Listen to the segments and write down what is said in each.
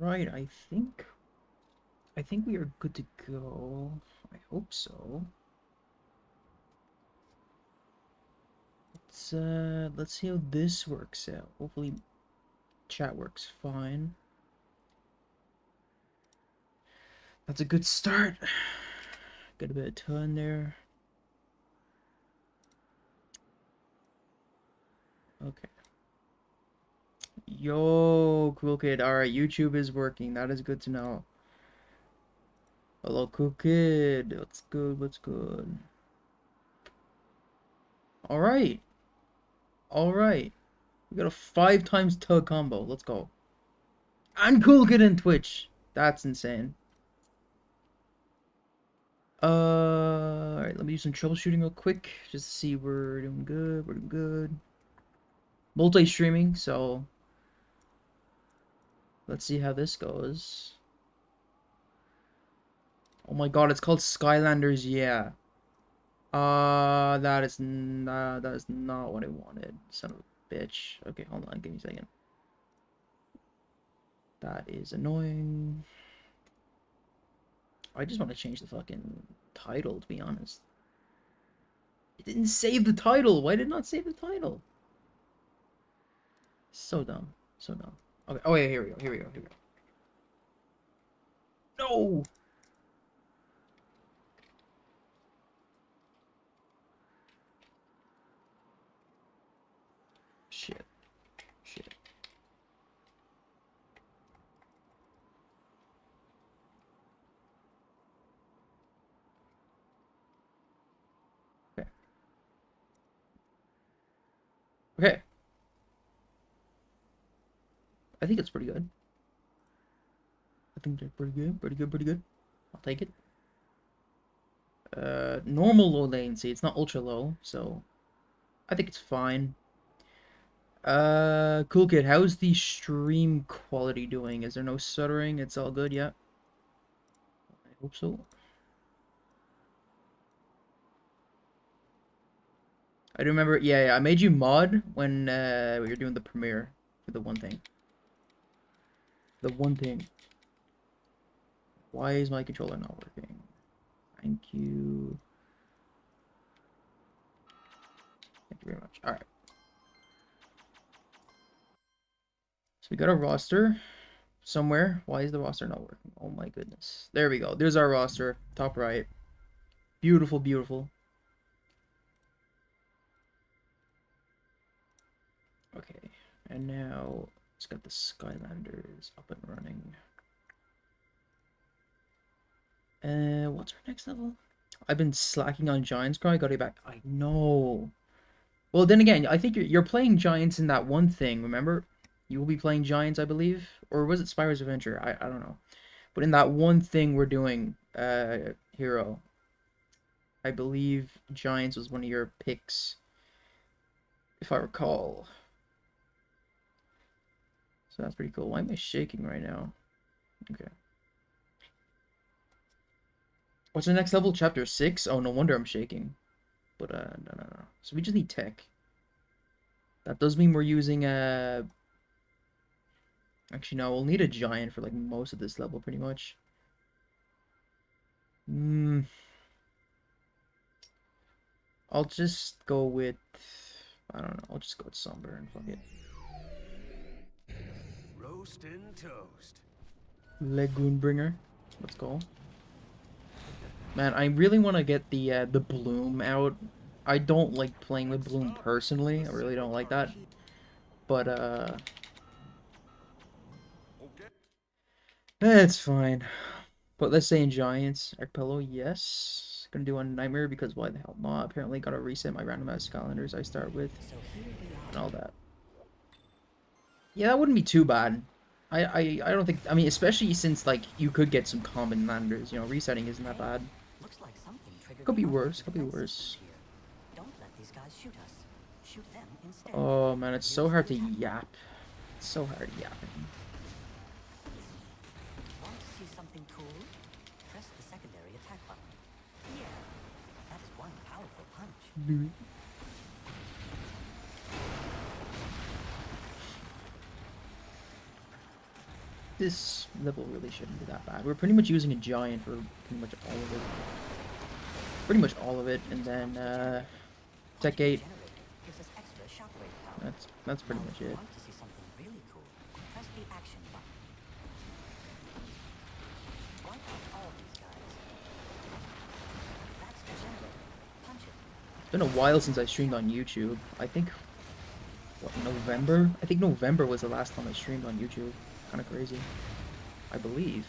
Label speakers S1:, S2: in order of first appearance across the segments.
S1: Right, I think we are good to go. I hope so. Let's see how this works out. Hopefully chat works fine. That's a good start. Got a bit of ton there. Okay. Yo, cool kid. Alright, YouTube is working. That is good to know. Hello, cool kid. What's good? What's good? Alright. Alright. We got a 5 times tug combo. Let's go. And cool kid in Twitch. That's insane. Alright, let me do some troubleshooting real quick. Just to see we're doing good. We're doing good. Multi-streaming, so let's see how this goes. Oh my god, it's called Skylanders, yeah. That is not what I wanted. Son of a bitch. Okay, hold on, give me a second. That is annoying. I just want to change the fucking title, to be honest. It didn't save the title. Why did it not save the title? So dumb. So dumb. Okay. Oh yeah, here we go. Here we go. Here we go. No. Shit. Shit. Okay. Okay. I think it's pretty good. I think they're pretty good. Pretty good. Pretty good. I'll take it. Normal low latency. It's not ultra low, so I think it's fine. Cool kid. How's the stream quality doing? Is there no stuttering? It's all good, yeah. I hope so. I do remember, yeah, I made you mod when we were doing the premiere for the one thing. The one thing. Why is my controller not working? Thank you. Thank you very much. Alright. So we got a roster somewhere. Why is the roster not working? Oh my goodness. There we go. There's our roster. Top right. Beautiful, beautiful. Okay. And now it's got the Skylanders up and running. What's our next level? I've been slacking on Giants, Cry. Got it back. I know. Well, then again, I think you're playing Giants in that one thing, remember? You will be playing Giants, I believe. Or was it Spyro's Adventure? I don't know. But in that one thing we're doing, Hero, I believe Giants was one of your picks, if I recall. So that's pretty cool. Why am I shaking right now? Okay. What's the next level? Chapter 6? Oh, no wonder I'm shaking. But, no. So we just need tech. That does mean we're using, actually, no, we'll need a giant for, like, most of this level, pretty much. I'll just go with... I don't know. I'll just go with Sunburn. Fuck it.
S2: Roast and toast.
S1: Lagoon Bringer. Let's go. Man, I really want to get the Bloom out. I don't like playing with Bloom personally. I really don't like that. But, it's fine. But let's say in Giants. Arpello, yes. Gonna do a Nightmare because why the hell not? Apparently gotta reset my randomized Skylanders I start with. And all that. Yeah, that wouldn't be too bad. I don't think... I mean, especially since, like, you could get some common landers. You know, resetting isn't that bad.
S3: Looks like something triggered
S1: Could be
S3: the
S1: worse. Could be
S3: defense
S1: worse.
S3: here. Don't let these guys shoot us. Shoot them instead.
S1: Oh, man, it's so hard to yap. It's so hard yapping.
S3: Want to see something cool? Press the secondary attack button. Yeah, that is one powerful punch.
S1: this level really shouldn't be that bad. We're pretty much using a giant for pretty much all of it. Pretty much all of it, and then Tech 8.
S3: Gives us extra shockwave power.
S1: That's pretty
S3: Now,
S1: much
S3: if you
S1: it.
S3: want to see something really cool, press the action button. Wipe out all these guys. That's the generator. Punch it.
S1: It's been a while since I streamed on YouTube. I think, what, November? I think November was the last time I streamed on YouTube. Kind of crazy. I believe.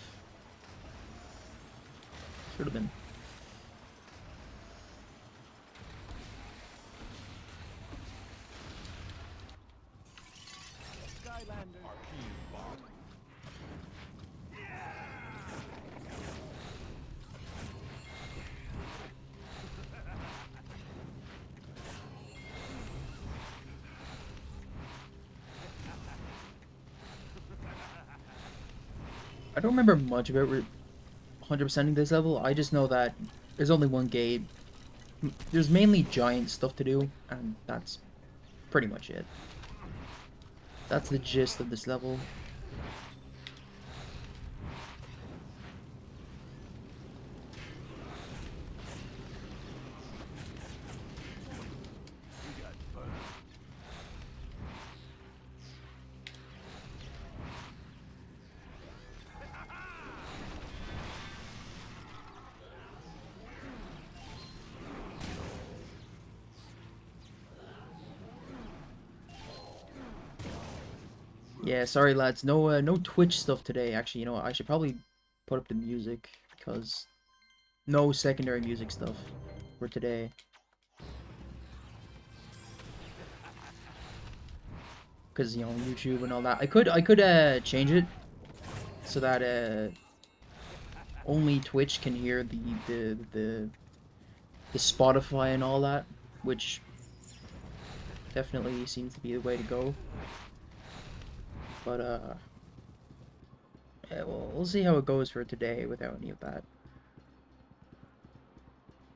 S1: Should have been.
S2: Skylander. Arcane bomb.
S1: I don't remember much about 100%ing this level. I just know that there's only one gate. There's mainly giant stuff to do, and that's pretty much it. That's the gist of this level.
S2: We got burned.
S1: Yeah, sorry lads, no Twitch stuff today. Actually, you know what? I should probably put up the music because no secondary music stuff for today. Because you know YouTube and all that. I could change it so that only Twitch can hear the Spotify and all that, which definitely seems to be the way to go. But yeah, well, we'll see how it goes for today without any of that.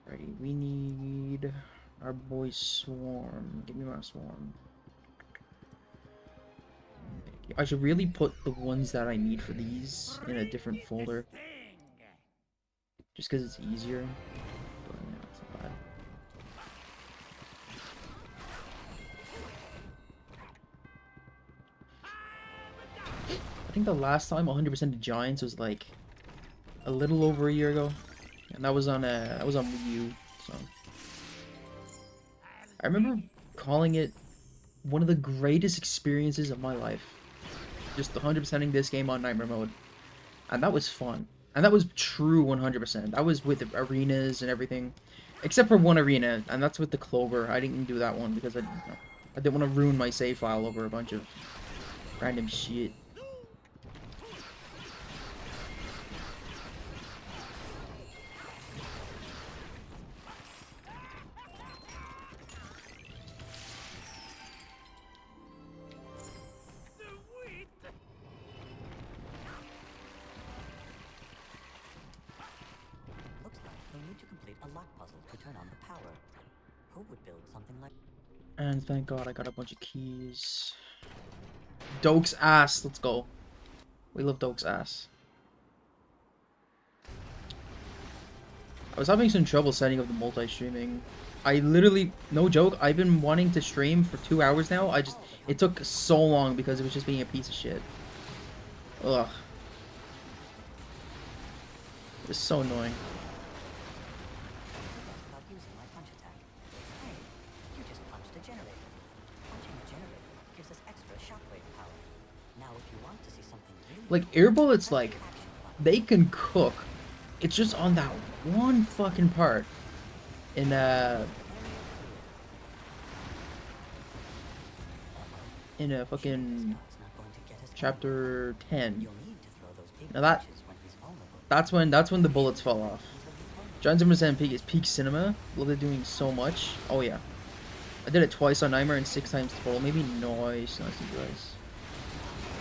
S1: Alrighty, we need our boy Swarm. Give me my Swarm. I should really put the ones that I need for these in a different folder. Just because it's easier. But yeah, it's not bad. I think the last time 100% Giants was like a little over a year ago, and that was on Wii U. So I remember calling it one of the greatest experiences of my life. Just 100%ing this game on Nightmare mode, and that was fun. And that was true 100%. That was with the arenas and everything, except for one arena, and that's with the Clover. I didn't do that one because I didn't want to ruin my save file over a bunch of random shit.
S3: Looks like we need to complete a lock puzzle to turn on the power. Who would build something like...
S1: And thank God I got a bunch of keys. Doke's ass. Let's go. We love Doke's ass. I was having some trouble setting up the multi-streaming. I literally, no joke, I've been wanting to stream for 2 hours now. It took so long because it was just being a piece of shit. Ugh. It's so annoying.
S3: About using my punch attack. Hey, you just punched a generator. Punching a generator gives us extra shockwave power. Now, if you want to see something really...
S1: Like, air bullets, like,
S3: action button.
S1: they can cook. It's just on that one fucking part. In, fucking chapter 10.
S3: You'll need to throw those big
S1: Now that,
S3: punches when he's vulnerable.
S1: that's when the bullets fall off. Giants 100% peak is peak cinema. Love it doing so much. Oh yeah. I did it twice on Nightmare and 6 times total. Maybe nice, you guys.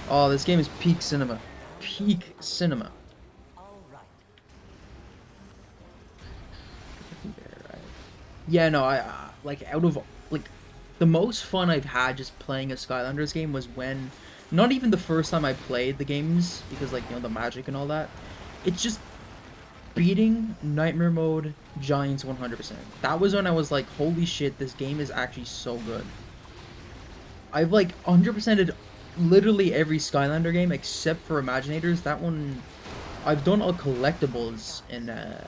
S1: Oh, this game is peak cinema. Peak cinema.
S3: All right.
S1: Yeah, no, like out of like the most fun I've had just playing a Skylanders game was when Not even the first time I played the games, because, like, you know, the magic and all that. It's just beating Nightmare Mode Giants 100%. That was when I was like, holy shit, this game is actually so good. I've, like, 100%ed literally every Skylander game except for Imaginators. That one... I've done all collectibles in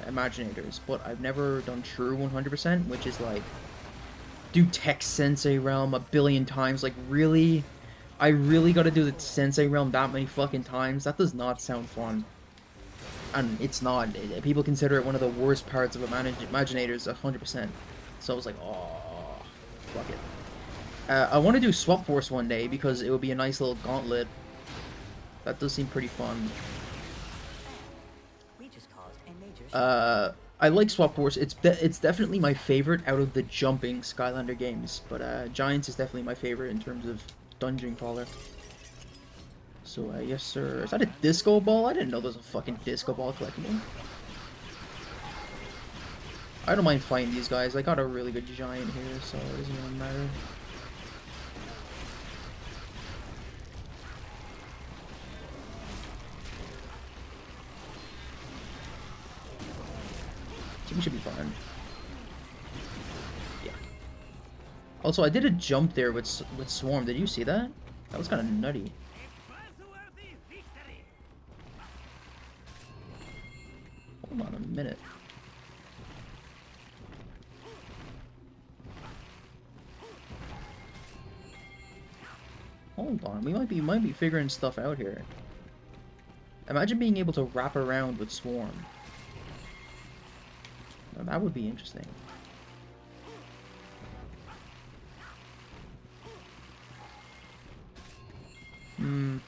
S1: Imaginators, but I've never done true 100%, which is, like, do Tech Sensei Realm a billion times. Like, really? I really gotta do the Sensei Realm that many fucking times? That does not sound fun. And it's not. People consider it one of the worst parts of Imaginators, 100%. So I was like, oh, fuck it. I want to do Swap Force one day, because it would be a nice little gauntlet. That does seem pretty fun.
S3: We just caused a major
S1: I like Swap Force. It's definitely my favorite out of the jumping Skylander games. But Giants is definitely my favorite in terms of dungeon crawler. So, yes, sir. Is that a disco ball? I didn't know there was a fucking disco ball collectible. I don't mind fighting these guys. I got a really good giant here, so it doesn't really matter. So we should be fine. Yeah. Also, I did a jump there with Swarm. Did you see that? That was kind of nutty. Hold on a minute. Hold on, we might be figuring stuff out here. Imagine being able to wrap around with Swarm. Now, that would be interesting. Hmm.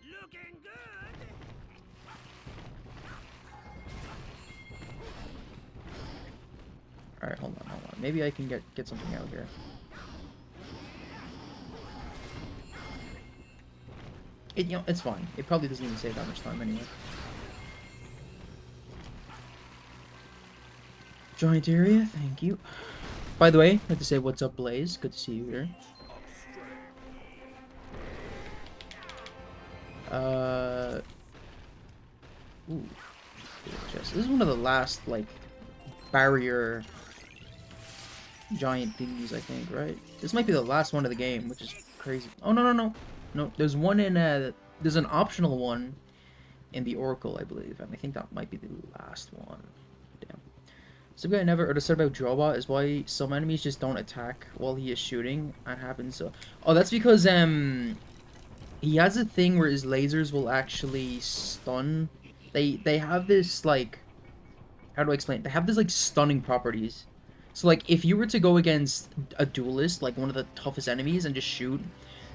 S2: Looking good.
S1: Alright, hold on. Maybe I can get something out here. You know, it's fine. It probably doesn't even save that much time anyway. Giant area, thank you. By the way, I'd like to say what's up, Blaze. Good to see you here. Ooh. This is one of the last, like, barrier giant thingies, I think, right? This might be the last one of the game, which is crazy. Oh, no. No, there's one in, there's an optional one in the Oracle, I believe, and I think that might be the last one. Damn. Something I never understood about Drobot is why some enemies just don't attack while he is shooting, and happens so... Oh, that's because, he has a thing where his lasers will actually stun. They have this, like... How do I explain it? They have this, like, stunning properties. So, like, if you were to go against a duelist, like one of the toughest enemies, and just shoot,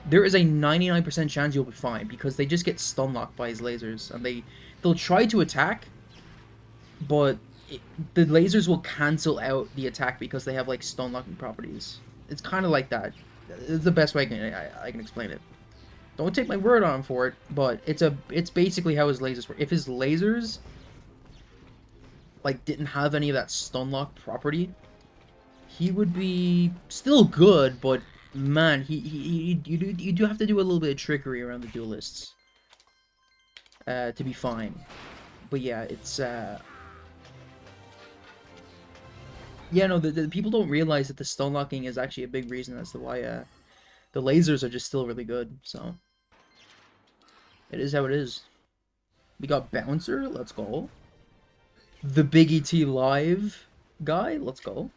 S1: there is a 99% chance you'll be fine, because they just get stun locked by his lasers, and they'll try to attack, but the lasers will cancel out the attack because they have, like, stun locking properties. It's kind of like that. It's the best way I can explain it. Don't take my word on for it, but it's basically how his lasers work. If his lasers, like, didn't have any of that stun lock property, he would be still good, but man, you do have to do a little bit of trickery around the duelists to be fine. But yeah, it's yeah, no, the people don't realize that the stun locking is actually a big reason as to why the lasers are just still really good. So it is how it is. We got Bouncer, let's go. The Big ET Live guy, let's go.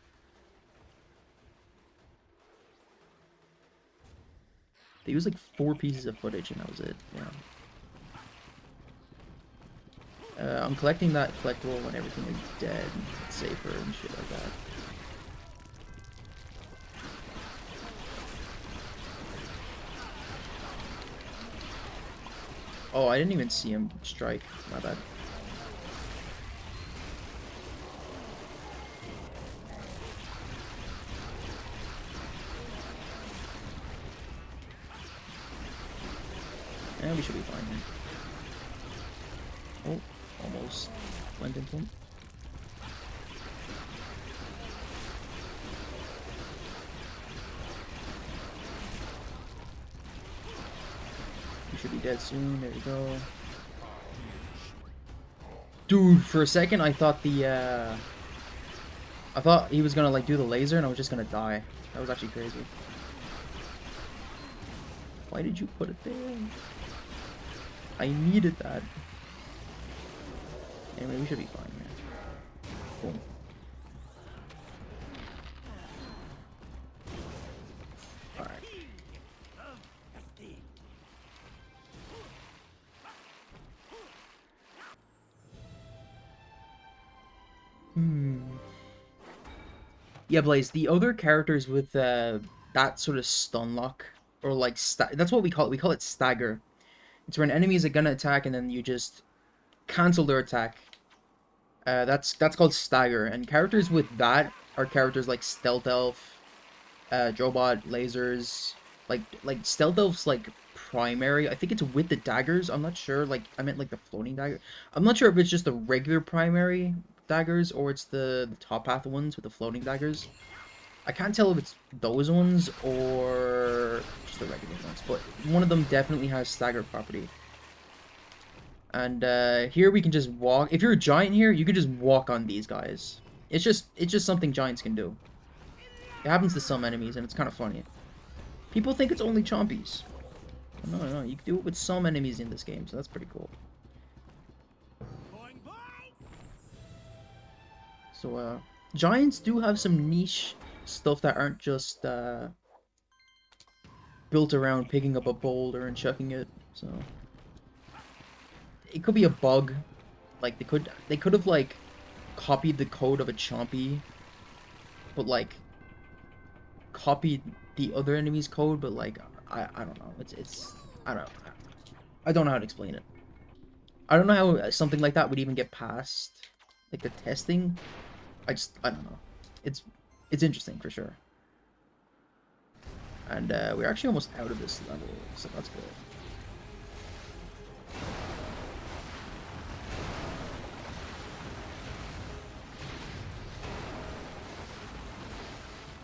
S1: They used like 4 pieces of footage and that was it. Yeah. I'm collecting that collectible when everything is dead. It's safer and shit like that. Oh, I didn't even see him strike. My bad. Yeah, we should be fine here. Oh, almost went into him. should be dead soon. There you go. Dude, for a second I thought I thought he was gonna like do the laser and I was just gonna die. That was actually crazy. Why did you put it there? I needed that. Anyway, we should be fine here. Cool. Alright. Yeah, Blaze, the other characters with that sort of stun lock, or like, that's what we call it. We call it stagger. It's where an enemy is gonna attack and then you just cancel their attack. That's called stagger. And characters with that are characters like Stealth Elf, Drobot, Lasers. Like Stealth Elf's like primary. I think it's with the daggers. I'm not sure. Like I meant like the floating dagger. I'm not sure if it's just the regular primary daggers or it's the top path ones with the floating daggers. I can't tell if it's those ones or just the regular ones, but one of them definitely has stagger property. And here we can just walk. If you're a giant here, you can just walk on these guys. It's just something giants can do. It happens to some enemies, and it's kind of funny. People think it's only chompies. No, you can do it with some enemies in this game, so that's pretty cool. So, giants do have some niche stuff that aren't just built around picking up a boulder and chucking it. So it could be a bug. Like they could have like copied the code of a chompy, but like copied the other enemy's code. But like I don't know. It's I don't know how to explain it. I don't know how something like that would even get past like the testing. I don't know. It's interesting for sure. And we're actually almost out of this level, so that's good.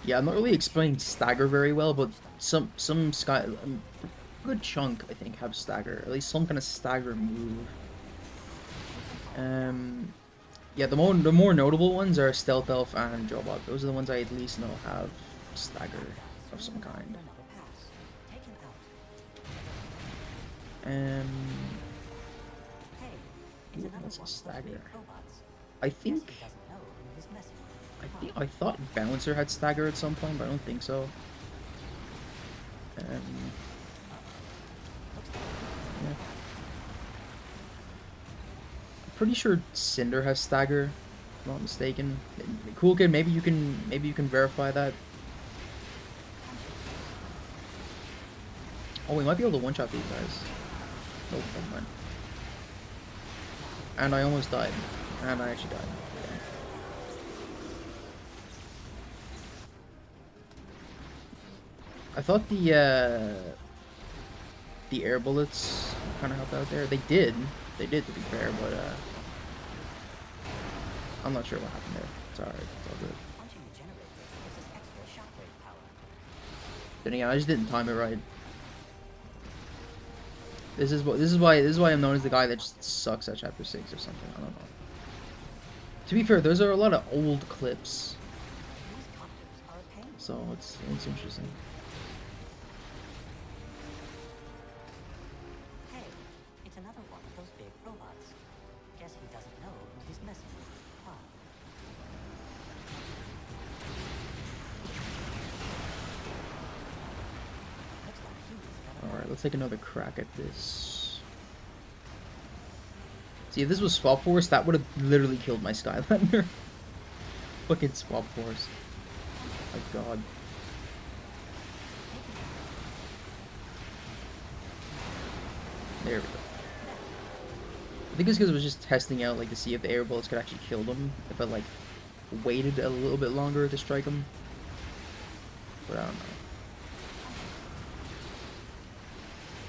S1: Yeah, I'm not really explaining stagger very well, but some a good chunk I think have stagger, at least some kind of stagger move. Yeah, the more notable ones are Stealth Elf and Jobot. Those are the ones I at least know have stagger of some kind. Ooh, that's a stagger. I thought Bouncer had stagger at some point, but I don't think so. Yeah. Pretty sure Cinder has stagger, if I'm not mistaken. Cool Kid, maybe you can verify that. Oh, we might be able to one-shot these guys. Oh, never mind. And I almost died. And I actually died. Yeah. I thought the air bullets kind of helped out there. They did to be fair, but I'm not sure what happened there. It's alright, it's all good. Then again, I just didn't time it right. This is why I'm known as the guy that just sucks at chapter 6 or something. I don't know. To be fair, those are a lot of old clips, so it's interesting. Alright, let's take another crack at this. See, if this was Swap Force, that would have literally killed my Skylander. Fucking Swap Force. My god. There we go. I think it's because it was just testing out, like, to see if the air bullets could actually kill them. If I, like, waited a little bit longer to strike them. But I don't know.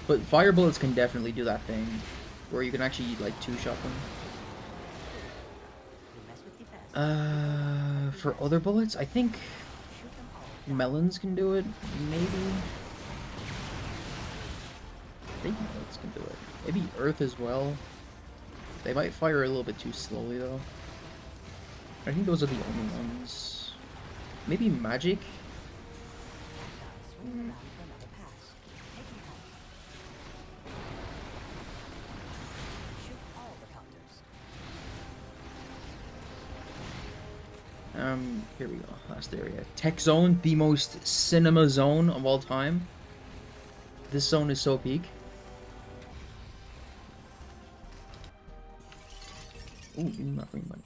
S1: But fire bullets can definitely do that thing, where you can actually, like, two-shot them. For other bullets, I think melons can do it, maybe. think notes can do it. Maybe Earth as well. They might fire a little bit too slowly though. I think those are the only ones. Maybe Magic?
S3: Swing around for another pass. Take your time. Shoot all the counters.
S1: Here we go. Last area. Tech Zone, the most cinema zone of all time. This zone is so peak. Ooh, not bring money.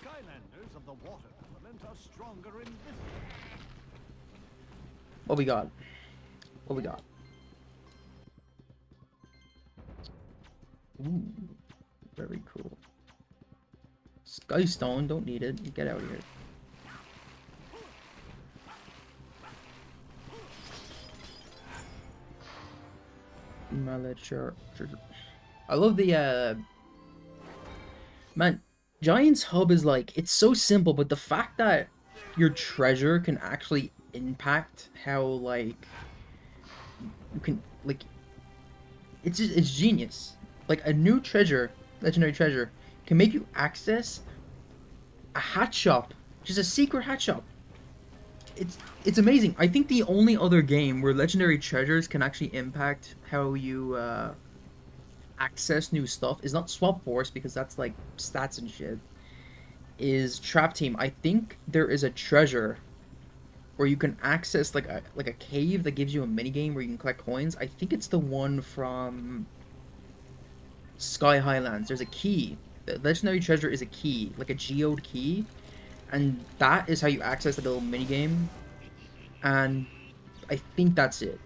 S2: Skylanders of the water element are stronger invisible.
S1: What we got? What we got? Ooh, very cool. Skystone, don't need it. Get out of here. Mallet. I love the man, Giant's Hub is like, it's so simple, but the fact that your treasure can actually impact how, like, you can, like, it's just, it's genius. Like, a new treasure, legendary treasure, can make you access a hat shop, just a secret hat shop. It's amazing. I think the only other game where legendary treasures can actually impact how you access new stuff is not Swap Force, because that's like stats and shit, is Trap Team. I think there is a treasure where you can access like a cave that gives you a mini game where you can collect coins. I think it's the one from Sky Highlands. There's a key. The legendary treasure is a key, like a geode key, and that is how you access the little mini game. And I think that's it.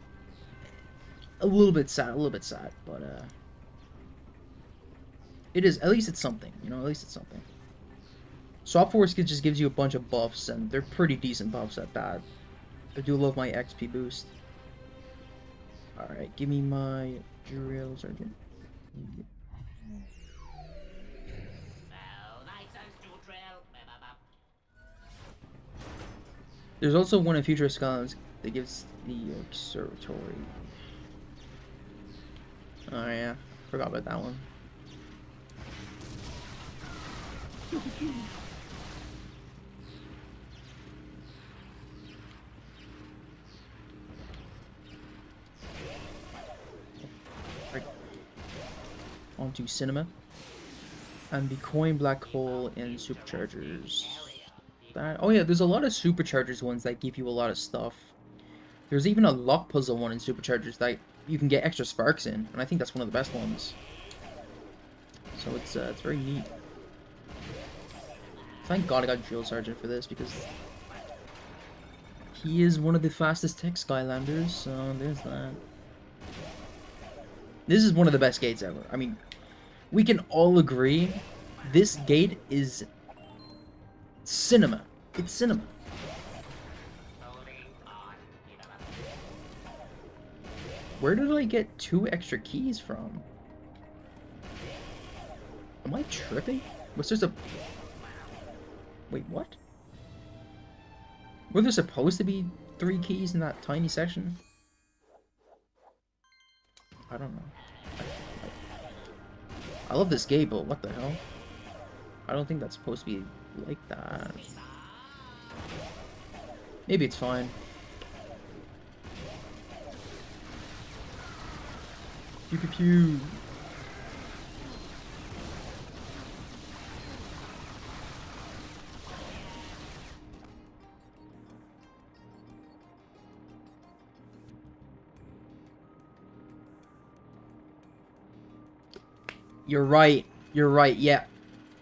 S1: A little bit sad, but it is, at least it's something, you know, at least it's something. Swap Force just gives you a bunch of buffs, and they're pretty decent buffs at that. I do love my XP boost. Alright, give me my drill sergeant. There's also one in Future Skylands that gives the observatory. Oh yeah, forgot about that one. Right. On to Cinema. And the coin black hole and superchargers. That, oh yeah, there's a lot of superchargers ones that give you a lot of stuff. There's even a lock puzzle one in superchargers that you can get extra sparks in, and I think that's one of the best ones. So it's very neat. Thank God I got Drill Sergeant for this, because he is one of the fastest tech Skylanders, so there's that. This is one of the best gates ever. I mean, we can all agree this gate is cinema. It's cinema. Where did I get 2 extra keys from? Am I tripping? Was there a... Wait, what? Were there supposed to be 3 keys in that tiny section? I don't know. I love this gate, but what the hell? I don't think that's supposed to be like that. Maybe it's fine. Pew pew pew. You're right. You're right. Yeah.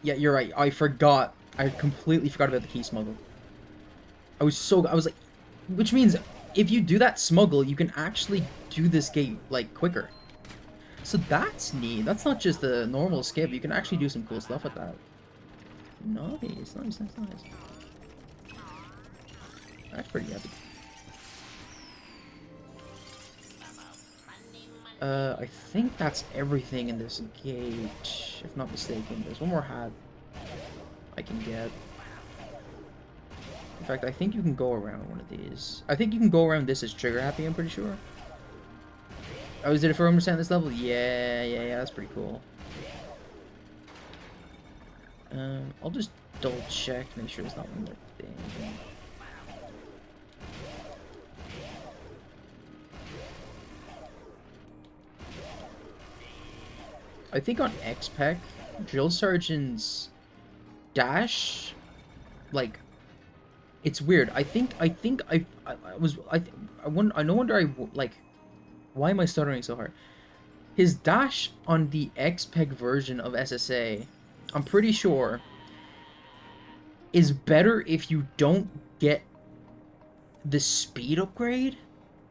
S1: Yeah, you're right. I forgot. I completely forgot about the key smuggle. I was like, which means if you do that smuggle, you can actually do this gate, like, quicker. So that's neat. That's not just a normal skip. You can actually do some cool stuff with that. Nice, nice, nice, nice. That's pretty epic. I think that's everything in this gate, if not mistaken. There's one more hat I can get. In fact, I think you can go around one of these. I think you can go around this as trigger happy, I'm pretty sure. Oh, is it a 4% this level? Yeah, that's pretty cool. I'll just double check to make sure there's not one more thing. I think on XPEC, Drill Sergeant's dash, like, it's weird. No wonder like, why am I stuttering so hard? His dash on the XPEG version of SSA, I'm pretty sure, is better if you don't get the speed upgrade.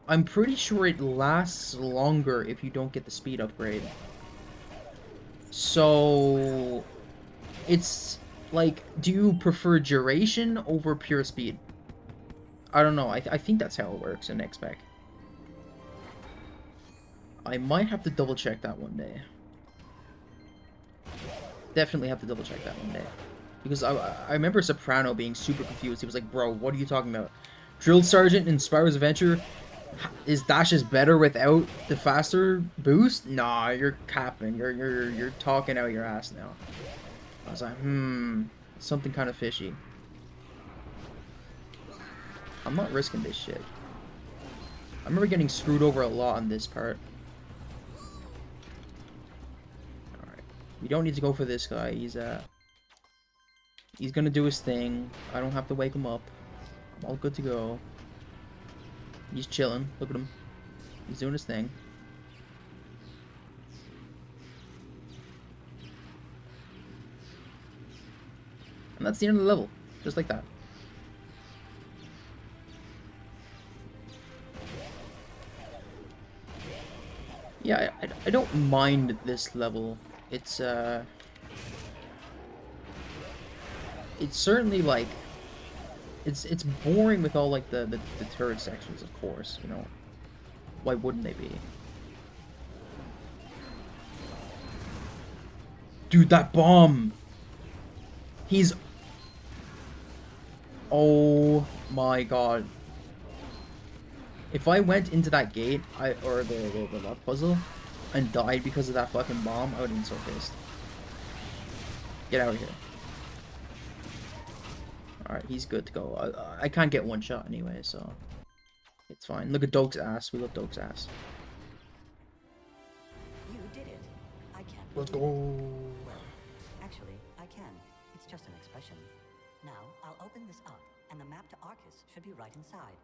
S1: I'm pretty sure it lasts longer if you don't get the speed upgrade. So, it's like, do you prefer duration over pure speed? I don't know. I think that's how it works in XPEC. I might have to double check that one day. Definitely have to double check that one day. Because I remember Soprano being super confused. He was like, bro, what are you talking about? Drill Sergeant in Spyro's Adventure, his dash is better without the faster boost? Nah, you're capping. You're talking out your ass now. I was like, something kind of fishy. I'm not risking this shit. I remember getting screwed over a lot on this part. Alright. We don't need to go for this guy. He's gonna do his thing. I don't have to wake him up. I'm all good to go. He's chilling. Look at him. He's doing his thing. And that's the end of the level. Just like that. Yeah, I don't mind this level. It's certainly like it's boring with all like the turret sections, of course, you know. Why wouldn't they be? Dude, that bomb! He's... Oh my god. If I went into that gate, or the lock puzzle, and died because of that fucking bomb, I would have been so pissed. Get out of here. Alright, he's good to go. I can't get one shot anyway, so... It's fine. Look at Doke's ass. We love Doke's ass.
S3: You did it. I can't.
S1: Let's
S3: believe
S1: go.
S3: it. Well, actually, I can. It's just an expression. Now, I'll open this up, and the map to Arcus should be right inside.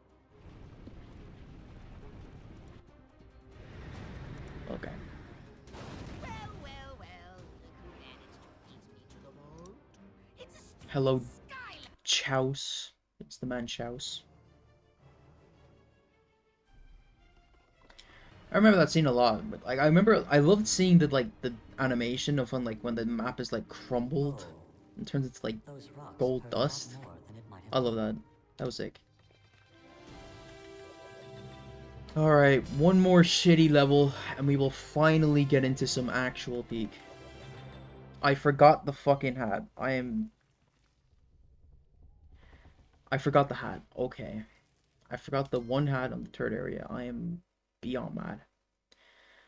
S1: Okay.
S4: Well, look who managed to beat me to the moat. It's a stupid
S1: Hello,
S4: Skylander.
S1: Chouse. It's the man Chouse. I remember that scene a lot, but like I loved seeing the animation of when the map is like crumbled and turns into like
S3: Those rocks
S1: gold
S3: hurt a lot
S1: dust.
S3: more than it might have
S1: I love that. That was sick. Alright, one more shitty level, and we will finally get into some actual peak. I forgot the fucking hat. I forgot the hat. Okay. I forgot the one hat on the third area. I am beyond mad.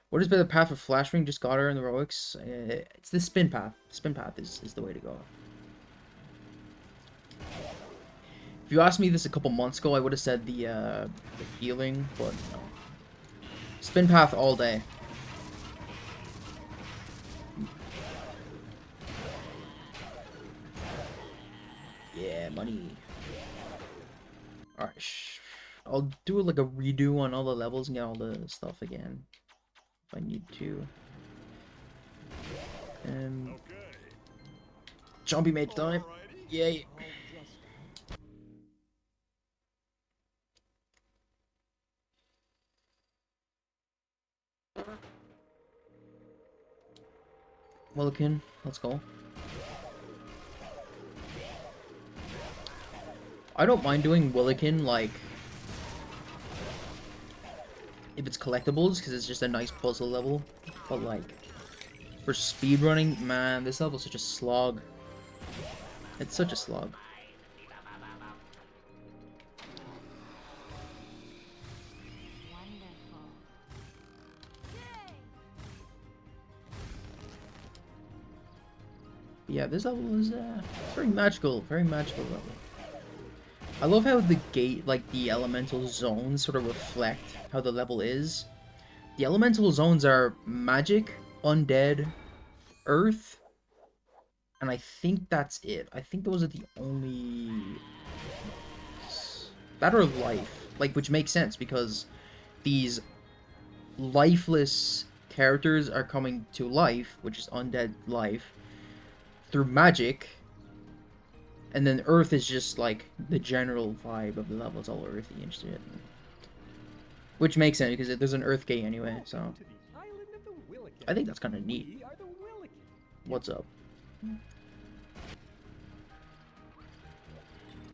S1: What is better path for Flash Ring? Just got her in the heroics. It's the spin path. Spin path is the way to go. If you asked me this a couple months ago, I would have said the healing, but no. Spin path all day. Yeah, money. Alright, I'll do like a redo on all the levels and get all the stuff again. If I need to. Zombie mage time. Yay. Willikin, let's go. I don't mind doing Willikin, like, if it's collectibles, because it's just a nice puzzle level. But, like, for speedrunning, man, this level's such a slog. It's such a slog.
S4: Wonderful.
S1: Yeah, this level is very magical level. I love how the gate, like the elemental zones, sort of reflect how the level is. The elemental zones are magic, undead, earth, and I think that's it. I think those are the only... That or life. Like, which makes sense, because these lifeless characters are coming to life, which is undead life, through magic, and then earth is just, like, the general vibe of the level. It's all earthy and shit. Which makes sense, because there's an earth gate anyway, so... I think that's kind of neat. What's up?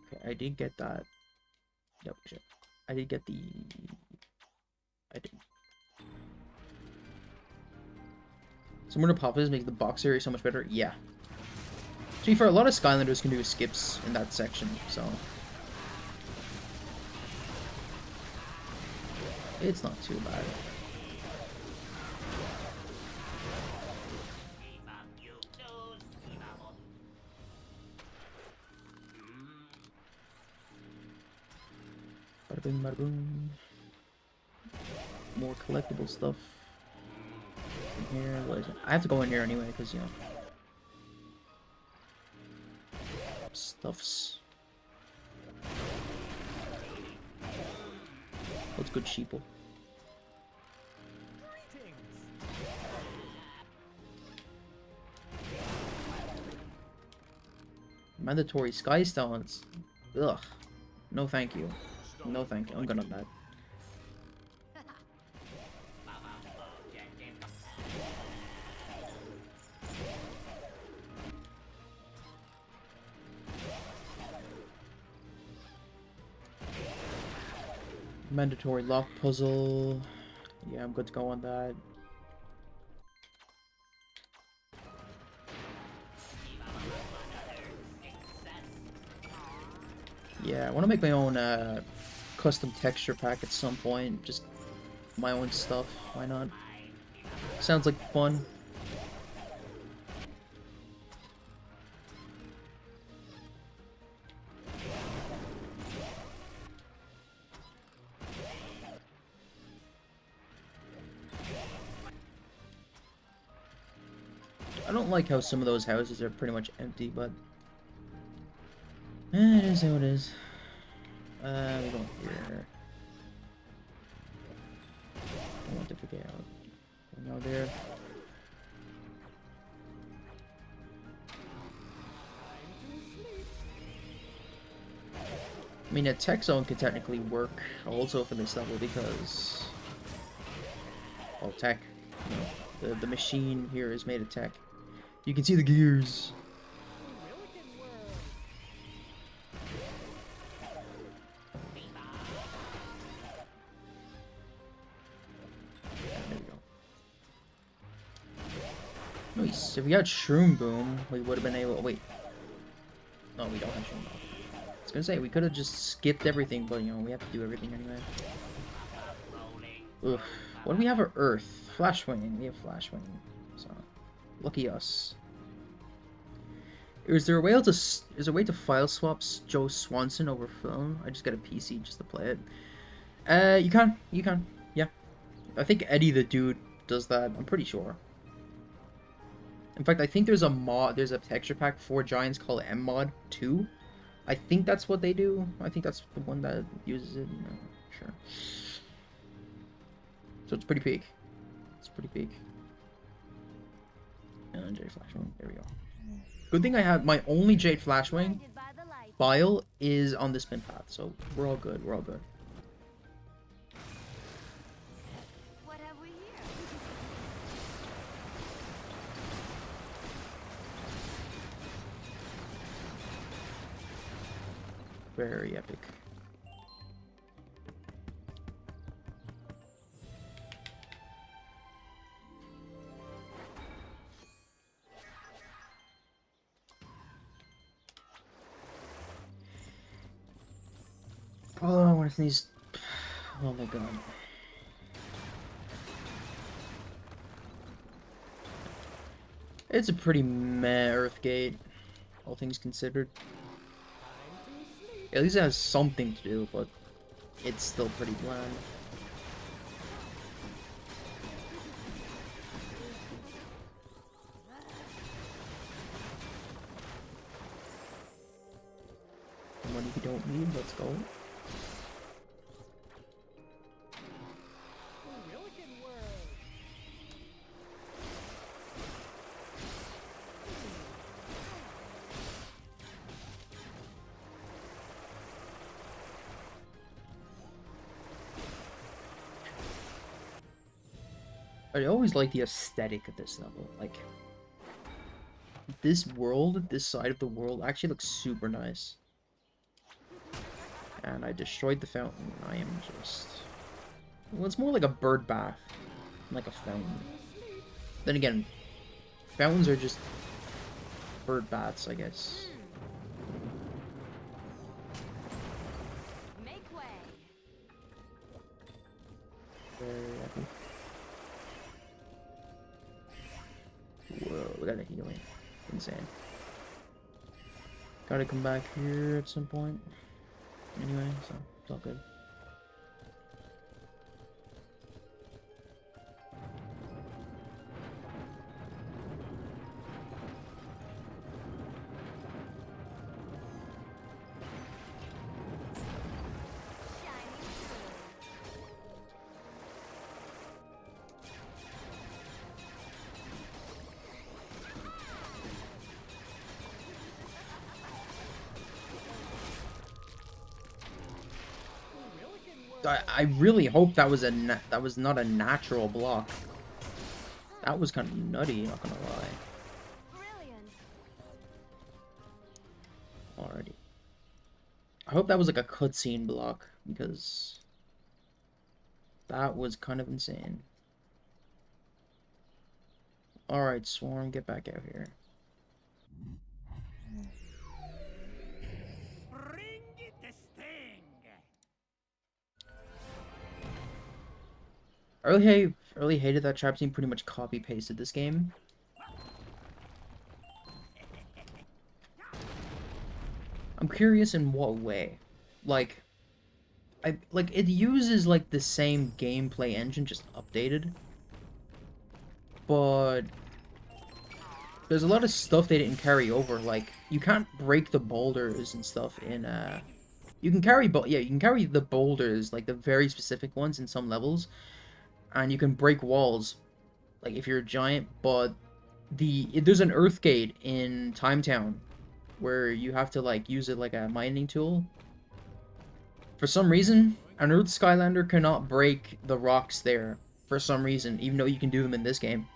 S1: Okay, I did get that. Yep, shit. I did get the... I did. Somewhere to pop this makes the box area so much better. Yeah. To be fair, a lot of Skylanders can do skips in that section, so... It's not too bad. Bada boom, bada boom. More collectible stuff. In here, what is it? I have to go in here anyway, because, you know... Stuffs. What's good, sheeple? Mandatory sky stones. Ugh. No thank you. No thank you. I'm good on that. Mandatory lock puzzle. Yeah, I'm good to go on that. Yeah, I want to make my own custom texture pack at some point. Just my own stuff. Why not? Sounds like fun. I don't like how some of those houses are pretty much empty, but it is how it is. We go here. I want to forget out. Going out there. I mean, a tech zone could technically work also for this level because, well, tech. You know, the machine here is made of tech. You can see the gears. There we go. Nice. If we had Shroom Boom, we would have been able. Oh, wait. No, we don't have Shroom Boom. I was gonna say we could have just skipped everything, but you know we have to do everything anyway. Ugh. What do we have for Earth? Flashwing. We have Flashwing. So lucky us. Is there a way to file swap Joe Swanson over phone? I just got a PC just to play it. You can. Yeah. I think Eddie the Dude does that. I'm pretty sure. In fact, I think there's a texture pack for Giants called MMod 2. I think that's what they do. I think that's the one that uses it. No, sure. So it's pretty big. It's pretty big. And Jade Flashwing. There we go. Good thing I have my only Jade Flashwing file is on the spin path, so we're all good. We're all good.
S4: What have we here?
S1: Very epic. Oh, I want to sneeze. Oh my god. It's a pretty meh Earthgate, all things considered. At least it has something to do, but it's still pretty bland. Money we don't need, let's go. I always like the aesthetic of this level. Like, this world, this side of the world actually looks super nice. And I destroyed the fountain. I am just... Well, it's more like a bird bath, like a fountain. Then again, fountains are just bird baths, I guess.
S4: Make way.
S1: Very happy. Whoa, we got a healing. Insane. Gotta come back here at some point. Anyway, so it's all good. I really hope that was that was not a natural block. That was kind of nutty, not gonna lie.
S4: Brilliant.
S1: Alrighty. I hope that was like a cutscene block, because that was kind of insane. Alright, Swarm, get back out here.
S2: Bring it the sting!
S1: I really hated that Trap Team pretty much copy-pasted this game. I'm curious in what way. Like, it uses like the same gameplay engine, just updated. But there's a lot of stuff they didn't carry over. Like, you can't break the boulders and stuff in you can carry you can carry the boulders, like the very specific ones in some levels, and you can break walls, like if you're a giant. But there's an Earth Gate in Time Town where you have to like use it like a mining tool. For some reason, an Earth Skylander cannot break the rocks there. For some reason, even though you can do them in this game.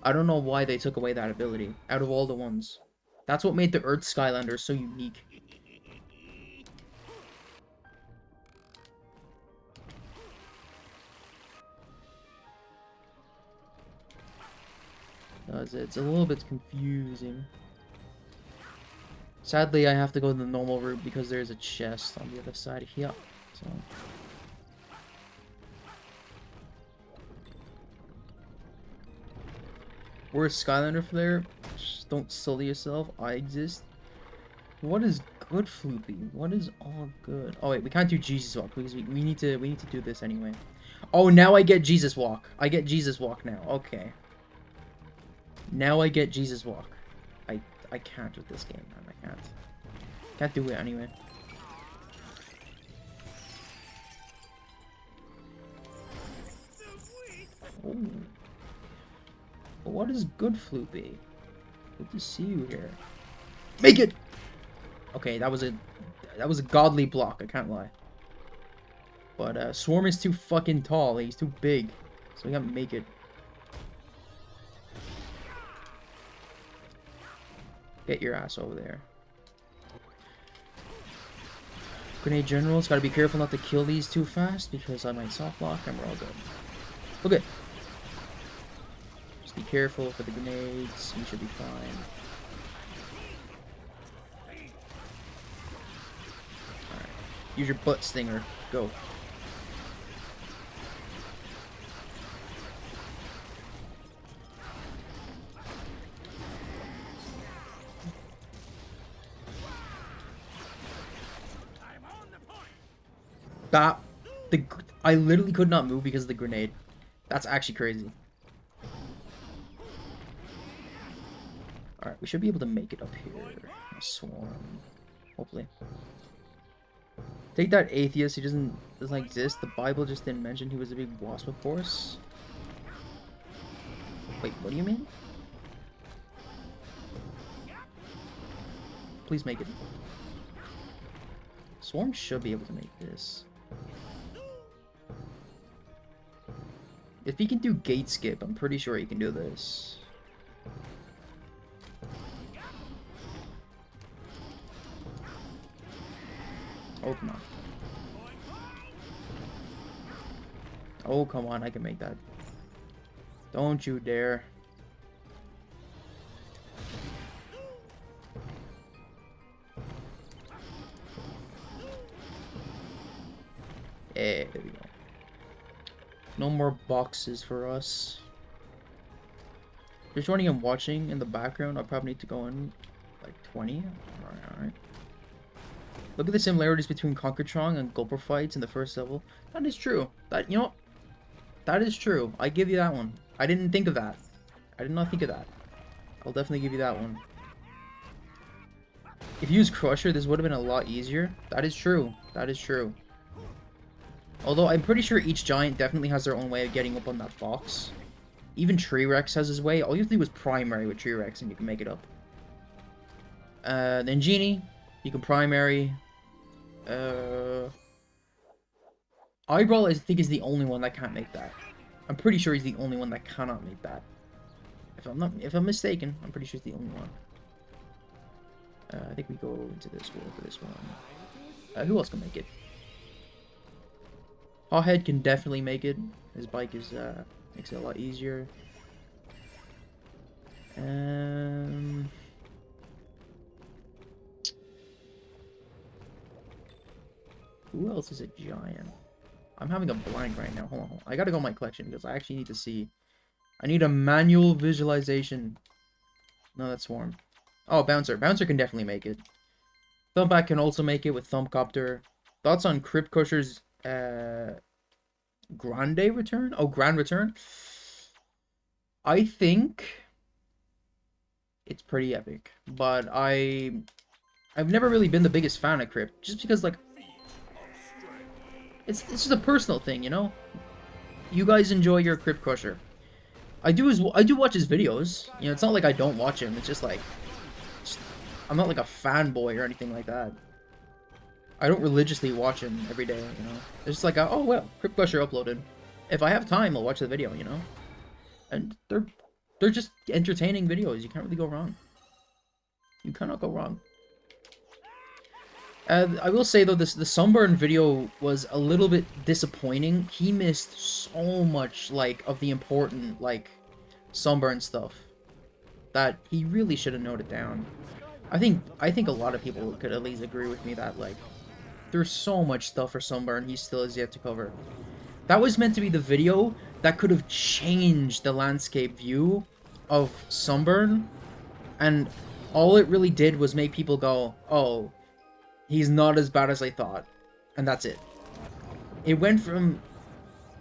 S1: I don't know why they took away that ability out of all the ones. That's what made the Earth Skylander so unique. It's a little bit confusing. Sadly, I have to go the normal route because there's a chest on the other side here. So. We're a Skylander flare. Just don't sully yourself. I exist. What is good, Floopy? What is all good? Oh wait, we can't do Jesus Walk because we need to do this anyway. Oh, now I get Jesus Walk. I get Jesus Walk now. Okay. Now I get Jesus Walk. I can't with this game, man. I can't. Can't do it anyway. Oh. What is good, Floopy? Good to see you here. Make it! Okay, that was a godly block, I can't lie. But Swarm is too fucking tall, he's too big. So we gotta make it. Get your ass over there. Grenade generals, gotta be careful not to kill these too fast because I might soft lock and we're all good. Okay. Just be careful for the grenades, you should be fine. Alright. Use your butt stinger. Go. That the I literally could not move because of the grenade. That's actually crazy. All right, we should be able to make it up here. A swarm, hopefully. Take that atheist. He doesn't exist. The Bible just didn't mention he was a big wasp force. Wait, what do you mean? Please make it. Swarm should be able to make this. If he can do gate skip, I'm pretty sure he can do this. Oh, come on. Oh, come on, I can make that. Don't you dare. There we go. No more boxes for us. There's anyone watching in the background. I probably need to go in like 20. Alright. Look at the similarities between Conquertron and Gulper fights in the first level. That is true. That, you know, that is true. I give you that one. I didn't think of that. I did not think of that. I'll definitely give you that one. If you used Crusher, this would have been a lot easier. That is true. That is true. Although I'm pretty sure each giant definitely has their own way of getting up on that box. Even T-Rex has his way. All you have to do is primary with T-Rex and you can make it up. Then Genie, you can primary. Eyebrow, I think, is the only one that can't make that. I'm pretty sure he's the only one that cannot make that. If I'm mistaken, I'm pretty sure he's the only one. I think we go into this world for this one. Who else can make it? Hawhead can definitely make it. His bike is makes it a lot easier. Who else is a giant? I'm having a blank right now. Hold on. I gotta go in my collection because I actually need to see. I need a manual visualization. No, that's Swarm. Oh, Bouncer. Bouncer can definitely make it. Thumpback can also make it with Thumpcopter. Thoughts on Crypt Crusher's Grande return? Oh, Grand return? I think it's pretty epic. But I've never really been the biggest fan of Crypt. Just because, like, it's just a personal thing, you know? You guys enjoy your Crypt Crusher. I do watch his videos. You know, it's not like I don't watch him. It's just like I'm not like a fanboy or anything like that. I don't religiously watch him every day, you know. It's just like, oh well, Crypt Crusher uploaded. If I have time, I'll watch the video, you know. And they're just entertaining videos. You can't really go wrong. You cannot go wrong. I will say though, the Sunburn video was a little bit disappointing. He missed so much like of the important like Sunburn stuff that he really should have noted down. I think a lot of people could at least agree with me that like there's so much stuff for Sunburn he still has yet to cover. That was meant to be the video that could have changed the landscape view of Sunburn, and all it really did was make people go, oh, he's not as bad as I thought. And that's it. It went from,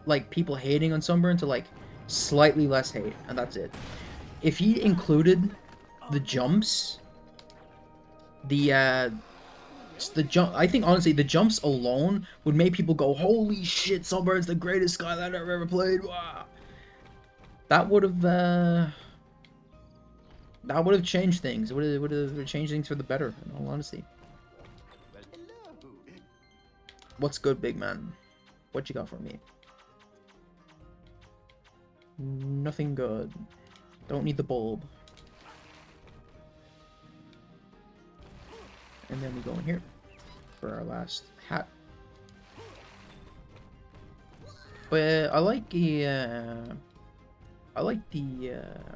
S1: like, people hating on Sunburn to, like, slightly less hate. And that's it. If he included the jumps, the jump, I think, honestly, the jumps alone would make people go, holy shit, Sunburn's the greatest Skylander I've ever played. Wow. That would have changed things. It would have changed things for the better, in all honesty. What's good, big man? What you got for me? Nothing good. Don't need the bulb. And then we go in here for our last hat. But I like the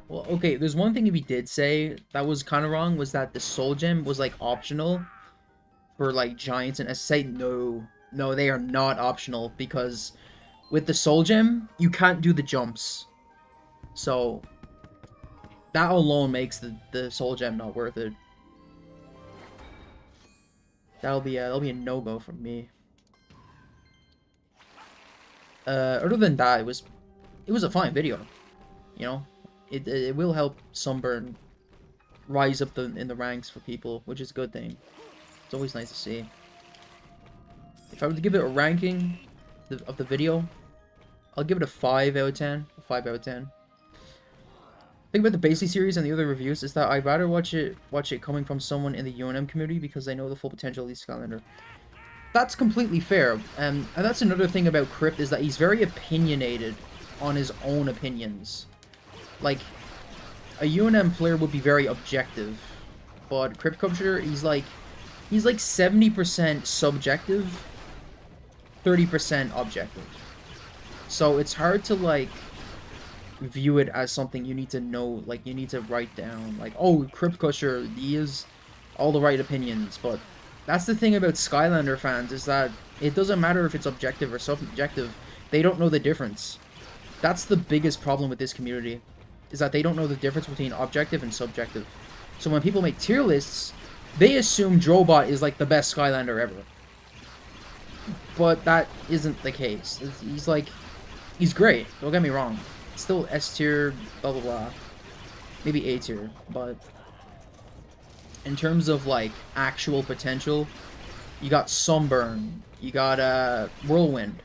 S1: well, okay, there's one thing we did say that was kind of wrong, was that the soul gem was like optional for like giants, and I say no, they are not optional, because with the soul gem you can't do the jumps, so that alone makes the soul gem not worth it. That'll be a no-go from me. Other than that, it was a fine video. You know, it will help Sunburn rise up in the ranks for people, which is a good thing. It's always nice to see. If I were to give it a ranking of the video, I'll give it a 5 out of 10. A 5 out of 10. Thing about the Basely series and the other reviews is that I'd rather watch it coming from someone in the UNM community because they know the full potential of the Skylander. That's completely fair, and that's another thing about Crypt is that he's very opinionated on his own opinions. Like, a UNM player would be very objective, but Crypt Culture, he's like 70% subjective, 30% objective. So it's hard to like view it as something you need to know, like you need to write down, like, oh, Crypt Culture, he has all the right opinions. But that's the thing about Skylander fans, is that it doesn't matter if it's objective or subjective, they don't know the difference. That's the biggest problem with this community, is that they don't know the difference between objective and subjective. So when people make tier lists, they assume Drobot is like the best Skylander ever. But that isn't the case. He's great, don't get me wrong. Still S tier, blah blah blah. Maybe A tier, but in terms of like actual potential, you got Sunburn, you got Whirlwind,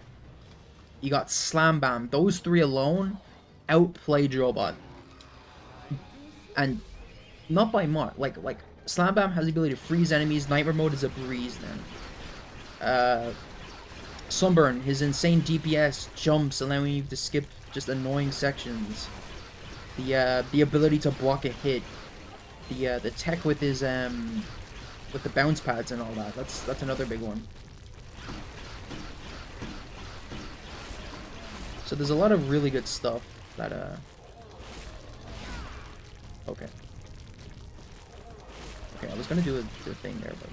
S1: you got Slam Bam. Those three alone outplay Drobot. And not by much. Like Slam Bam has the ability to freeze enemies, Nightmare Mode is a breeze then. Sunburn, his insane DPS, jumps, allowing you to skip just annoying sections. The ability to block a hit. The tech with his with the bounce pads and all that. That's another big one. So there's a lot of really good stuff that okay. Okay, I was gonna do the thing there, but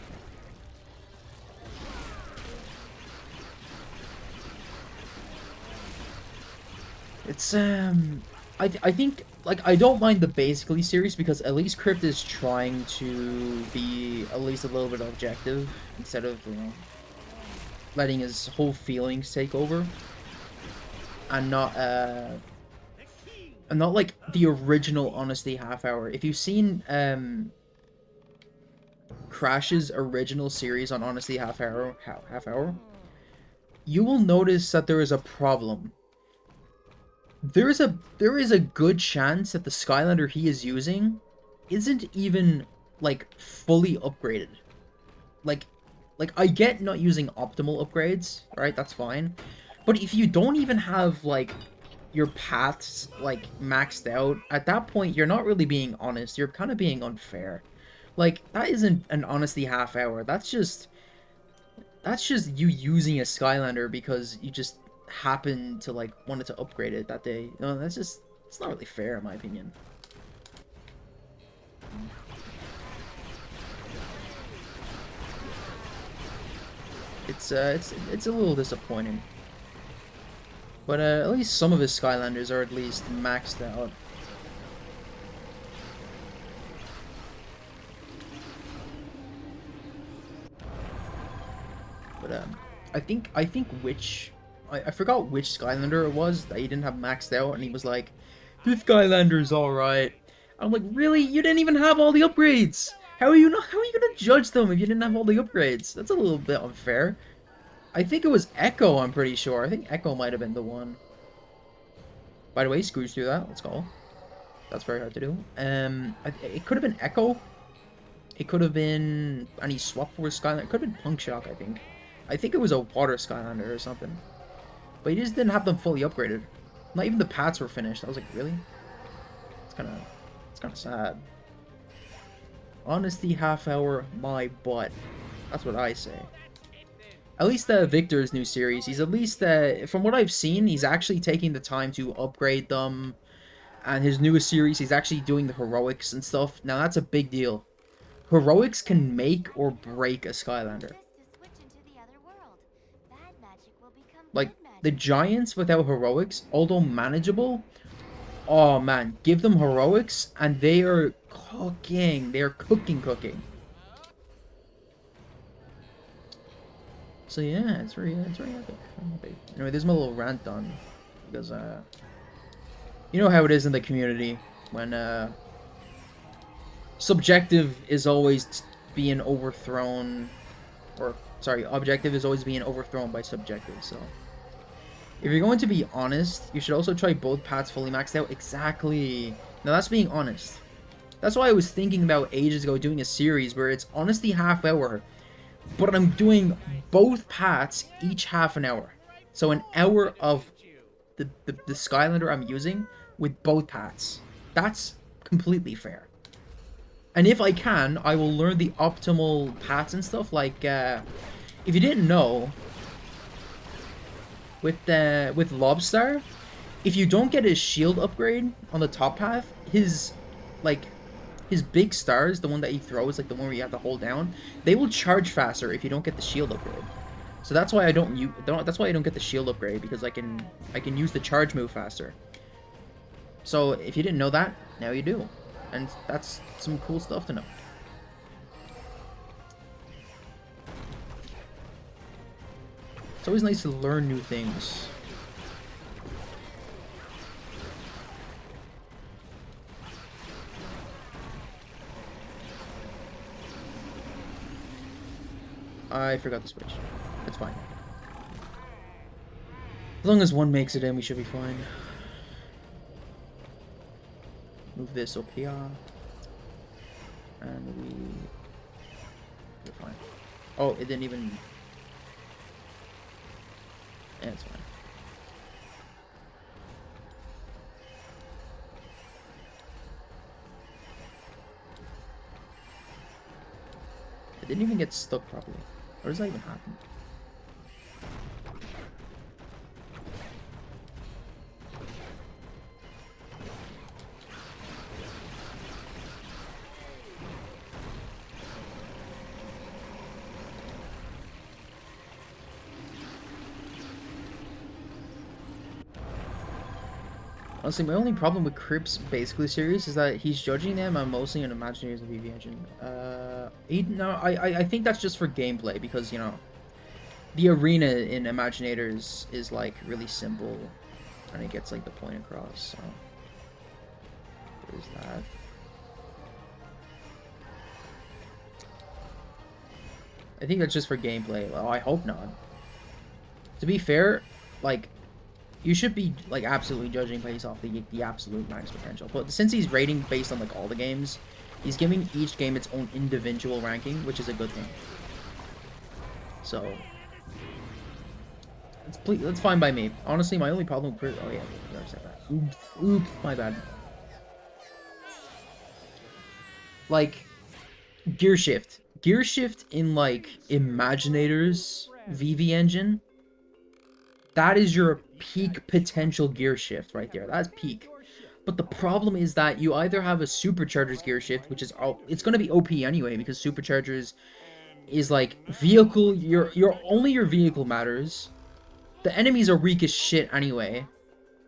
S1: it's I think, like, I don't mind the Basically series because at least Crypt is trying to be at least a little bit objective instead of, you know, letting his whole feelings take over, and not like the original Honesty Half Hour. If you've seen Crash's original series on Honesty Half Hour, you will notice that there is a problem. There is a good chance that the Skylander he is using isn't even like fully upgraded. Like I get not using optimal upgrades, right? That's fine. But if you don't even have like your paths like maxed out, at that point you're not really being honest. You're kind of being unfair. Like, that isn't an Honesty Half Hour. That's just you using a Skylander because you just happen to like wanted to upgrade it that day. No, that's just, it's not really fair in my opinion. It's a little disappointing. But at least some of his Skylanders are at least maxed out. But I think I forgot which Skylander it was that he didn't have maxed out, and he was like, "This Skylander's all right." I'm like, really? You didn't even have all the upgrades. How are you gonna judge them if you didn't have all the upgrades? That's a little bit unfair. I think it was Echo. I'm pretty sure. I think Echo might have been the one. By the way, Scrooge through that. Let's go. That's very hard to do. It could have been Echo. It could have been any swap for Skylander. It could have been Punk Shock, I think. I think it was a water Skylander or something. But he just didn't have them fully upgraded. Not even the pads were finished. I was like, really? It's kind of sad. Honesty Half Hour, my butt. That's what I say. At least Victor's new series, he's at least, from what I've seen, he's actually taking the time to upgrade them. And his newest series, he's actually doing the heroics and stuff. Now, that's a big deal. Heroics can make or break a Skylander. Like, the Giants without heroics, although manageable, oh man, give them heroics and they are cooking. They are cooking. So yeah, it's very epic. Anyway, there's my little rant done because you know how it is in the community when subjective is always being overthrown, or sorry, objective is always being overthrown by subjective. So if you're going to be honest, you should also try both paths fully maxed out. Exactly. Now that's being honest. That's why I was thinking about ages ago doing a series where it's honestly half hour, but I'm doing both paths each half an hour. So an hour of the Skylander I'm using with both paths. That's completely fair. And if I can, I will learn the optimal paths and stuff. Like, if you didn't know, with Lobstar, if you don't get his shield upgrade on the top path, his big stars, the one that he throws, like the one where you have to hold down, they will charge faster if you don't get the shield upgrade. So that's why I don't get the shield upgrade, because I can use the charge move faster. So if you didn't know that, now you do. And that's some cool stuff to know. It's always nice to learn new things. I forgot to switch. It's fine. As long as one makes it in, we should be fine. Move this up here. And we're fine. Oh, it didn't even... Yeah, it's fine. It didn't even get stuck properly. How does that even happen? Honestly, my only problem with Crip's basically series is that he's judging them on mostly on Imagineers and VV Engine. I think that's just for gameplay, because, you know, the arena in Imaginators is, like, really simple, and it gets, like, the point across, so... There's that. I think that's just for gameplay. Well, I hope not. To be fair, like... You should be, like, absolutely judging based off the absolute max potential. But since he's rating based on, like, all the games, he's giving each game its own individual ranking, which is a good thing. So, that's fine by me. Honestly, my only problem with... Oh, yeah, I already said that. Oops, my bad. Like, Gear Shift. Gear Shift in, like, Imaginators VV Engine... That is your peak potential gear shift right there. That's peak. But the problem is that you either have a superchargers gear shift, which is it's going to be OP anyway, because superchargers is like vehicle, your only your vehicle matters. The enemies are weak as shit anyway,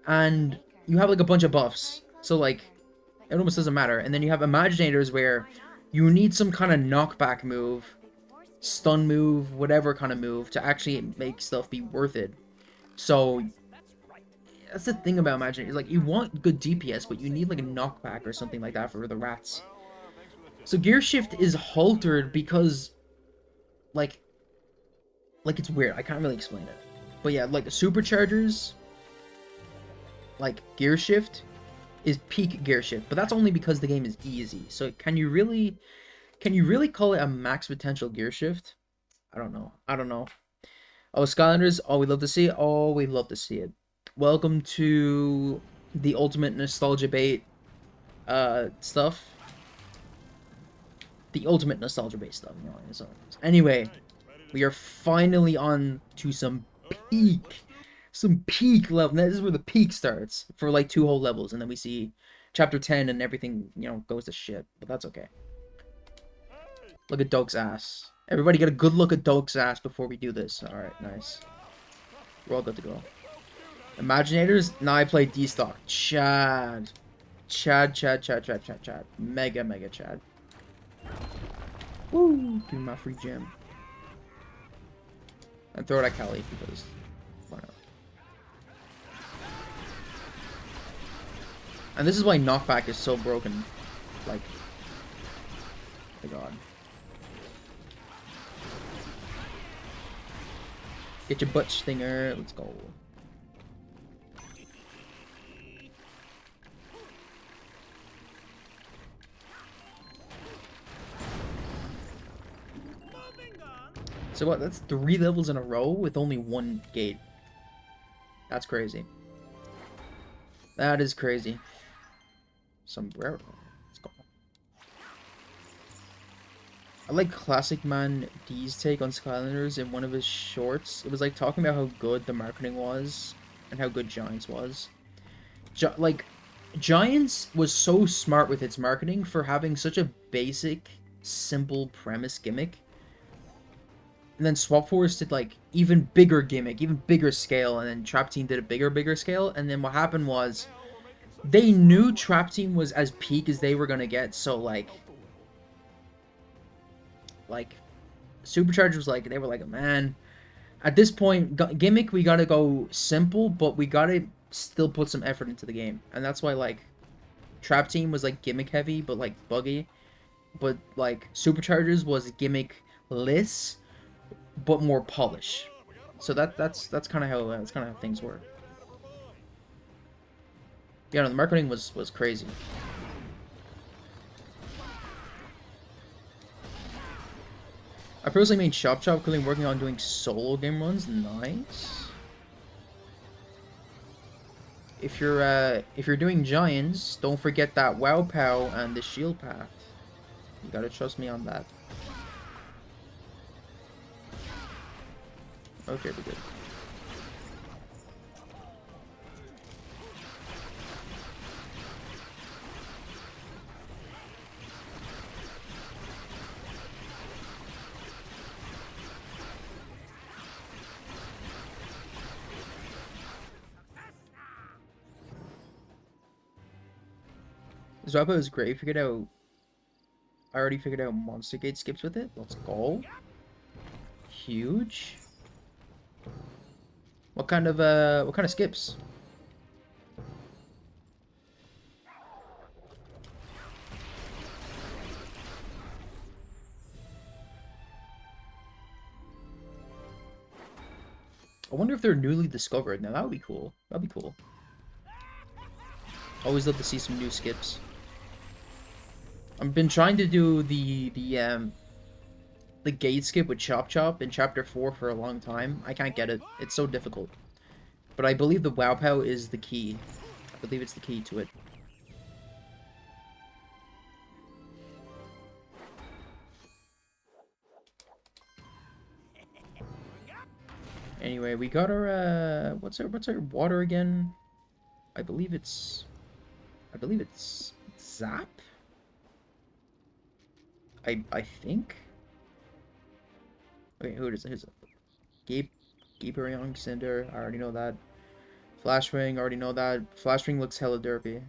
S1: and you have like a bunch of buffs, so like it almost doesn't matter. And then you have Imaginators where you need some kind of knockback move, stun move, whatever kind of move to actually make stuff be worth it. So, that's the thing about Imaginators. Like, you want good DPS, but you need, like, a knockback or something like that for the rats. So, Gear Shift is haltered because, like, it's weird. I can't really explain it. But yeah, like, the Superchargers, like, Gear Shift is peak Gear Shift. But that's only because the game is easy. So, can you really call it a max potential Gear Shift? I don't know. Oh, Skylanders, oh, we love to see it. Oh, we love to see it. Welcome to the ultimate nostalgia bait stuff. The ultimate nostalgia bait stuff. You know, so, anyway, we are finally on to some peak level. This is where the peak starts for like 2 whole levels, and then we see chapter 10 and everything, you know, goes to shit. But that's okay. Look at Doke's ass. Everybody get a good look at Doke's ass before we do this. Alright, nice. We're all good to go. Imaginators? Now I play D-Stock. Chad. Mega Chad. Woo! Give me my free gem. And throw it at Callie because why not? And this is why knockback is so broken. Like, my god. Get your butt stinger. Let's go. So what? That's 3 levels in a row with only 1 gate. That's crazy. That is crazy. Sombrero. Let's go. I like Classic Man D's take on Skylanders in one of his shorts. It was like talking about how good the marketing was and how good Giants was. Giants was so smart with its marketing for having such a basic, simple premise gimmick. And then Swap Force did like even bigger gimmick, even bigger scale, and then Trap Team did a bigger scale. And then what happened was they knew Trap Team was as peak as they were gonna get, so like Superchargers was like they were like, man, at this point gimmick we gotta go simple, but we gotta still put some effort into the game, and that's why like Trap Team was like gimmick heavy but like buggy, but like Superchargers was gimmick less but more polish. So that's kind of how things work. Yeah, no, the marketing was crazy. I personally made Chop currently working on doing solo game runs. Nice. If you're doing Giants, don't forget that Wow Pow and the Shield Path. You gotta trust me on that. Okay, we're good. Zappa is great. I already figured out Monster Gate skips with it. Let's go. Huge. What kind of skips? I wonder if they're newly discovered. Now that would be cool. That'd be cool. Always love to see some new skips. I've been trying to do the gate skip with Chop in Chapter 4 for a long time. I can't get it. It's so difficult. But I believe the Wow Pow is the key. I believe it's the key to it. Anyway, we got our what's our water again? I believe it's Zap. I think. Okay, who is it? Who's it? Gabrion Cinder. I already know that. Flash Ring. Already know that. Flash Ring looks hella derpy.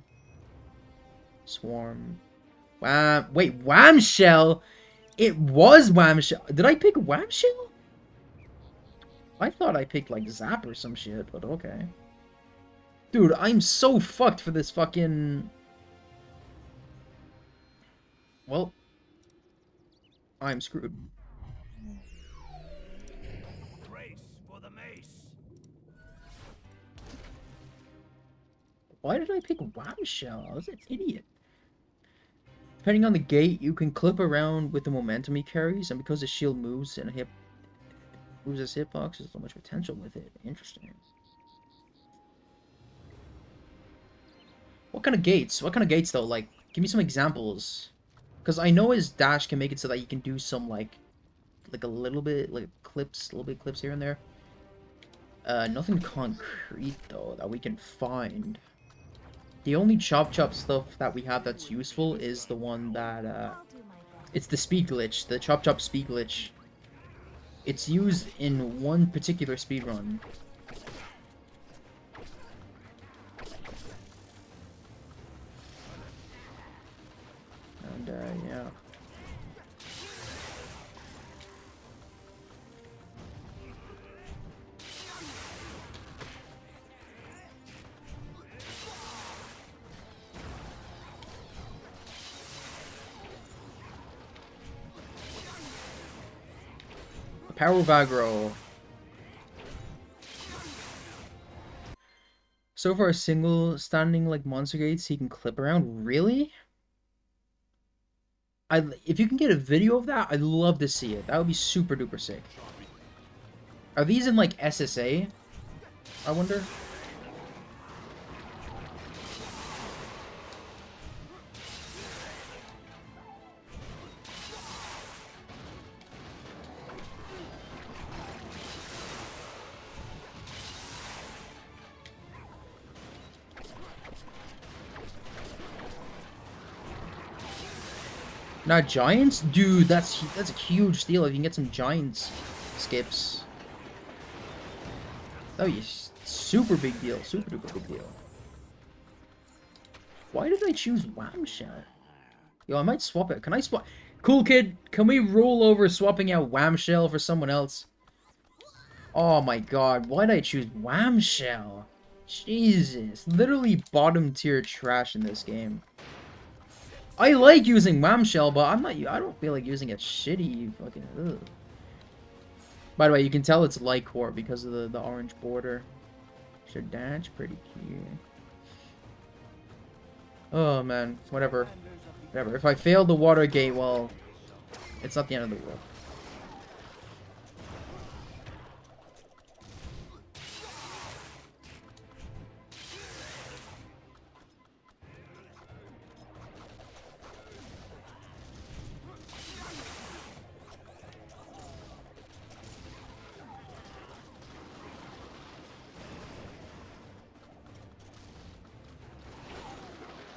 S1: Swarm. Wham. Wait, Whamshell. It was Whamshell. Did I pick Whamshell? I thought I picked like Zap or some shit, but okay. Dude, I'm so fucked for this fucking. Well, I'm screwed.
S2: Race for the mace.
S1: Why did I pick Whamshell? I was an idiot. Depending on the gate, you can clip around with the momentum he carries, and because the shield moves and moves his hitbox, there's so much potential with it. Interesting. What kind of gates? What kind of gates though? Like, give me some examples. Because I know his dash can make it so that you can do some like a little bit clips here and there. Nothing concrete though that we can find. The only chop stuff that we have that's useful is the one that it's the speed glitch, the chop speed glitch. It's used in one particular speed run. And yeah. Power of aggro. So far, a single standing like monster gates he can clip around. Really? If you can get a video of that, I'd love to see it. That would be super duper sick. Are these in like SSA? I wonder. Not giants? Dude, that's a huge steal if you can get some giants skips. That would be super big deal. Super duper big deal. Why did I choose Wham Shell? Yo, I might swap it. Can I swap? Cool kid, can we roll over swapping out Wham Shell for someone else? Oh my god, why did I choose Wham Shell? Jesus, literally bottom tier trash in this game. I like using Wham Shell, but I don't feel like using it shitty fucking ugh. By the way, you can tell it's light core because of the orange border. So that's pretty cute. Oh man, whatever. Whatever. If I fail the water gate, well, it's not the end of the world.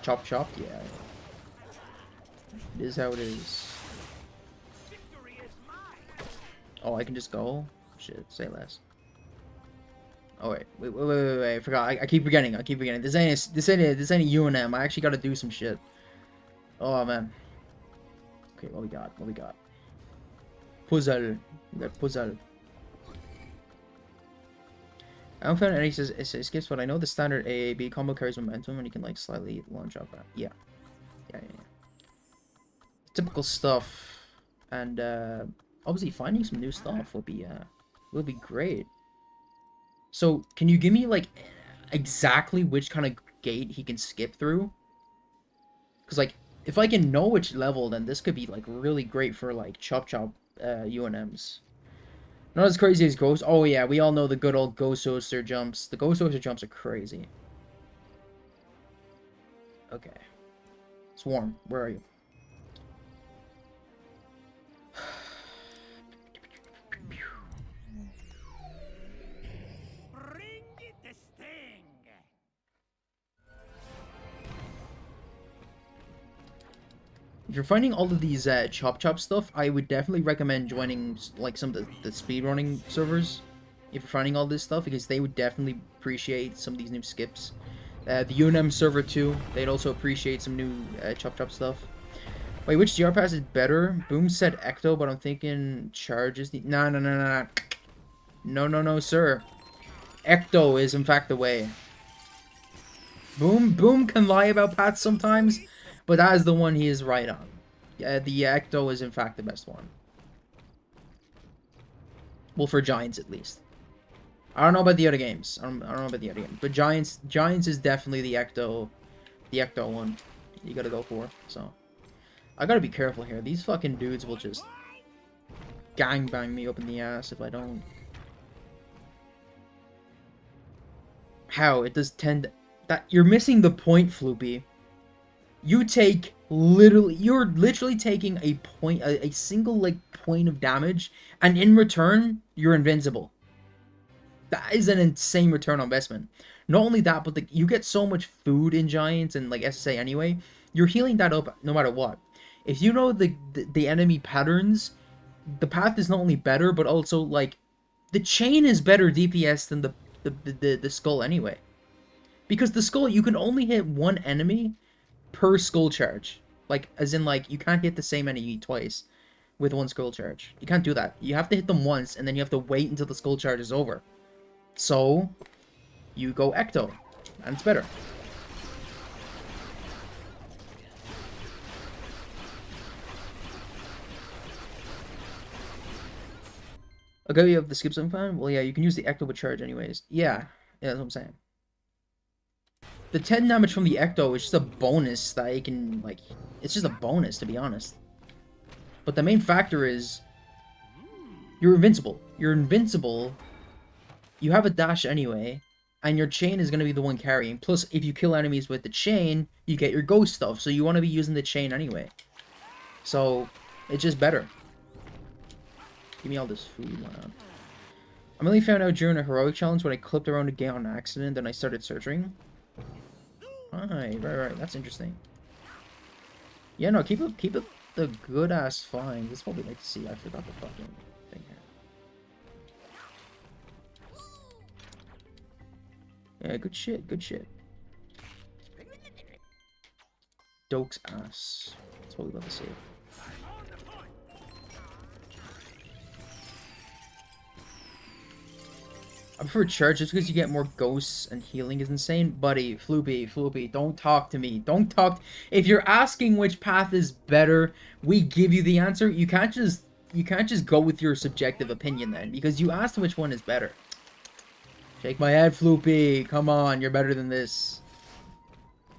S1: Chop chop, yeah. It is how it is. Oh, I can just go? Shit, say less. Oh wait, I forgot. I keep forgetting. This ain't a UNM. I actually gotta do some shit. Oh man. Okay, what we got? Puzzle. We got puzzle. I don't find any escapes, but I know the standard AAB combo carries momentum and you can like slightly launch up. Yeah. Typical stuff. And obviously finding some new stuff would be great. So can you give me like exactly which kind of gate he can skip through? Because like if I can know which level, then this could be like really great for like chop UNMs. Not as crazy as Ghost. Oh yeah, we all know the good old Ghost Toaster jumps. The Ghost Toaster jumps are crazy. Okay. Swarm, where are you?
S2: Bring the sting.
S1: If you're finding all of these chop stuff, I would definitely recommend joining like some of the speedrunning servers. If you're finding all this stuff, because they would definitely appreciate some of these new skips. The UNM server too, they'd also appreciate some new chop stuff. Wait, which GR pass is better? Boom said Ecto, but I'm thinking Charge is the... No, sir. Ecto is in fact the way. Boom can lie about paths sometimes, but that is the one he is right on. Yeah, the Ecto is in fact the best one. Well, for Giants at least. I don't know about the other games. I don't know about the other games, but Giants is definitely the Ecto one. You gotta go for. So I gotta be careful here. These fucking dudes will just gangbang me up in the ass if I don't. How it does tend that you're missing the point, Floopy. You're literally taking a single like point of damage, and in return you're invincible. That is an insane return on investment. Not only that, but you get so much food in Giants and like SSA anyway. You're healing that up no matter what. If you know the enemy patterns, the path is not only better, but also like the chain is better DPS than the skull anyway. Because the skull, you can only hit one enemy per skull charge. Like, as in, like, you can't hit the same enemy twice with one skull charge. You can't do that. You have to hit them once, and then you have to wait until the skull charge is over. So, you go Ecto, and it's better. Okay, you have the skip zone fan? Well, yeah, you can use the Ecto with charge anyways. Yeah, that's what I'm saying. The 10 damage from the Ecto is just a bonus that you can, like, it's just a bonus, to be honest. But the main factor is, you're invincible. You're invincible, you have a dash anyway, and your chain is going to be the one carrying. Plus, if you kill enemies with the chain, you get your ghost stuff, so you want to be using the chain anyway. So, it's just better. Give me all this food, man. I only found out during a heroic challenge when I clipped around a gate on accident, then I started searching. Right, that's interesting. Yeah, no, keep it the good ass find. That's what we like to see. I forgot the fucking thing here. Yeah, good shit, good shit. Doke's ass. That's what we love to see. I prefer charge just because you get more ghosts and healing is insane. Buddy, Floopy, don't talk to me. Don't talk. If you're asking which path is better, we give you the answer. You can't just go with your subjective opinion then, because you asked which one is better. Shake my head, Floopy. Come on, you're better than this.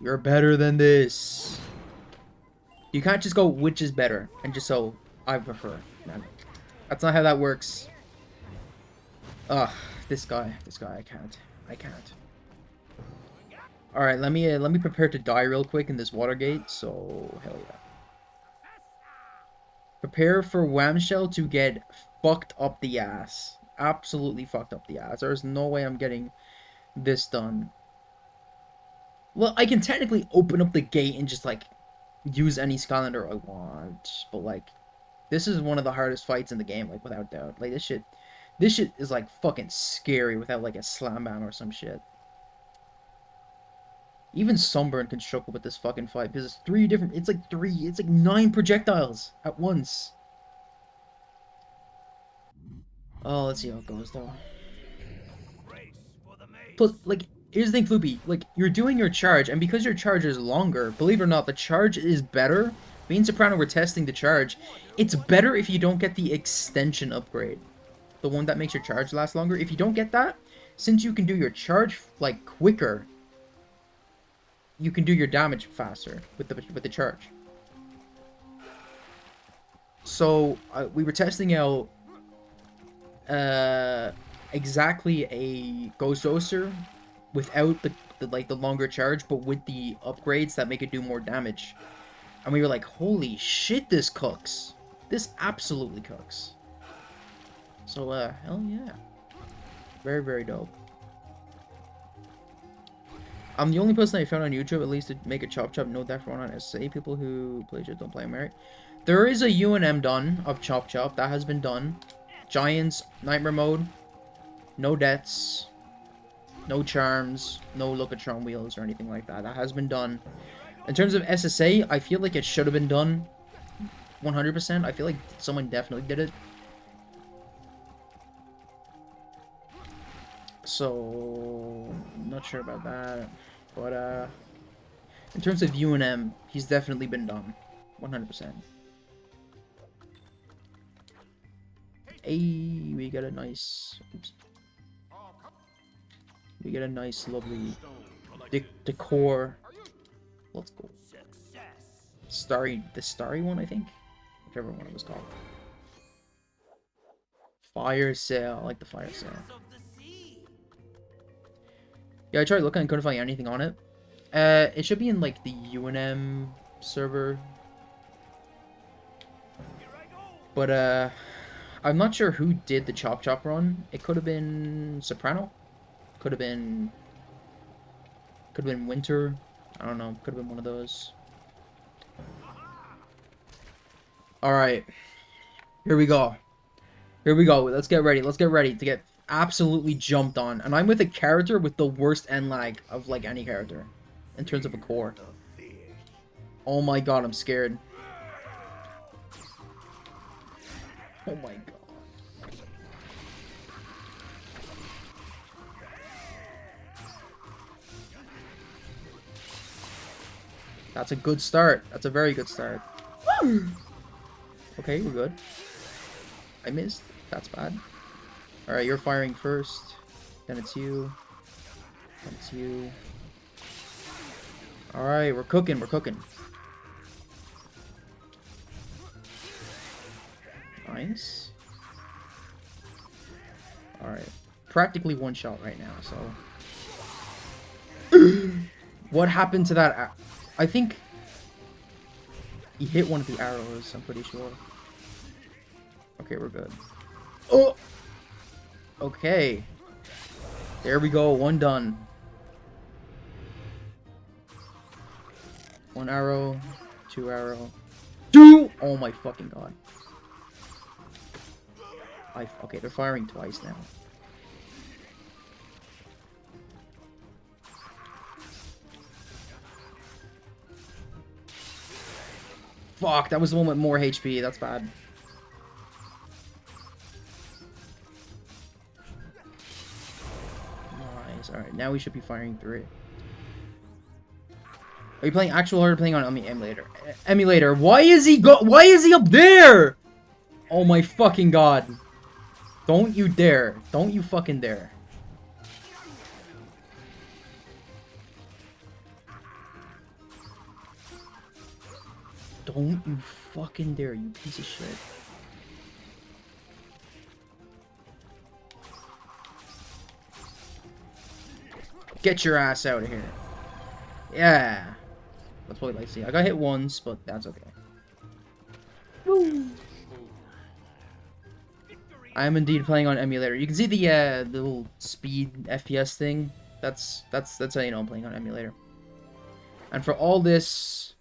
S1: You're better than this. You can't just go which is better and just so I prefer. Man, that's not how that works. Ugh. This guy, I can't. All right, let me prepare to die real quick in this water gate. So hell yeah. Prepare for Whamshell to get fucked up the ass. Absolutely fucked up the ass. There's no way I'm getting this done. Well, I can technically open up the gate and just like use any Skylander I want, but like this is one of the hardest fights in the game, like without doubt. Like this shit is like fucking scary without like a slam bam or some shit. Even Sunburn can struggle with this fucking fight because it's like 9 projectiles at once. Oh, let's see how it goes though. Plus, like, here's the thing, Floopy, like, you're doing your charge, and because your charge is longer, believe it or not, the charge is better. Me and Soprano were testing the charge. It's better if you don't get the extension upgrade. The one that makes your charge last longer. If you don't get that, since you can do your charge like quicker, you can do your damage faster with the charge. So we were testing out exactly a Ghost Roaster without the longer charge, but with the upgrades that make it do more damage. And we were like, holy shit, this cooks. This absolutely cooks. So, hell yeah. Very, very dope. I'm the only person I found on YouTube, at least, to make a Chop Chop. No death run on SA. People who play shit don't play Merit. There is a UNM done of Chop Chop. That has been done. Giants, Nightmare Mode. No deaths. No charms. No Lookatron wheels or anything like that. That has been done. In terms of SSA, I feel like it should have been done. 100%. I feel like someone definitely did it. So, I'm not sure about that, but, in terms of UNM, he's definitely been done, 100%. Hey, we got a nice, oops. We get a nice, lovely decor. Let's go. The starry one, I think? Whichever one it was called. Fire sale, I like the fire sale. Yeah, I tried looking and couldn't find anything on it. It should be in, like, the UNM server. But, I'm not sure who did the Chop Chop run. It could have been Soprano. Could have been Winter. I don't know. Could have been one of those. Alright. Here we go. Here we go. Let's get ready. Let's get ready to get absolutely jumped on. And I'm with a character with the worst end lag of, like, any character. In terms of a core. Oh my god, I'm scared. Oh my god. That's a good start. That's a very good start. Okay, we're good. I missed. That's bad. Alright, you're firing first. Then it's you. Then it's you. Alright, we're cooking, we're cooking. Nice. Alright. Practically one shot right now, so... What happened to that? I think... He hit one of the arrows, I'm pretty sure. Okay, we're good. Oh! Okay. There we go, one done. One arrow, two arrow. Two! Oh my fucking god. Okay, they're firing twice now. Fuck, that was the one with more HP. That's bad. Nice. Alright, now we should be firing 3. Are you playing actual or playing on emulator? Emulator. Why is he up there? Oh my fucking god. Don't you dare. Don't you fucking dare. Don't you fucking dare, you piece of shit. Get your ass out of here. Yeah. That's what I like to see. I got hit once, but that's okay. Woo. I am indeed playing on emulator. You can see the little speed FPS thing. That's how you know I'm playing on emulator. And for all this,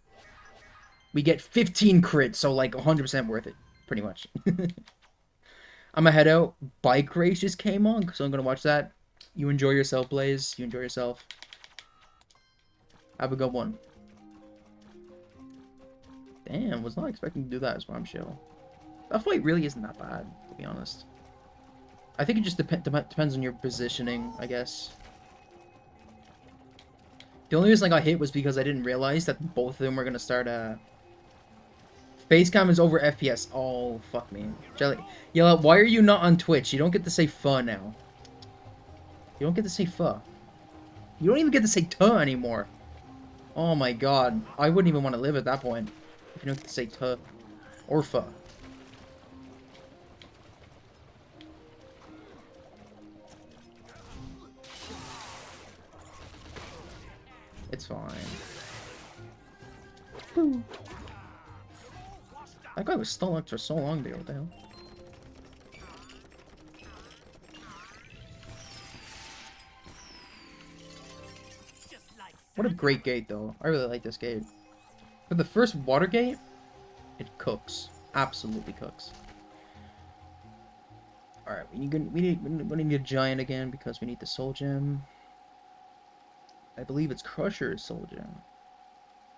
S1: we get 15 crits, so like 100% worth it, pretty much. I'm gonna head out. Bike race just came on, so I'm gonna watch that. You enjoy yourself, Blaze. You enjoy yourself. Have a good one. Damn, was not expecting to do that as well. I'm chill. That fight really isn't that bad, to be honest. I think it just depends on your positioning, I guess. The only reason I got hit was because I didn't realize that both of them were gonna start Facecam is over FPS. Oh, fuck me. Jelly. Yella, why are you not on Twitch? You don't get to say pho now. You don't get to say pho. You don't even get to say tuh anymore. Oh my god. I wouldn't even want to live at that point. If you don't get to say tuh. Or pho. It's fine. Woo. That guy was stuck for so long there, what the hell? What a great gate, though. I really like this gate. For the first water gate, it cooks. Absolutely cooks. Alright, we need a giant again because we need the soul gem. I believe it's Crusher's soul gem.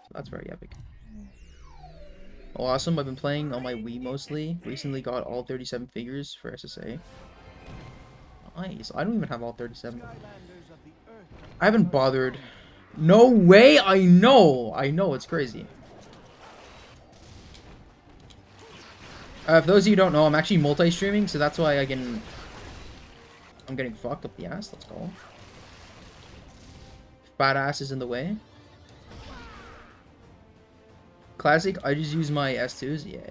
S1: So that's very epic. Oh, awesome. I've been playing on my Wii mostly. Recently got all 37 figures for SSA. Nice. I don't even have all 37. I haven't bothered. No way! I know! I know, it's crazy. For those of you who don't know, I'm actually multi-streaming, so that's why I'm getting fucked up the ass. Let's go. Badass is in the way. Classic, I just use my S2s. Yeah, yeah.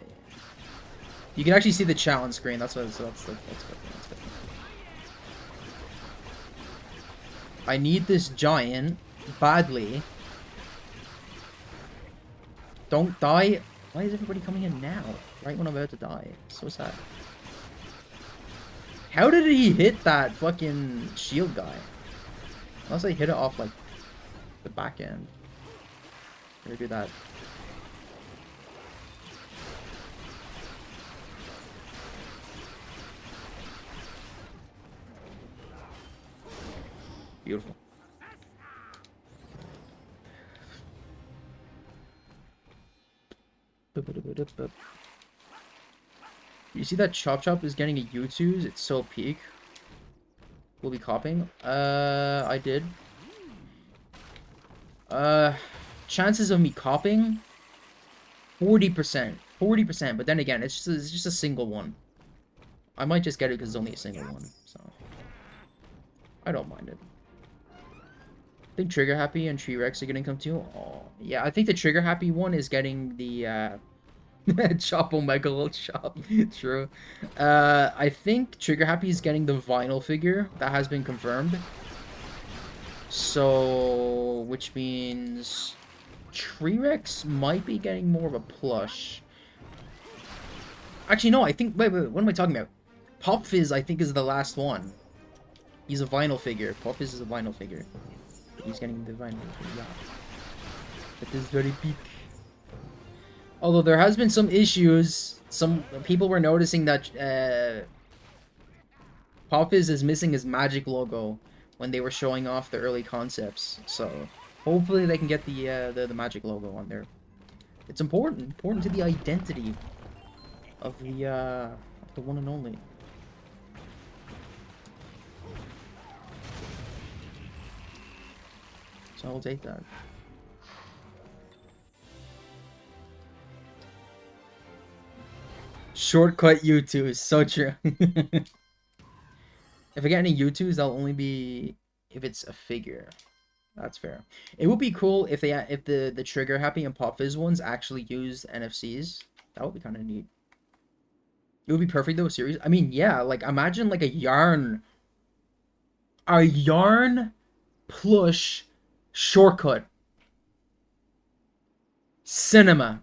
S1: You can actually see the chat on screen. That's good. That's good. I need this giant badly. Don't die. Why is everybody coming in now? Right when I'm about to die. So sad. How did he hit that fucking shield guy? Unless I hit it off like the back end. Maybe do that. Beautiful. You see that Chop Chop is getting a U2s? It's so peak. We'll be copying. I did. Chances of me copying? 40%. 40%, but then again, it's just a single one. I might just get it because it's only a single one, so I don't mind it. I think Trigger Happy and T-Rex are gonna come too. Oh, yeah, I think the Trigger Happy one is getting the Chop Omega will chop. True. I think Trigger Happy is getting the vinyl figure. That has been confirmed. So, which means T-Rex might be getting more of a plush. Actually, no, I think... Wait, what am I talking about? Pop Fizz, I think, is the last one. He's a vinyl figure. Pop Fizz is a vinyl figure. He's getting the vinyl figure, yeah. That is very big. Although there has been some issues. Some people were noticing that Pop Fizz is missing his magic logo when they were showing off the early concepts. So hopefully they can get the magic logo on there. It's important to the identity of the one and only. So I'll take that. Shortcut U2 is so true. If I get any U2s, they'll only be if it's a figure. That's fair. It would be cool if the Trigger Happy and Pop Fizz ones actually used NFCs. That would be kind of neat. It would be perfect though, series. I mean, yeah, like imagine like a yarn plush shortcut. Cinema.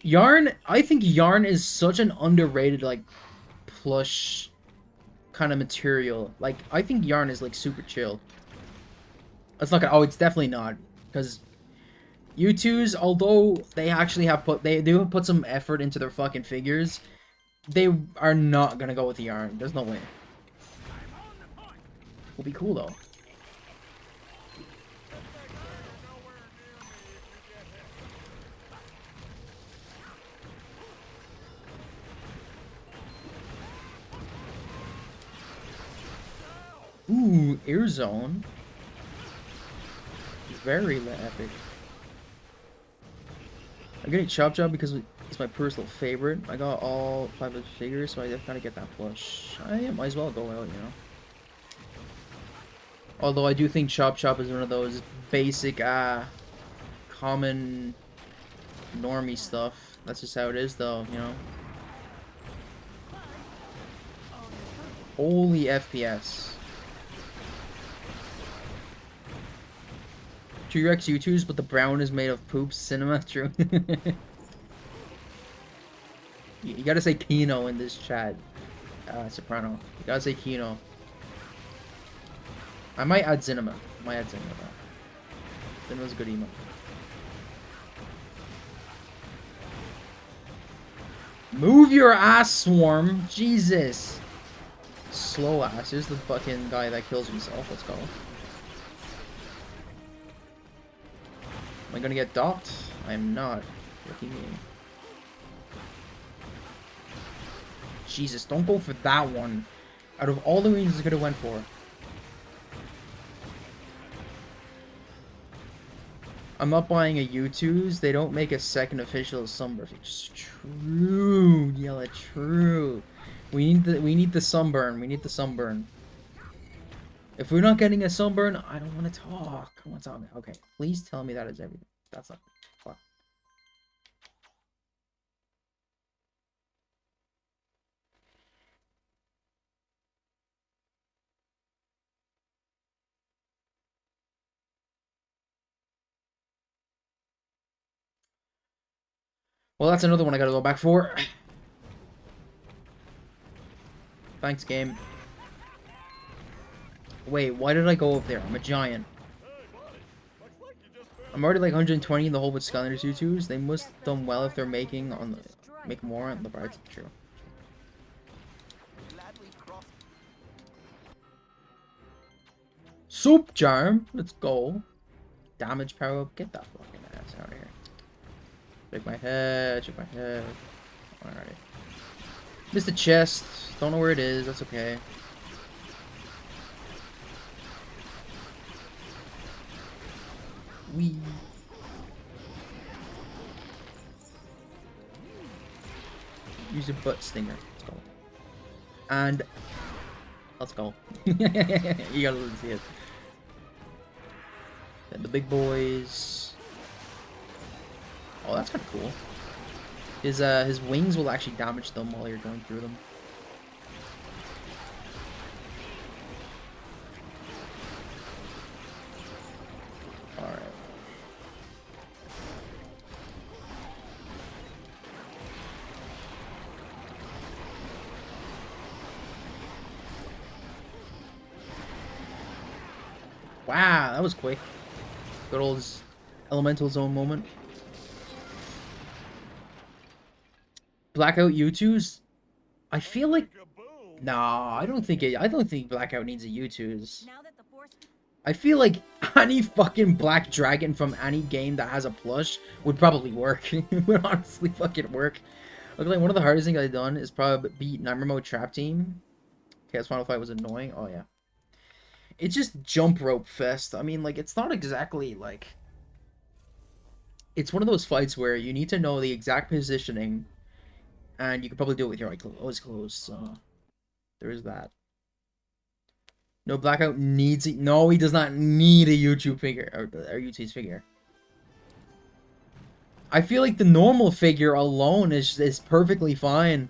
S1: Yarn, I think yarn is such an underrated like plush kind of material. Like I think yarn is like super chill. It's not gonna, oh, it's definitely not, because U2s, although they actually have they do put some effort into their fucking figures, they are not gonna go with the yarn. There's no way. Will be cool though. Ooh, Air Zone. Very epic. I'm getting Chop Chop because it's my personal favorite. I got all 5 of the figures, so I gotta get that plush. I might as well go out, you know. Although I do think Chop Chop is one of those basic, common, normie stuff. That's just how it is, though, you know. Holy FPS. T-Rex U2s, but the brown is made of poop. Cinema, true. You gotta say Kino in this chat, Soprano. You gotta say Kino. I might add Cinema. Cinema's a good emo. Move your ass, Swarm! Jesus! Slow ass. Here's the fucking guy that kills himself. Let's go. Am I gonna get docked? I am not. What do you mean? Jesus, don't go for that one. Out of all the reasons I could have went for. I'm not buying a U2s. They don't make a second official Sunburn. It's true. Yella, true. We need the Sunburn. We need the Sunburn. If we're not getting a Sunburn, I don't want to talk. I want to talk. Okay, please tell me that is everything. That's not fuck. Well, that's another one I gotta go back for. Thanks, game. Wait, why did I go up there? I'm a giant. I'm already like 120 in the hole with Skylanders U2s. They must have done well if they're making on the make more on the parts. True. Soup charm. Let's go. Damage power up. Get that fucking ass out of here. Shake my head. Shake my head. Alright. Missed the chest. Don't know where it is. That's okay. Wee. Use a butt stinger. Let's go. And let's go. You gotta see it. Then the big boys. Oh, that's kind of cool. His wings will actually damage them while you're going through them. Alright. Wow, that was quick. Good old elemental zone moment. Blackout U2s? I feel like nah, I don't think Blackout needs a U2s.
S4: Now that the force
S1: I feel like any fucking black dragon from any game that has a plush would probably work. It would honestly fucking work. Look, like one of the hardest things I've done is probably beat Nightmare Mode Trap Team. Okay, this final fight was annoying. Oh yeah. It's just jump rope fest. I mean, like, it's not exactly like it's one of those fights where you need to know the exact positioning, and you can probably do it with your eyes closed. So there's that. No, Blackout needs it. No, he does not need a YouTube figure or UT's figure. I feel like the normal figure alone is perfectly fine.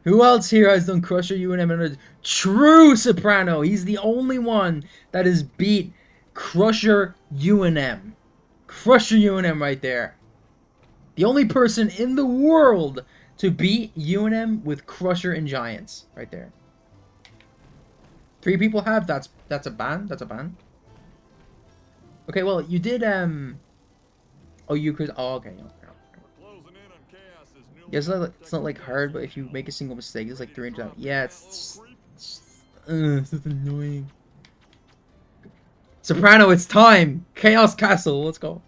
S1: Who else here has done Crusher UNM and a true Soprano? He's the only one that has beat Crusher UNM. Crusher UNM right there. The only person in the world to beat UNM with Crusher and Giants. Right there. 3 people have. That's a ban. That's a ban. Okay, well, you did, oh, you could... Oh, okay. Yeah, it's not like hard, but if you make a single mistake, it's like 300 times. Yeah, it's annoying. Soprano, it's time! Chaos Castle, let's go.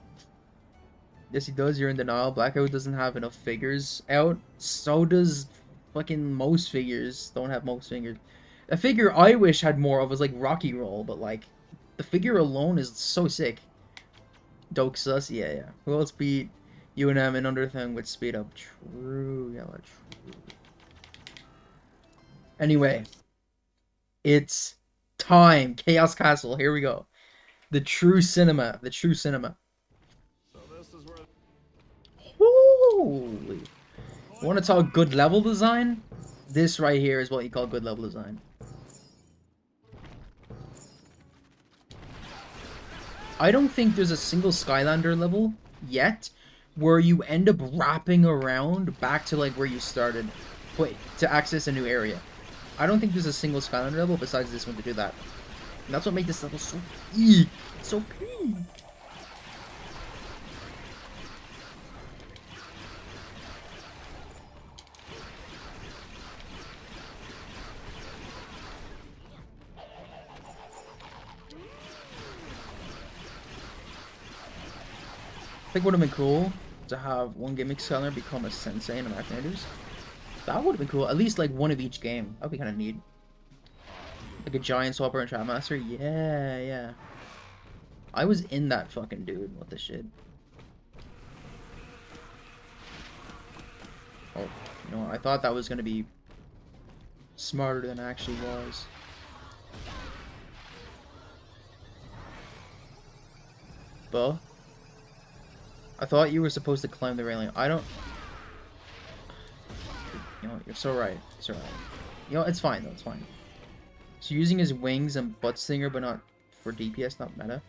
S1: Yes, he does. You're in denial. Blackout doesn't have enough figures out. So does fucking most figures. Don't have most figures. A figure I wish had more of was like Rocky Roll, but like the figure alone is so sick. Doxus, yeah. Who else beat UNM and Underthing with speed up? True, yeah, true. Anyway, it's time. Chaos Castle. Here we go. The true cinema. The true cinema.
S2: So this is where
S1: Holy. You want to talk good level design? This right here is what you call good level design. I don't think there's a single Skylander level yet where you end up wrapping around back to like where you started to access a new area. I don't think there's a single Skylander level besides this one to do that. And that's what makes this level so so peak. I think it would have been cool to have one gimmick seller become a sensei in American Idol. That would have been cool. At least like one of each game. That would be kind of neat. Like a giant swapper and trap master. Yeah. I was in that fucking dude. What the shit? Oh, you know, I thought that was gonna be smarter than it actually was. Bo? I thought you were supposed to climb the railing. I don't... You know, you're so right. It's alright. You know, it's fine though, it's fine. So using his wings and butt stinger, but not for DPS, not meta.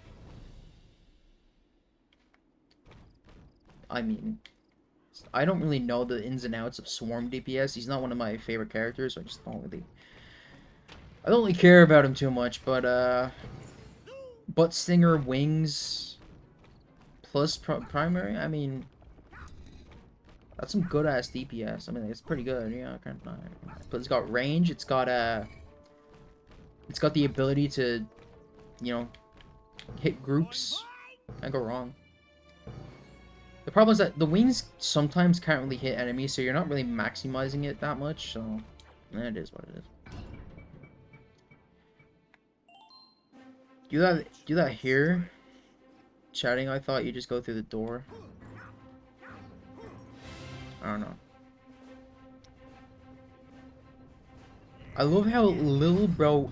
S1: I mean, I don't really know the ins and outs of Swarm DPS. He's not one of my favorite characters, so I just don't really... I don't really care about him too much, but, butt stinger, wings... Plus primary, I mean, that's some good ass DPS. I mean, it's pretty good, yeah. But it's got range. It's got the ability to, you know, hit groups. Can't go wrong. The problem is that the wings sometimes can't really hit enemies, so you're not really maximizing it that much. So, it is what it is. Do that here. Chatting, I thought you just go through the door. I don't know. I love how little bro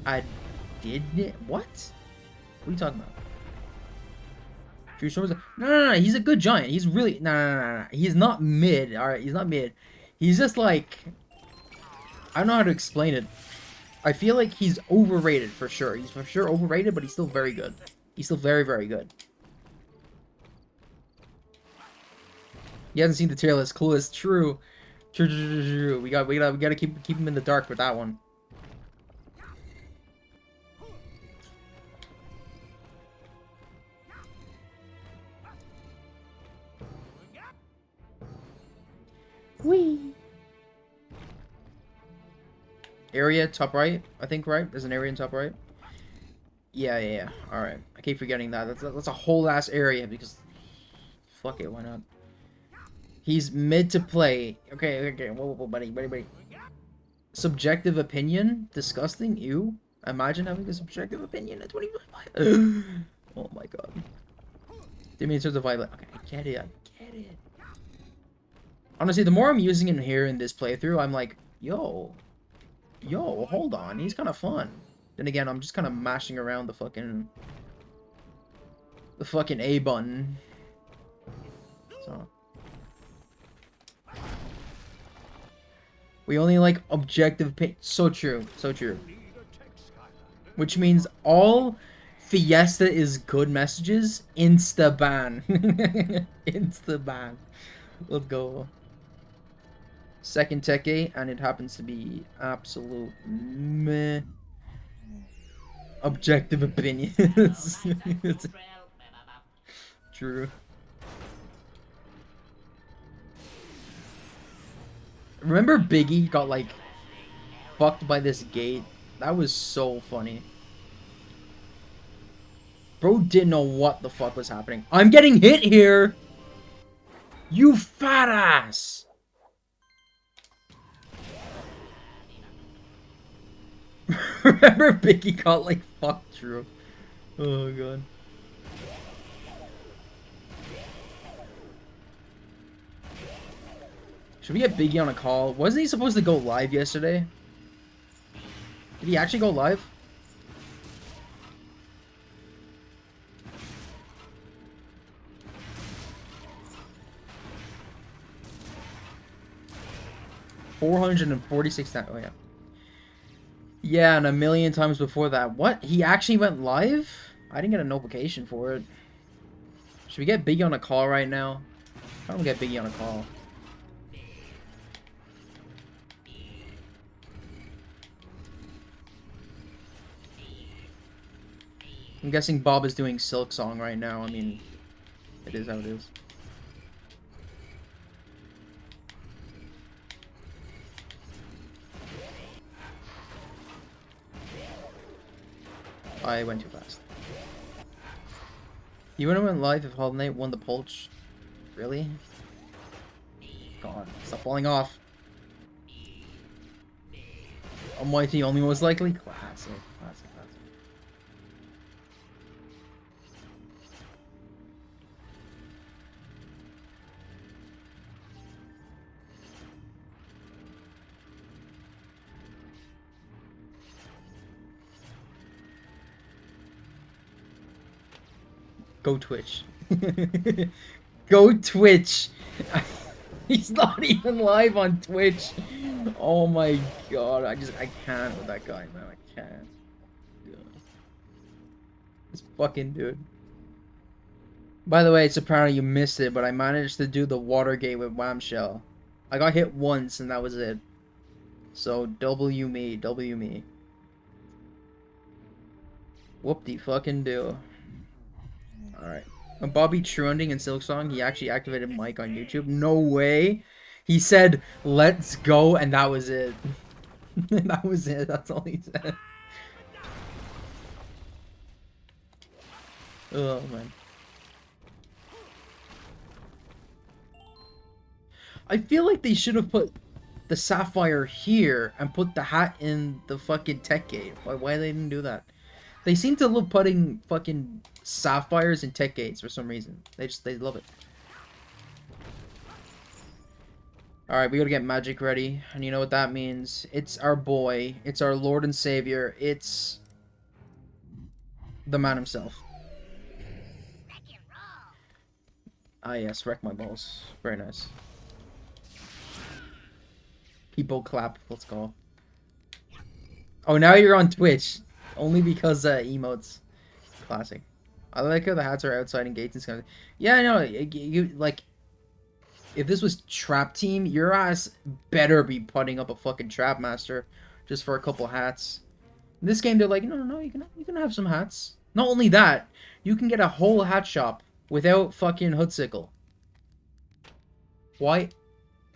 S1: did it. What? What are you talking about? True Storm is no. He's a good giant. He's really no. He's not mid. All right, he's not mid. He's just like I don't know how to explain it. I feel like he's overrated for sure. He's for sure overrated, but he's still very good. He's still very, very good. He hasn't seen the tier list. Clueless. True. True. We gotta keep him in the dark with that one. Whee! Area, top right, I think, right? There's an area in top right. Yeah. Alright. I keep forgetting that. That's a whole ass area because... Fuck it, why not? He's mid to play. Okay. Whoa, buddy. Subjective opinion? Disgusting? Ew. Imagine having a subjective opinion at 25. Oh my god. Give me in terms of violent. Okay, I get it. Honestly, the more I'm using him here in this playthrough, I'm like, yo, hold on, he's kind of fun. Then again, I'm just kind of mashing around the fucking A button. So we only like objective pain. So true. Which means all Fiesta is good messages insta ban. Insta ban. Let's go. Second tech A, and it happens to be absolute meh. Objective opinions. True. Remember Biggie got like fucked by this gate? That was so funny. Bro didn't know what the fuck was happening. I'm getting hit here! You fat ass! Remember Biggie got like fucked through. Oh god. Should we get Biggie on a call? Wasn't he supposed to go live yesterday? Did he actually go live? $446. Oh yeah. Yeah, and a million times before that. What? He actually went live? I didn't get a notification for it. Should we get Biggie on a call right now? I don't get Biggie on a call. I'm guessing Bob is doing Silk Song right now. I mean, it is how it is. I went too fast. You wouldn't have went live if Hollow Knight won the Pulch. Really? God, stop falling off. Almighty only most likely? Classic. Go Twitch. Go Twitch. He's not even live on Twitch. Oh my god. I can't with that guy, man. I can't. This fucking dude. By the way, Soprano, you missed it, but I managed to do the Watergate with Whamshell. I got hit once and that was it. So, W me. Whoop-de-fucking-do. Alright. When Bobby Trunding in Silksong, he actually activated Mike on YouTube. No way. He said, let's go, and that was it. That was it. That's all he said. Oh, man. I feel like they should have put the Sapphire here and put the hat in the fucking tech gate. Why they didn't do that? They seem to love putting fucking Sapphires in tech gates for some reason. They love it. Alright, we gotta get magic ready. And you know what that means. It's our boy. It's our Lord and Savior. It's the man himself.
S4: Wreck and roll.
S1: Ah, yes, wreck my balls. Very nice. People clap. Let's go. Oh, now you're on Twitch. Only because emotes. Classic. I like how the hats are outside and gates and stuff. Yeah, I know. You like, if this was Trap Team, your ass better be putting up a fucking Trap Master just for a couple hats. In this game, they're like, no, no, no, you can have some hats. Not only that, you can get a whole hat shop without fucking Hoodsicle. Why?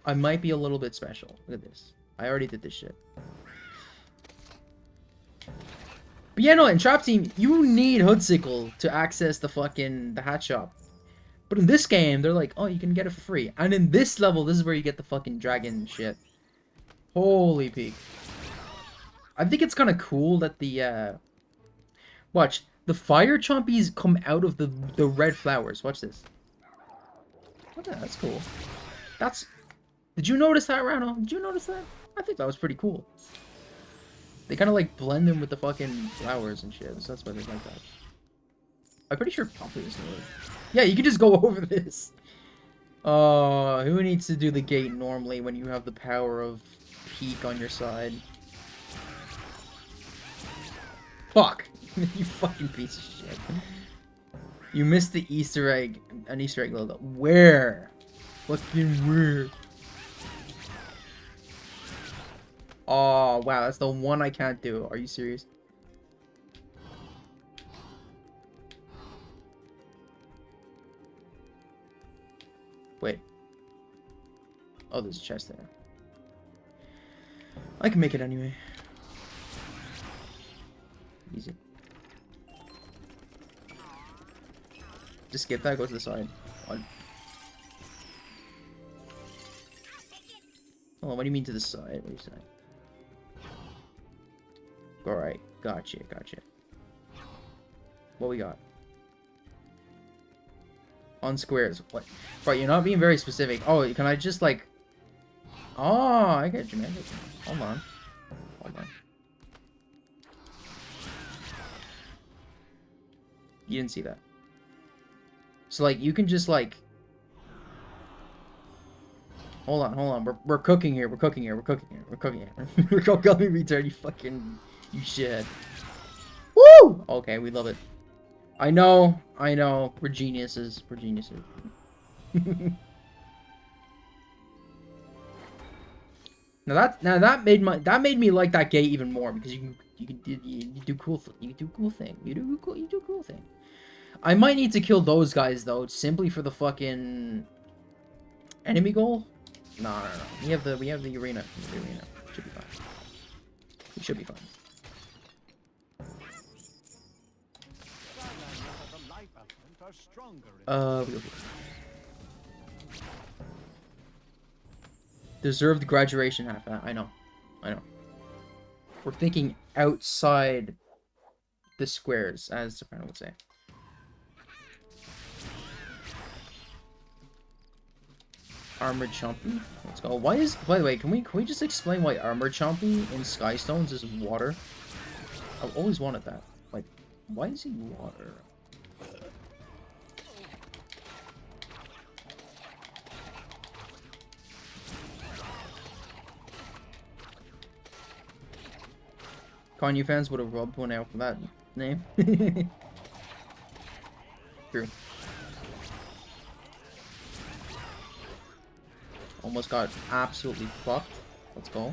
S1: I might be a little bit special. Look at this. I already did this shit. But yeah, no, in Trap Team, you need Hoodsicle to access the hat shop. But in this game, they're like, oh, you can get it for free. And in this level, this is where you get the fucking dragon shit. Holy peak. I think it's kind of cool that the, watch, the fire chompies come out of the red flowers. Watch this. Okay, that's cool. That's... Did you notice that, Rano? Did you notice that? I think that was pretty cool. They kind of like blend them with the fucking flowers and shit, so that's why they like that. I'm pretty sure Poppy is good. Yeah, you can just go over this. Who needs to do the gate normally when you have the power of Peak on your side? Fuck! You fucking piece of shit. You missed the Easter egg. An Easter egg logo. Where? Fucking where? Oh, wow, that's the one I can't do. Are you serious? Wait. Oh, there's a chest there. I can make it anyway. Easy. Just skip that, go to the side. One. Oh, what do you mean to the side? What are you saying? Alright, gotcha, gotcha. What we got? On squares. What? Bro, you're not being very specific. Oh, can I just like... Oh, I get you, man. Hold on. Hold on. You didn't see that. So, like, you can just, like... Hold on, hold on. We're cooking here. We're cooking here. We're cooking here. We're cooking here. We're cooking return, you fucking... You shit. Woo! Okay, we love it. I know. We're geniuses. We're geniuses. Now that made me like that gate even more because you do cool thing. I might need to kill those guys though, simply for the fucking enemy goal. No. We have the arena. Should be fine. We should be fine.
S2: The life element are stronger in
S1: We go here. Deserved graduation hat. I know. We're thinking outside the squares, as Soprano would say. Armored Chompy. Let's go. Why is... By the way, can we just explain why Armored Chompy in Skystones is water? I've always wanted that. Like, why is he water? Kanye fans would have rubbed one out for that name. True. Almost got absolutely fucked. Let's go.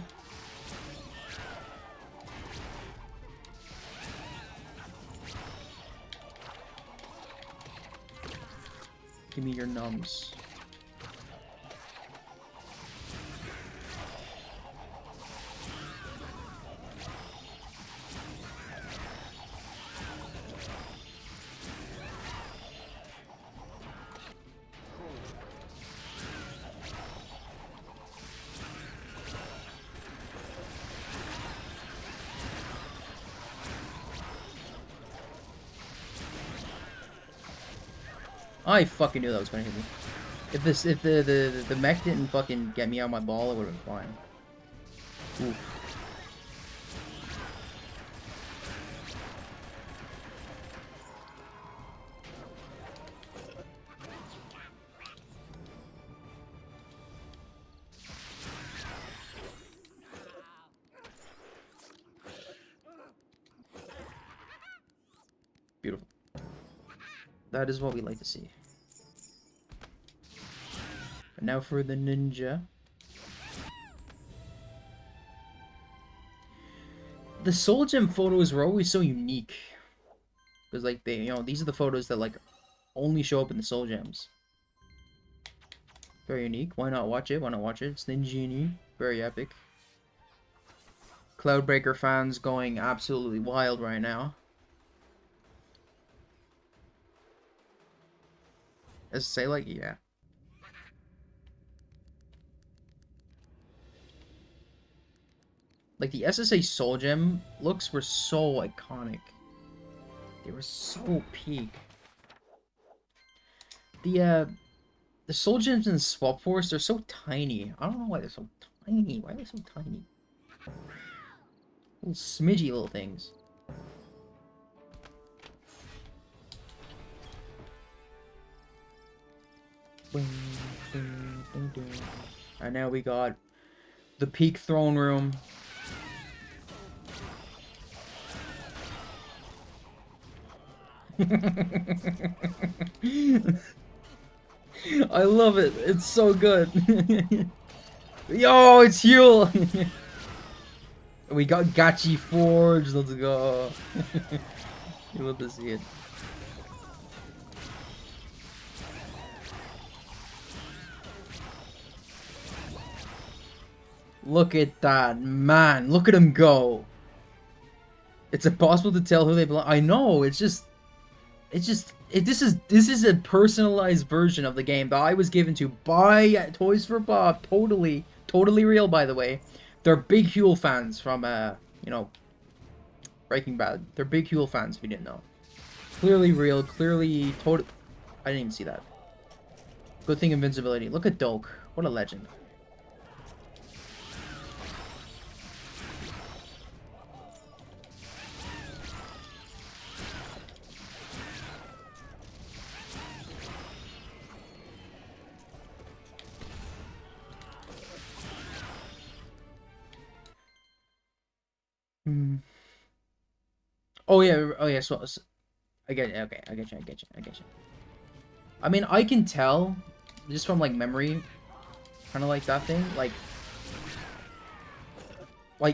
S1: Give me your numbs. I fucking knew that was gonna hit me. if the mech didn't fucking get me on my ball, it would have been fine. Oof. Beautiful. That is what we like to see. And now for the ninja. The Soul Gem photos were always so unique. Because, like, they, you know, these are the photos that, like, only show up in the Soul Gems. Very unique. Why not watch it? Why not watch it? It's Ninjini. Very epic. Cloudbreaker fans going absolutely wild right now. As say, like, yeah. Like, the SSA Soul Gem looks were so iconic. They were so peak. The Soul Gems in Swap Force, they're so tiny. I don't know why they're so tiny. Why are they so tiny? Little smidgy little things. And now we got the peak throne room. I love it. It's so good. Yo, it's Huel. We got Gachi Forge. Let's go. You love to see it. Look at that, man. Look at him go. It's impossible to tell who they belong. I know. This is a personalized version of the game that I was given to by Toys for Bob. Totally real, by the way. They're big Huel fans from you know, Breaking Bad. They're big Huel fans if you didn't know. Clearly real, clearly total. I didn't even see that. Good thing invincibility. Look at Dolk. What a legend. Oh yeah, so I get it, okay, I get you. I mean, I can tell, just from, like, memory, kind of like that thing, like,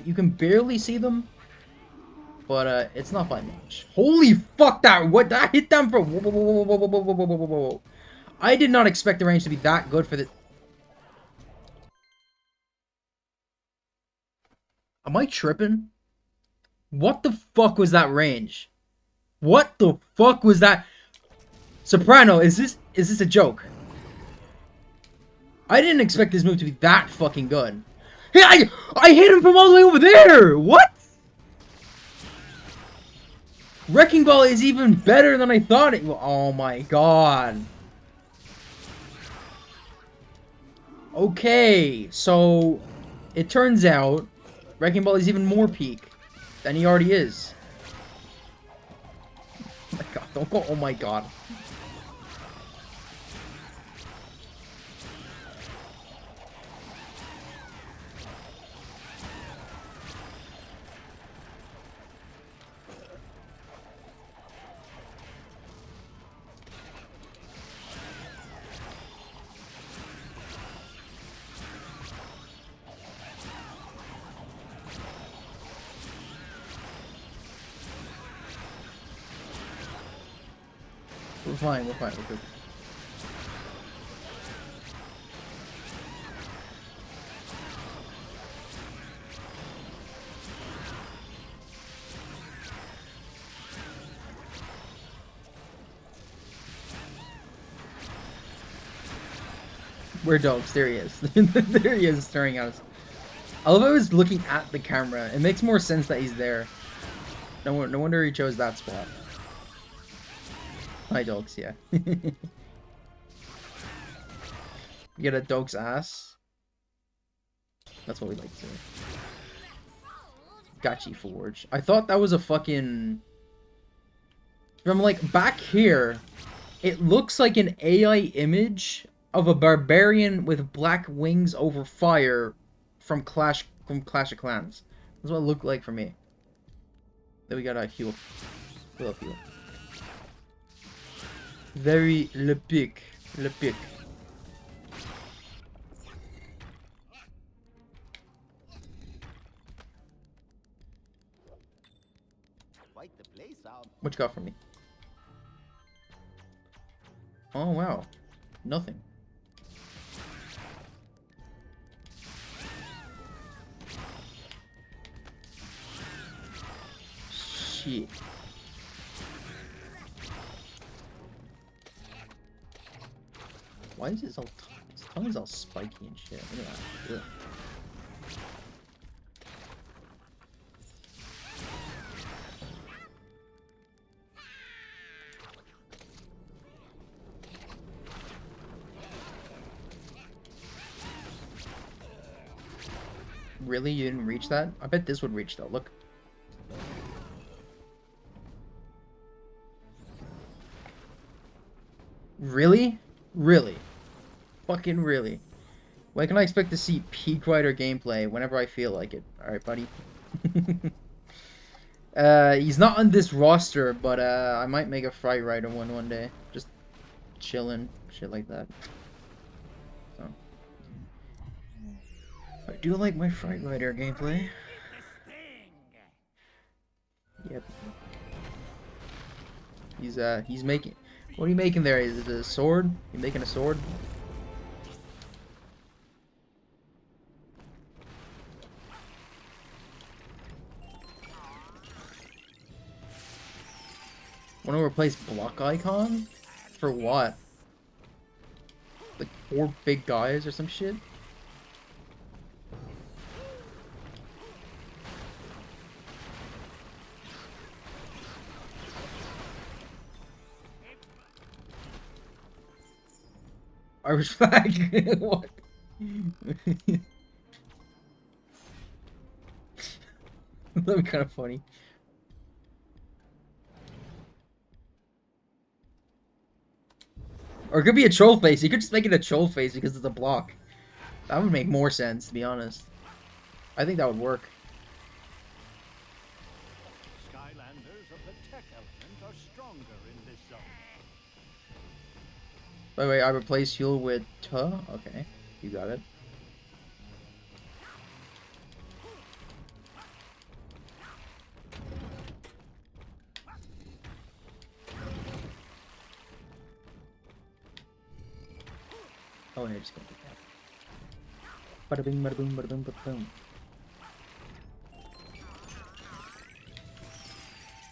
S1: you can barely see them, but, it's not by much. Holy fuck, that hit them from, whoa. I did not expect the range to be that good for the... Am I tripping? What the fuck was that range? What the fuck was that? Soprano, is this a joke? I didn't expect this move to be that fucking good. Hey, I hit him from all the way over there! What? Wrecking Ball is even better than I thought it was. Oh my god. Okay, so it turns out Wrecking Ball is even more peak than he already is. Oh my god, don't go, oh my god. We're fine, we're good. We're dogs, there he is. There he is, staring at us. I love how he's looking at the camera. It makes more sense that he's there. No wonder he chose that spot. Hi, dogs, yeah. You get a dog's ass. That's what we like to do. Gachi Forge. I thought that was a fucking... From, like, back here, it looks like an AI image of a barbarian with black wings over fire from Clash of Clans. That's what it looked like for me. Then we got a heal. We love heal. Very le pic. Le pic.
S2: Quite the place out.
S1: What you got for me? Oh, wow. Nothing. Shit. Why is his tongue is all spiky and shit? Look at that. Ugh. Really? You didn't reach that? I bet this would reach though. Look. Really? Really? Fucking really? When can I expect to see Peak Rider gameplay whenever I feel like it? Alright, buddy. He's not on this roster, but I might make a Fright Rider one day. Just chilling, shit like that. So. I do like my Fright Rider gameplay. Yep. He's making... What are you making there? Is it a sword? You making a sword? Want to replace block icon? For what? Like 4 big guys or some shit? Irish flag? What? That'd be kind of funny. Or it could be a troll face. You could just make it a troll face because it's a block. That would make more sense, to be honest. I think that would work.
S2: Skylanders of the tech element are stronger in this zone.
S1: By the way, I replaced fuel with tuh. Okay, you got it. Oh, yeah, just gonna do that. Bada bing, bada boom, bada boom, bada boom.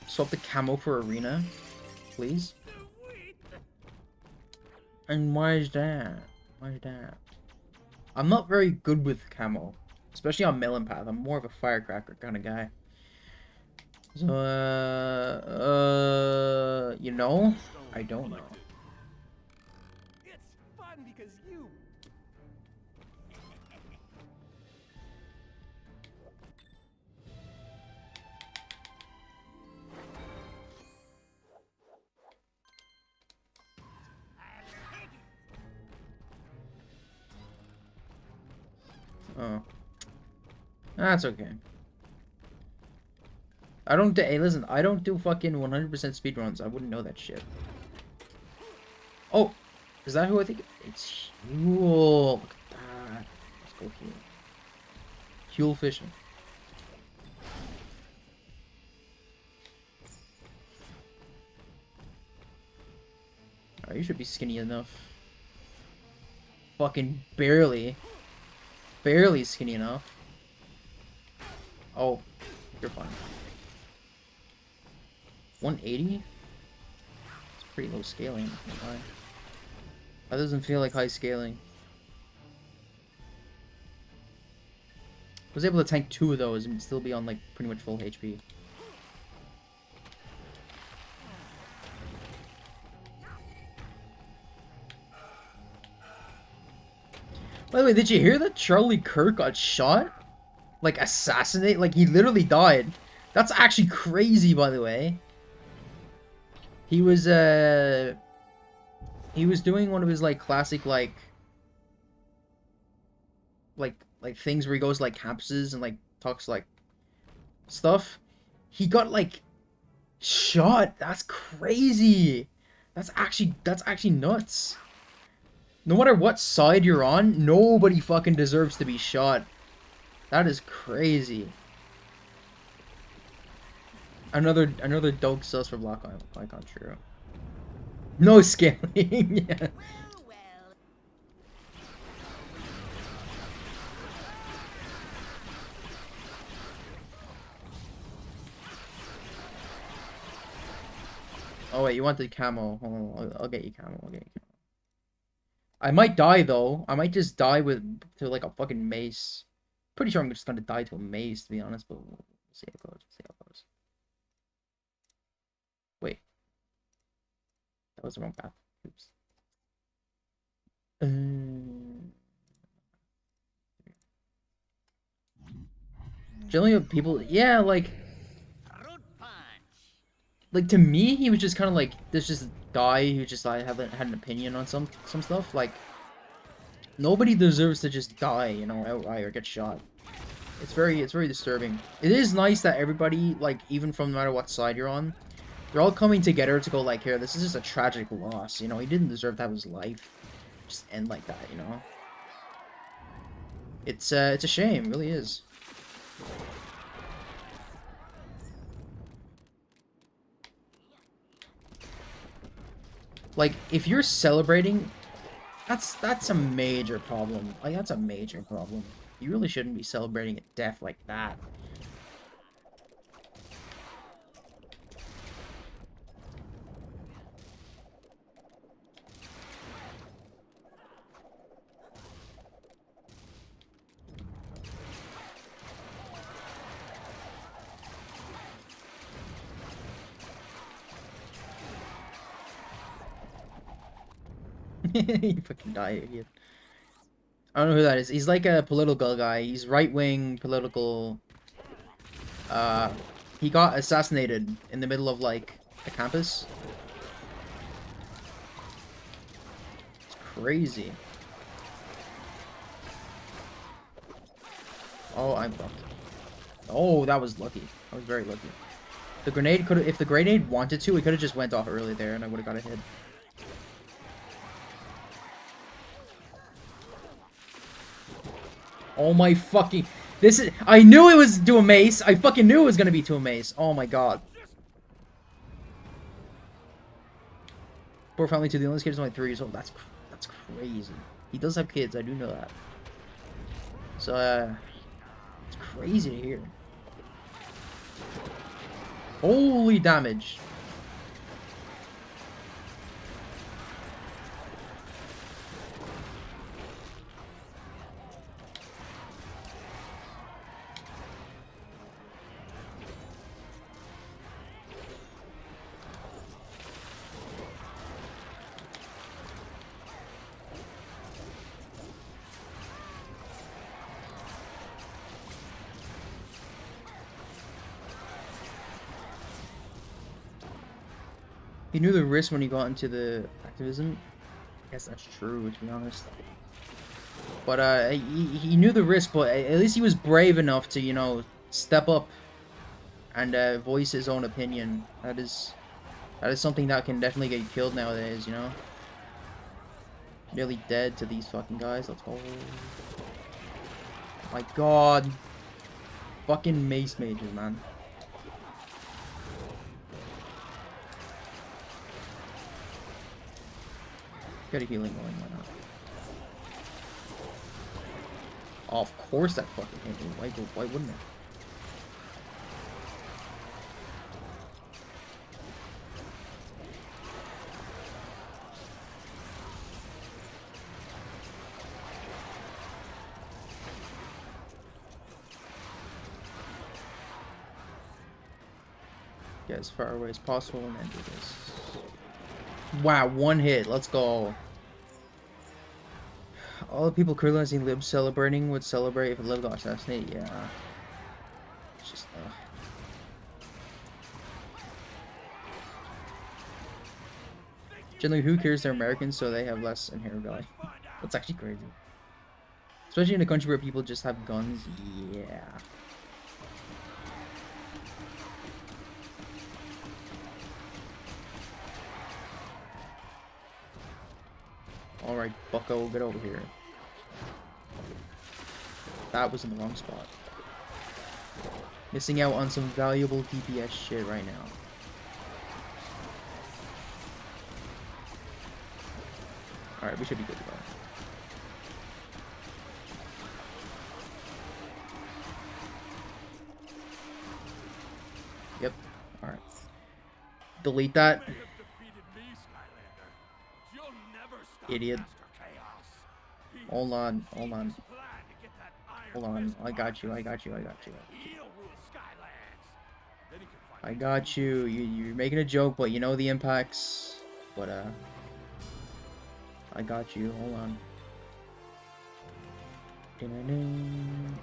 S1: Swap the camo for arena, please. And why is that? Why is that? I'm not very good with camo, especially on Melon Path. I'm more of a firecracker kind of guy. So, you know, I don't know.
S2: It's fun because you.
S1: Oh, that's okay. I don't do, hey, listen, I don't do fucking 100% speedruns. I wouldn't know that shit. Oh, is that who I think? It's Huel. Look at that. Let's go Huel. Huel fishing. Alright, you should be skinny enough. Fucking barely. Barely skinny enough. Oh, you're fine. 180? It's pretty low scaling, I'm not gonna lie. That doesn't feel like high scaling. I was able to tank 2 of those and still be on like pretty much full HP. By the way, did you hear that Charlie Kirk got shot? Like, assassinate? Like, he literally died. That's actually crazy, by the way. He was, he was doing one of his, like, classic, like things where he goes, like, campuses and, like, talks, like, stuff. He got, like, shot. That's crazy. That's actually nuts. No matter what side you're on, nobody fucking deserves to be shot. That is crazy. Another dog sus for Black Icon, true. No scaling, yeah.
S4: Well, well.
S1: Oh wait, you want the camo. Hold on, I'll get you camo, I'll get you camo. I might die though. I might just die to like a fucking mace. Pretty sure I'm just gonna die to a mace, to be honest, but we'll see how it goes. We'll see how it goes. Wait. That was the wrong path. Oops. Generally, people, yeah,
S2: Root punch.
S1: like to me, he was just kind of like this just guy who just like haven't had an opinion on some stuff. Like nobody deserves to just die, you know, outright or get shot. It's very disturbing. It is nice that everybody, like, even from no matter what side you're on, they're all coming together to go like, here, this is just a tragic loss. You know, he didn't deserve to have his life just end like that. You know, it's a shame, it really is. Like, if you're celebrating, that's a major problem. Like, that's a major problem. You really shouldn't be celebrating a death like that. You fucking die, idiot. I don't know who that is. He's like a political guy. He's right-wing political. He got assassinated in the middle of, like, a campus. It's crazy. Oh, I'm fucked. Oh, that was lucky. I was very lucky. The grenade could have, if the grenade wanted to, it could have just went off early there and I would have got a hit. Oh my fucking... This is... I knew it was to a mace! I fucking knew it was gonna be to a mace! Oh my god. Poor family too, the youngest kid is only 3 years old. That's crazy. He does have kids, I do know that. So, it's crazy to hear. Holy damage. He knew the risk when he got into the activism. I guess that's true, to be honest. But, he knew the risk, but at least he was brave enough to, you know, step up and voice his own opinion. That is something that can definitely get killed nowadays, you know? Nearly dead to these fucking guys, let's go. My god. Fucking mace majors, man. Got a healing going, why not? Oh, of course that fucking hit me. Why wouldn't it? Get as far away as possible and then do this. Wow, one hit. Let's go. All the people criticizing libs celebrating would celebrate if a lib got assassinated. Yeah. It's just, generally, who cares? They're Americans, so they have less inherent value. That's actually crazy. Especially in a country where people just have guns. Yeah. Alright, bucko, get over here. That was in the wrong spot. Missing out on some valuable DPS shit right now. Alright, we should be good to go. Yep. Alright. Delete that.
S2: You may have defeated me, Skylander, but you'll never stop
S1: Idiot.
S2: Master Chaos. He
S1: Hold on, hold on.
S2: has planned to get that Iron
S1: Hold on.
S2: Fist
S1: I got you, I
S2: Marcus.
S1: got you, I got you.
S2: He'll rule Skylands. Then he can find
S1: I got you. You're making a joke, but you know the impacts. But, I got you. Hold on. Dun-dun-dun.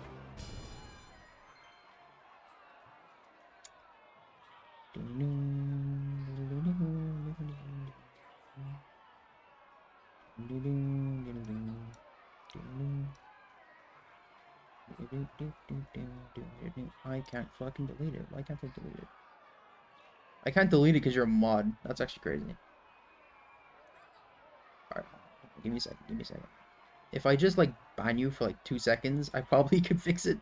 S1: I can't fucking delete it. Why can't I delete it? I can't delete it because you're a mod. That's actually crazy. Alright, give me a second, give me a second. If I just, like, ban you for, like, 2 seconds, I probably could fix it.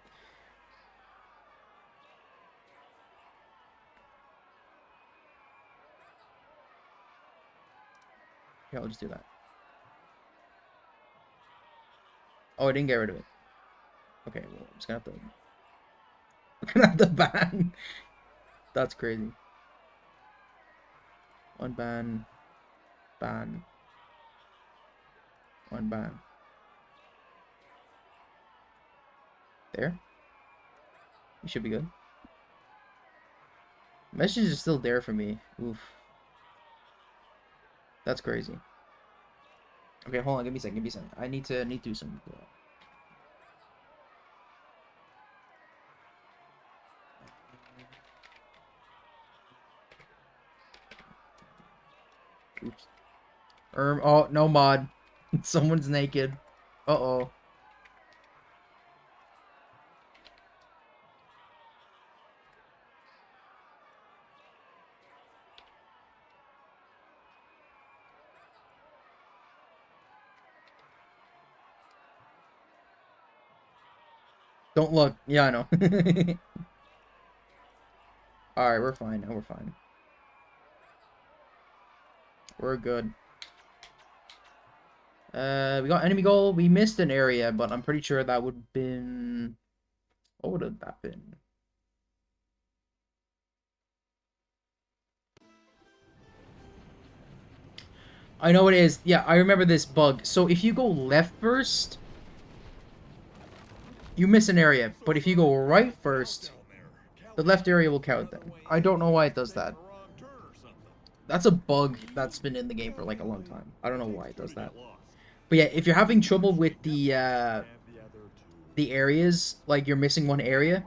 S1: Yeah, I'll just do that. Oh, I didn't get rid of it. Okay, well, I'm just gonna have to... I'm gonna have to ban. That's crazy. Unban. Ban. Unban. There. You should be good. Message is still there for me. Oof. That's crazy. Okay, hold on. Give me a second. Give me a second. I need to do some. Oops. Oh, no mod. Someone's naked. Uh-oh. Don't look. Yeah, I know. Alright, we're fine now. We're fine. We're good. We got enemy goal. We missed an area, but I'm pretty sure that would have been... What would have that been? I know it is. Yeah, I remember this bug. So if you go left first, you miss an area. But if you go right first, the left area will count then. I don't know why it does that. That's a bug that's been in the game for like a long time. I don't know why it does that. But yeah, if you're having trouble with the areas, like you're missing one area,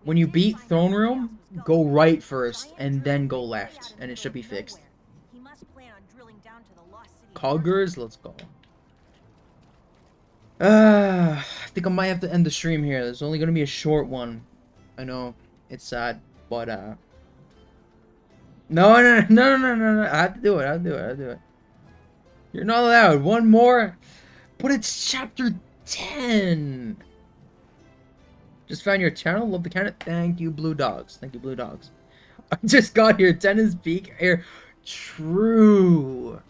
S1: when you beat Throne Room, go right first and then go left, and it should be fixed.
S3: He must plan on drilling down to the lost city.
S1: Coggers, let's go. I think I might have to end the stream here. There's only gonna be a short one. I know, it's sad, but no. I have to do it. I have to do it. You're not allowed. One more, but it's chapter 10. Just found your channel. Love the channel. Thank you, Blue Dogs. Thank you, Blue Dogs. I just got here. 10 is peak air. True.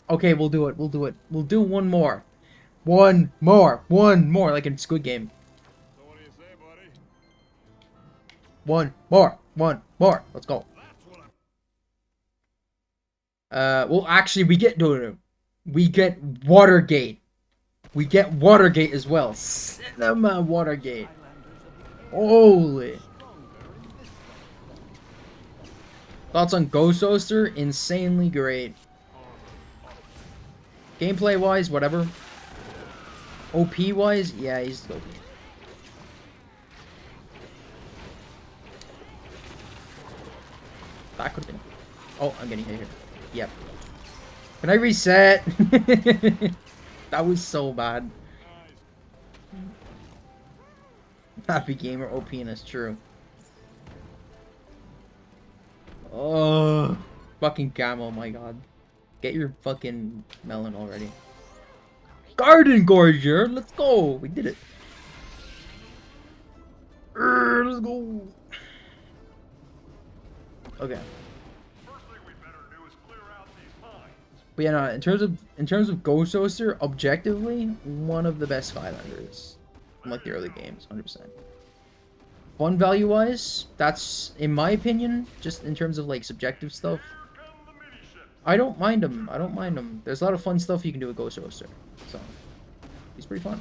S1: Okay, we'll do it. We'll do it. We'll do one more. One more, like in Squid Game.
S2: So what do you say, buddy?
S1: One more. Let's go. Well, actually, we get Watergate. We get Watergate as well. Cinema Watergate. Holy. Thoughts on Ghost Oster? Insanely great. Gameplay wise, whatever. OP wise, yeah, he's OP. That could have been. Oh, I'm getting hit here. Yep. Can I reset? That was so bad. Happy gamer OP and it's true. Oh, fucking Gamo, my god. Get your fucking melon already. Garden Gorger, let's go. We did it. Let's go. Okay. But yeah, no, in terms of Ghost Toaster, objectively, one of the best Skylanders from like the early games, 100%. Fun value wise, that's in my opinion, just in terms of like subjective stuff. I don't mind them. I don't mind them. There's a lot of fun stuff you can do with Ghost Toaster, so he's pretty fun.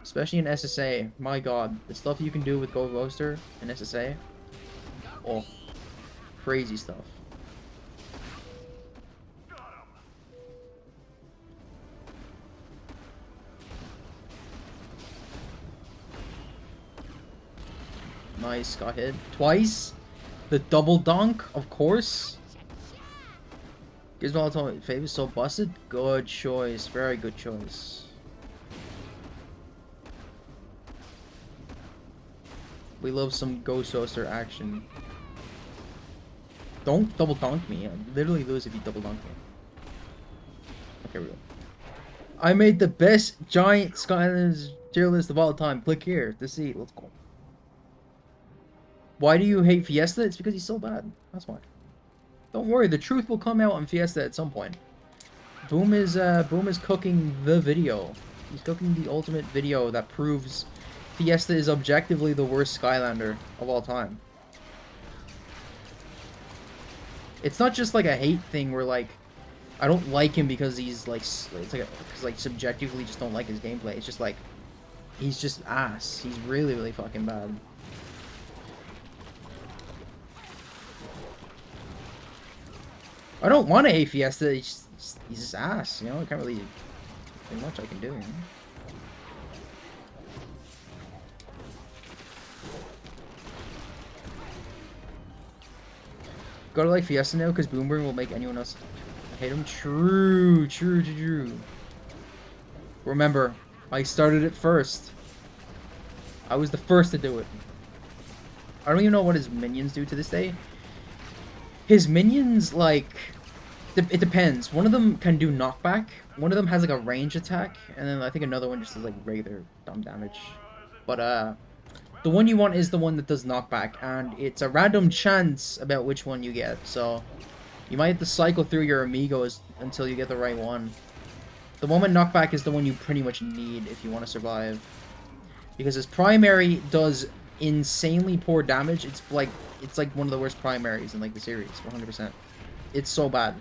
S1: Especially in SSA. My god, the stuff you can do with Ghost Toaster in SSA. Oh, crazy stuff. Nice, got hit twice. The double dunk, of course. Gizmo told me Fav is so busted. Good choice, very good choice. We love some Ghost Toaster action. Don't double dunk me. I'd literally lose if you double dunk me. Okay, we go. I made the best giant Skylanders tier list of all time. Click here to see. Let's go. Why do you hate Fiesta? It's because he's so bad. That's why. Don't worry, the truth will come out on Fiesta at some point. Boom is cooking the video. He's cooking the ultimate video that proves Fiesta is objectively the worst Skylander of all time. It's not just like a hate thing where like I don't like him because he's like because like subjectively just don't like his gameplay. It's just like he's just ass. He's really fucking bad. I don't want to hate Fiesta. He's just ass. You know, I can't really do much I can do. You know? Gotta like Fiesta now because Boomburn will make anyone else hate him. True. Remember, I started it first. I was the first to do it. I don't even know what his minions do to this day. His minions, like, it depends. One of them can do knockback. One of them has like a range attack, and then I think another one just does like regular dumb damage. But the one you want is the one that does knockback, and it's a random chance about which one you get. So you might have to cycle through your amigos until you get the right one. The one with knockback is the one you pretty much need if you want to survive, because his primary does insanely poor damage. It's like one of the worst primaries in like the series, 100%. It's so bad.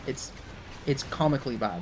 S1: It's comically bad.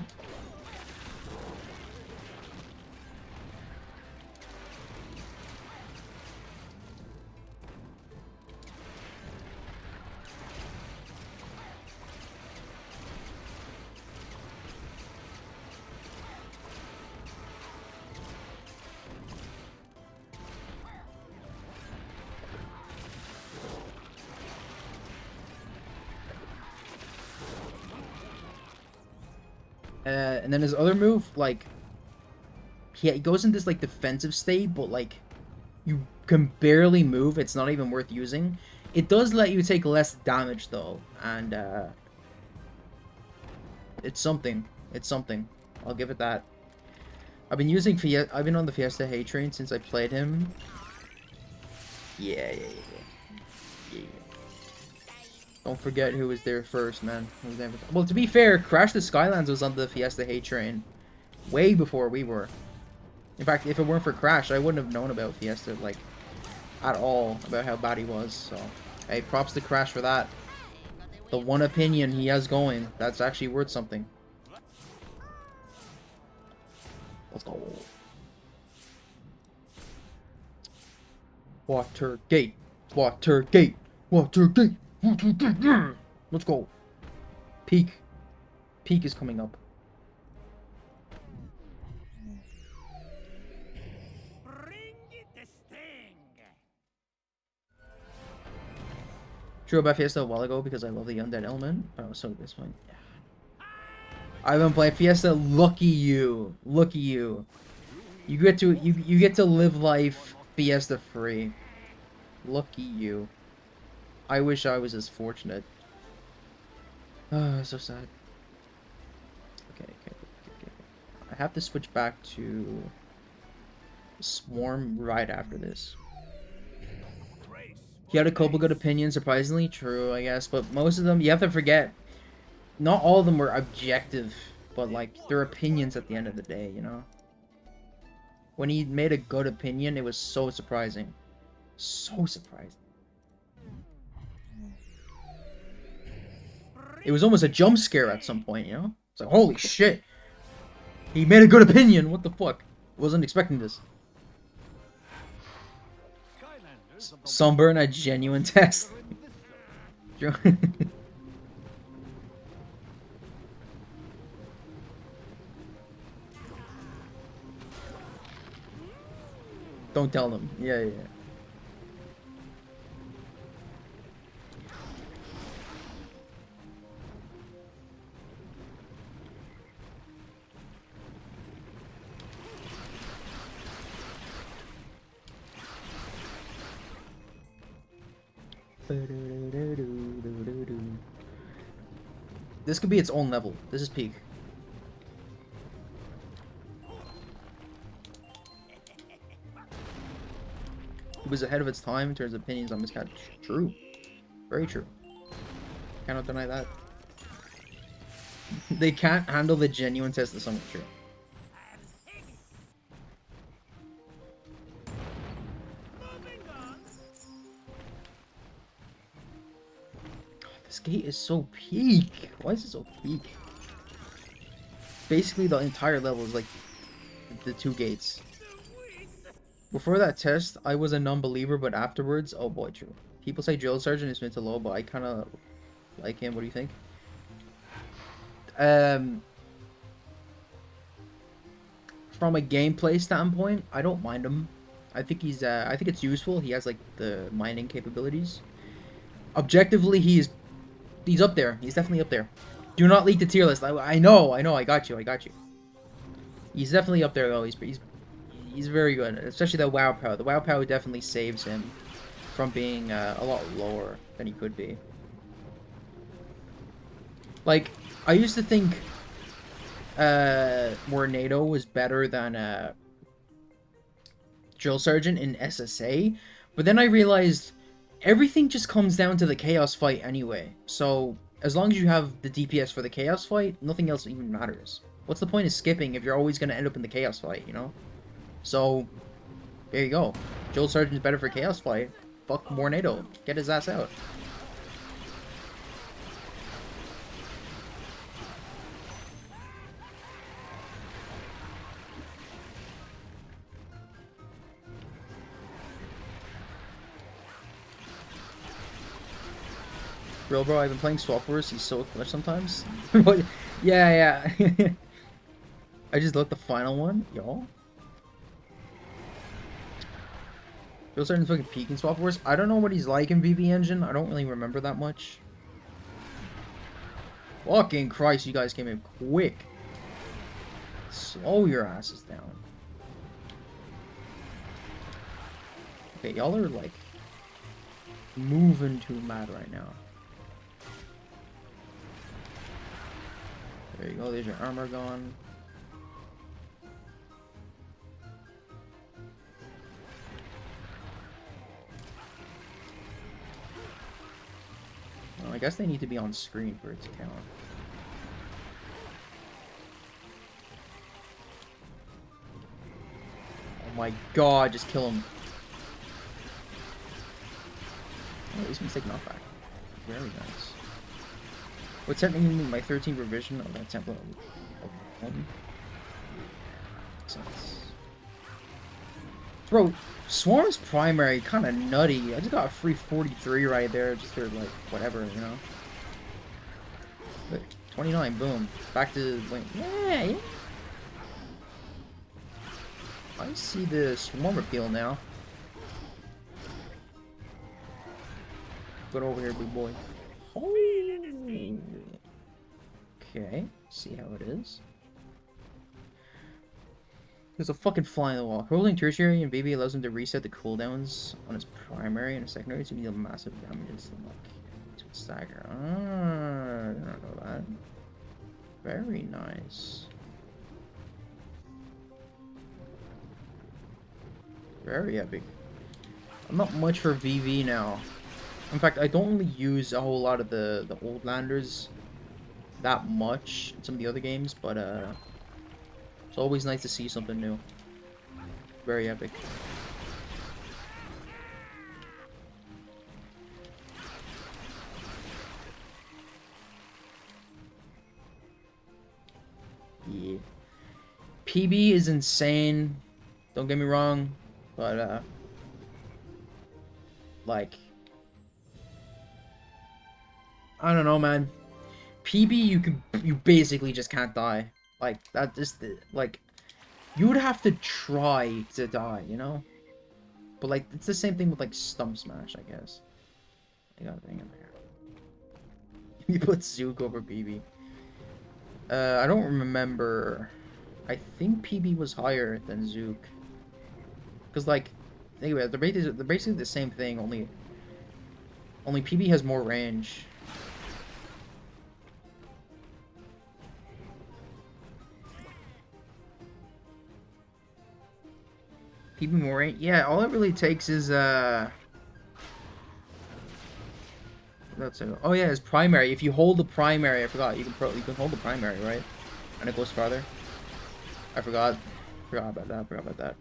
S1: And then his other move, like, he goes in this, like, defensive state, but, like, you can barely move. It's not even worth using. It does let you take less damage, though, and, it's something. It's something. I'll give it that. I've been on the Fiesta hate train since I played him. Yeah. Don't forget who was there first, man. Well, to be fair, Crash the Skylands was on the Fiesta hate train way before we were. In fact, if it weren't for Crash, I wouldn't have known about Fiesta, like, at all, about how bad he was. So, hey, props to Crash for that. The one opinion he has going, that's actually worth something. Let's go. Watergate. Watergate. Watergate. Let's go. Peak. Peak is coming up. Drew about Fiesta a while ago because I love the undead element, but I was so disappointed. I've been playing Fiesta. Lucky you. Lucky you. You get to live life Fiesta free. Lucky you. I wish I was as fortunate. Oh, so sad. Okay. I have to switch back to Swarm right after this. He had a couple good opinions, surprisingly true, I guess, but most of them, you have to forget, not all of them were objective, but like, they're opinions at the end of the day, you know? When he made a good opinion, it was so surprising. So surprising. It was almost a jump scare at some point, you know? It's like, holy shit! He made a good opinion, what the fuck? Wasn't expecting this. Sunburn, a genuine test. Don't tell them. Yeah. This could be its own level. This is peak. It was ahead of its time in terms of opinions on this cat. True. Very true. Cannot deny that. They can't handle the genuine test of something true. This gate is so peak. Why is it so peak? Basically, the entire level is like the 2 gates. Before that test, I was a non-believer, but afterwards, oh boy, true. People say Drill Sergeant is mid to low, but I kind of like him. What do you think? From a gameplay standpoint, I don't mind him. I think he's, I think it's useful. He has like the mining capabilities. Objectively, he's up there. He's definitely up there. Do not leak the tier list. I know. I got you. He's definitely up there though. He's very good, especially the WoW power. The WoW power definitely saves him from being a lot lower than he could be. Like, I used to think Tornado was better than Drill Sergeant in SSA, but then I realized everything just comes down to the Chaos fight anyway. So, as long as you have the DPS for the Chaos fight, nothing else even matters. What's the point of skipping if you're always going to end up in the Chaos fight, you know? So, there you go. Drill Sergeant's better for Chaos fight. Fuck Tornado. Get his ass out. Real bro, I've been playing Swap Wars. He's so clutch sometimes. Yeah. I just looked the final one, y'all. Real Sergeant's fucking peak in Swap Wars. I don't know what he's like in VV Engine. I don't really remember that much. Fucking Christ, you guys came in quick. Slow your asses down. Okay, y'all are like moving too mad right now. There you go, there's your armor gone. Well, I guess they need to be on screen for it to count. Oh my god, just kill him. Oh, he's gonna take knockback. Very nice. What's happening in my 13th revision of that template? Bro, Swarm's primary kind of nutty. I just got a free 43 right there, just for like whatever, you know. But 29, boom. Back to wait. Yeah. I see the Swarm appeal now. Get over here, big boy. Oh. Okay, see how it is. There's a fucking fly in the wall. Holding tertiary and baby allows him to reset the cooldowns on his primary and secondary to deal massive damages to its stagger. Ah, I don't know that. Very nice. Very epic. I'm not much for VV now. In fact, I don't really use a whole lot of the old landers that much in some of the other games, but it's always nice to see something new. Very epic. Yeah. PB is insane. Don't get me wrong, but like, I don't know, man. PB, you basically just can't die. Like that just like you would have to try to die, you know. But like it's the same thing with like Stump Smash, I guess. I got a thing in there. You put Zook over PB. I don't remember. I think PB was higher than Zook. Cause like, anyway, they're basically the same thing. Only PB has more range. PB more range. Yeah, all it really takes is that's it. Oh yeah, it's primary. If you hold the primary, I forgot. You can hold the primary, right? And it goes farther. I forgot. Forgot about that. Forgot about that.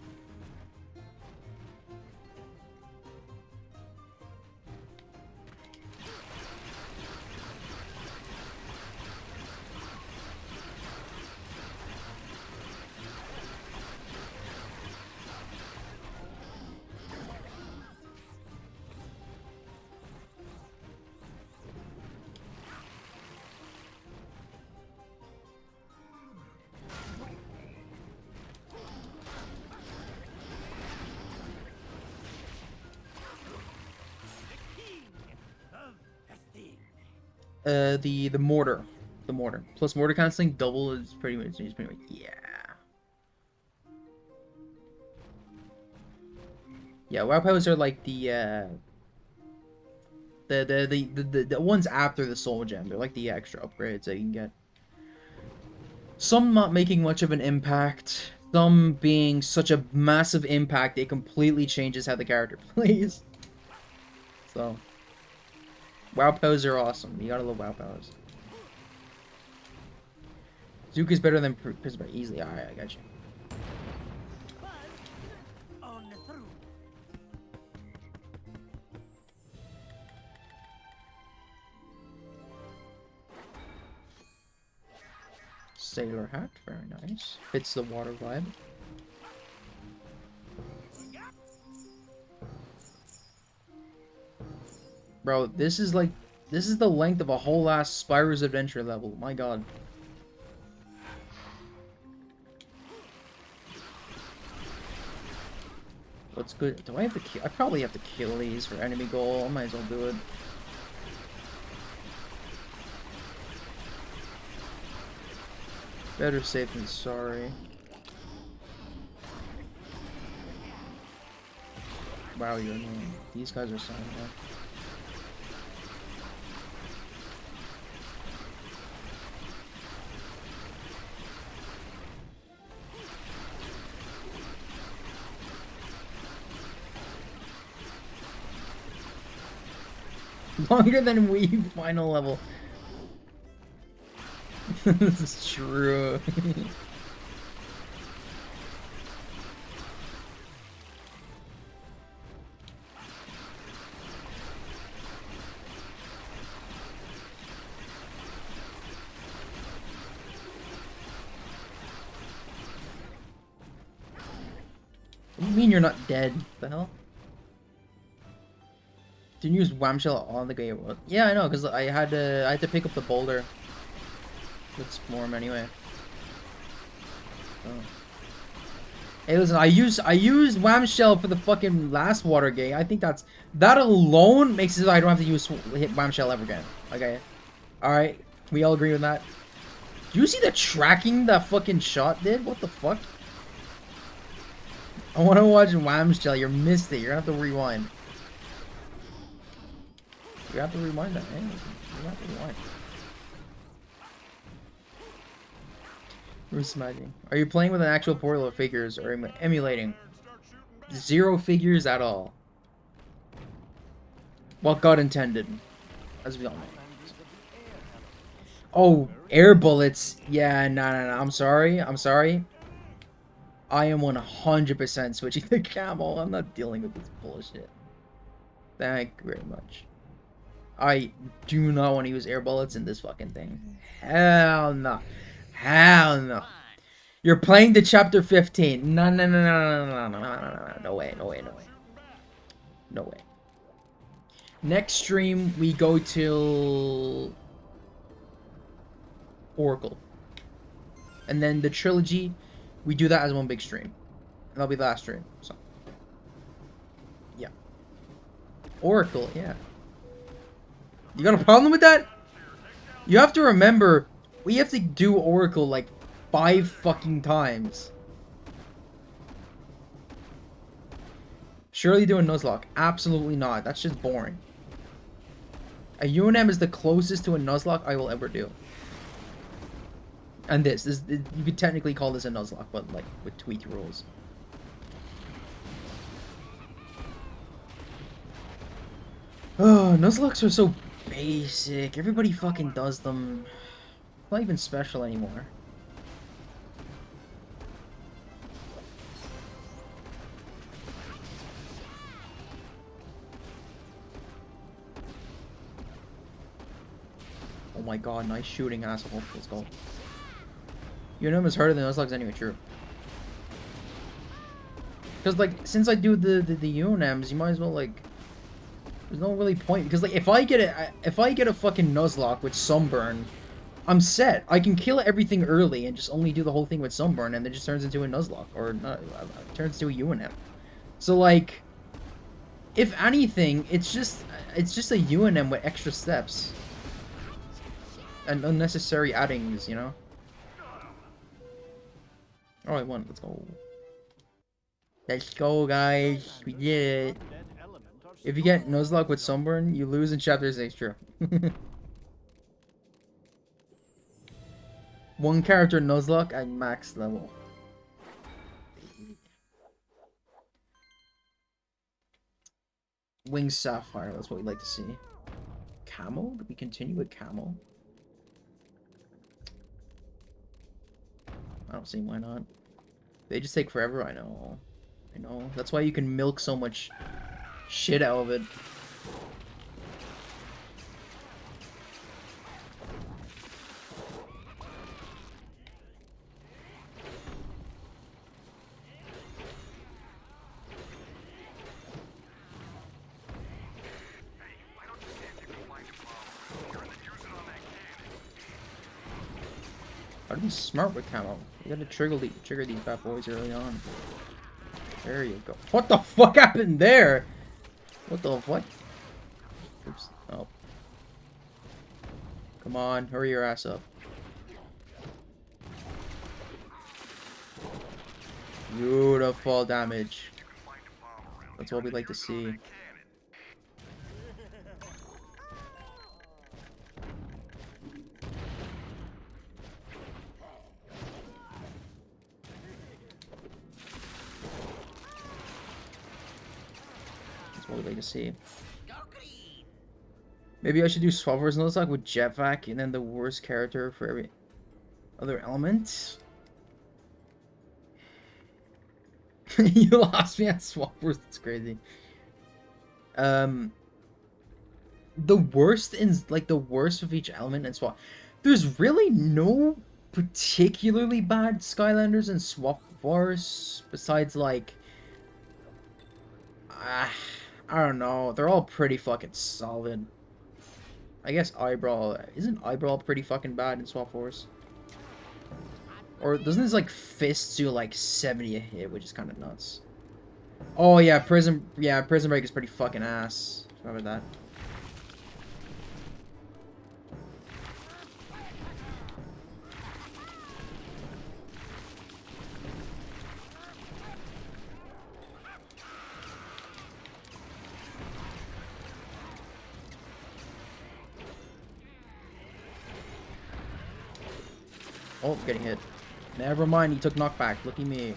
S1: The mortar. The mortar. Plus mortar canceling double is pretty much yeah. Yeah, WoW powers are like the ones after the soul gem. They're like the extra upgrades that you can get. Some not making much of an impact. Some being such a massive impact it completely changes how the character plays. So WoW powers are awesome. You gotta love WoW powers. Zook is better than Prisma easily. Alright, I got you.
S3: On through.
S1: Sailor hat, very nice. Fits the water vibe. Bro, this is the length of a whole ass Spyro's Adventure level. My god. What's good? Do I have to kill? I probably have to kill these for enemy goal. I might as well do it. Better safe than sorry. Wow, you're annoying. These guys are so annoying. Longer than Wii final level. This is true. What do you mean you're not dead? What the hell? Didn't use Whamshell on the game. Yeah, I know, because I had to pick up the boulder with Swarm anyway. Oh. Hey, listen, I used Wham Shell for the fucking last water gate. I think that alone makes it so I don't have to hit Wham Shell ever again. Okay. Alright. We all agree with that. Do you see the tracking that fucking shot did? What the fuck? I want to watch Wham Shell. You missed it. You're gonna have to rewind. You have to rewind that, man. You have to rewind. Who's smacking? Are you playing with an actual portal of figures or emulating? Zero figures at all. What God intended, as we all know. Oh, air bullets. Yeah, no. I'm sorry. I am 100% switching to camel. I'm not dealing with this bullshit. Thank you very much. I do not want to use air bullets in this fucking thing. Hell no. Hell no. You're playing the chapter 15. No. No way. No way. Next stream, we go till Oracle. And then the trilogy, we do that as one big stream. And that'll be the last stream. So, yeah. Oracle, yeah. You got a problem with that? You have to remember, we have to do Oracle like 5 fucking times. Surely do a Nuzlocke. Absolutely not. That's just boring. A UNM is the closest to a Nuzlocke I will ever do. And this you could technically call this a Nuzlocke, but like with tweaked rules. Oh, Nuzlocks are so basic. Everybody fucking does them. Not even special anymore. Oh my god, nice shooting, asshole. Let's go. UNM is harder than Nuzlocke's anyway, true. Because, like, since I do the UNMs, you might as well, like... There's no really point. Because, like, if I get a fucking Nuzlocke with Sunburn, I'm set. I can kill everything early and just only do the whole thing with Sunburn, and it just turns into a Nuzlocke. Or, not, turns into a UNM. So, like... If anything, it's just a UNM with extra steps. And unnecessary addings, you know? Oh, I won. Let's go. Let's go, guys. We did it. If you get Nuzlocke with Sunburn, you lose in Chapter 6. True. One character Nuzlocke at max level. Wings Sapphire. That's what we'd like to see. Camel? Do we continue with Camel? I don't see why not. They just take forever, I know. I know. That's why you can milk so much shit out of it. Gotta be smart with camo. You gotta trigger these bad boys early on. There you go. What the fuck happened there? What the fuck? Oops. Oh. Come on, hurry your ass up. Beautiful damage. That's what we like to see. What would I like to see? Maybe I should do Swapper's Nuzlocke with Jetpack and then the worst character for every other element. You lost me at Swappers. That's crazy. The worst in the worst of each element in Swap. There's really no particularly bad Skylanders in Swap Wars besides like I don't know. They're all pretty fucking solid. I guess Eyebrow... Isn't Eyebrow pretty fucking bad in Swap Force? Or doesn't his like fists do like 70 a hit, which is kind of nuts. Oh yeah, Prison Break is pretty fucking ass. Remember that. Oh, getting hit. Never mind, he took knockback. Look at me.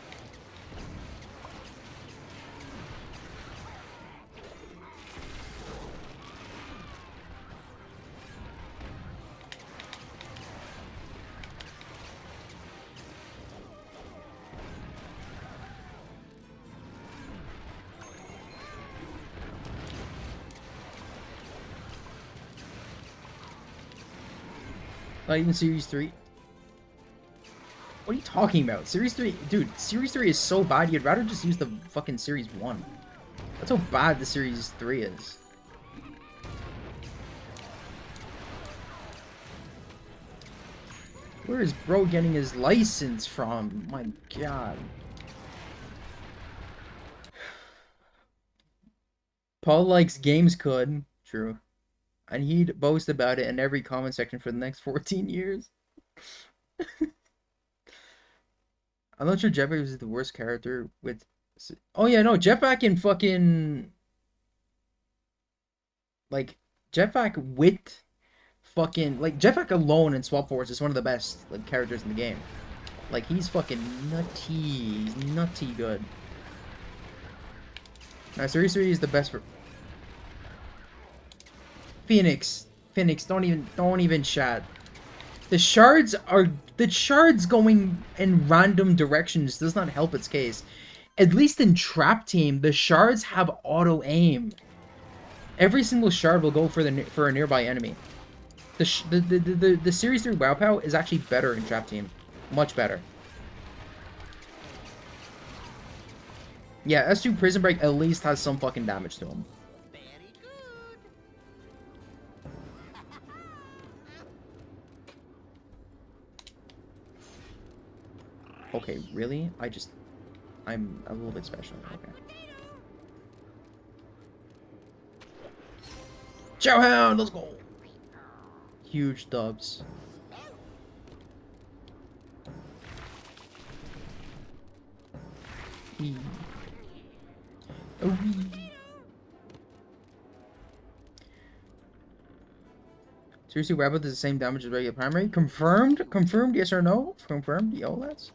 S1: Not even Series 3. What are you talking about? Series 3, dude, Series 3 is so bad, you'd rather just use the fucking Series 1. That's how bad the Series 3 is. Where is bro getting his license from? My god. Paul likes games could. True. And he'd boast about it in every comment section for the next 14 years. I'm not sure Jetpack was the worst character with... Oh yeah, no, Jetpack in fucking... Like, Jetpack with fucking... Like, Jetpack alone in Swap Force is one of the best like characters in the game. Like, he's fucking nutty. He's nutty good. Now, Series 3 is the best for... Phoenix, don't even chat. The shards going in random directions does not help its case. At least in Trap Team, the shards have auto aim. Every single shard will go for a nearby enemy. The Series 3 Wow Pow is actually better in Trap Team, much better. Yeah, S2 Prison Break at least has some fucking damage to him. Okay, really? I'm a little bit special. Okay. Chow Hound, let's go! Huge dubs. Wee. Oh, wee. Seriously, Rabbit does the same damage as regular primary? Confirmed? Confirmed, yes or no? Confirmed, yo, that's...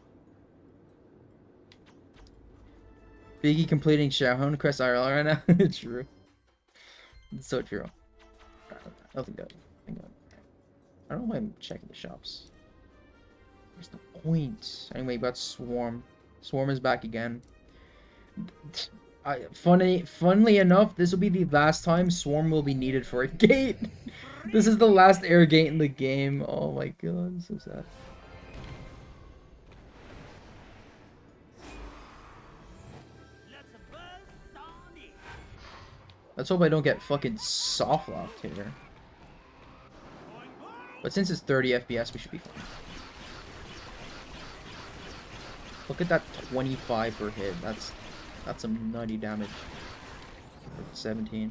S1: Biggie completing Xiaohong quest IRL right now. True. It's so true. Nothing good. I don't know why I'm checking the shops. Where's the point? Anyway, we got Swarm. Swarm is back again. Funnily enough, this will be the last time Swarm will be needed for a gate. This is the last air gate in the game. Oh my god, so sad. Let's hope I don't get fucking soft locked here. But since it's 30 FPS, we should be fine. Look at that 25 per hit. That's some nutty damage. 17.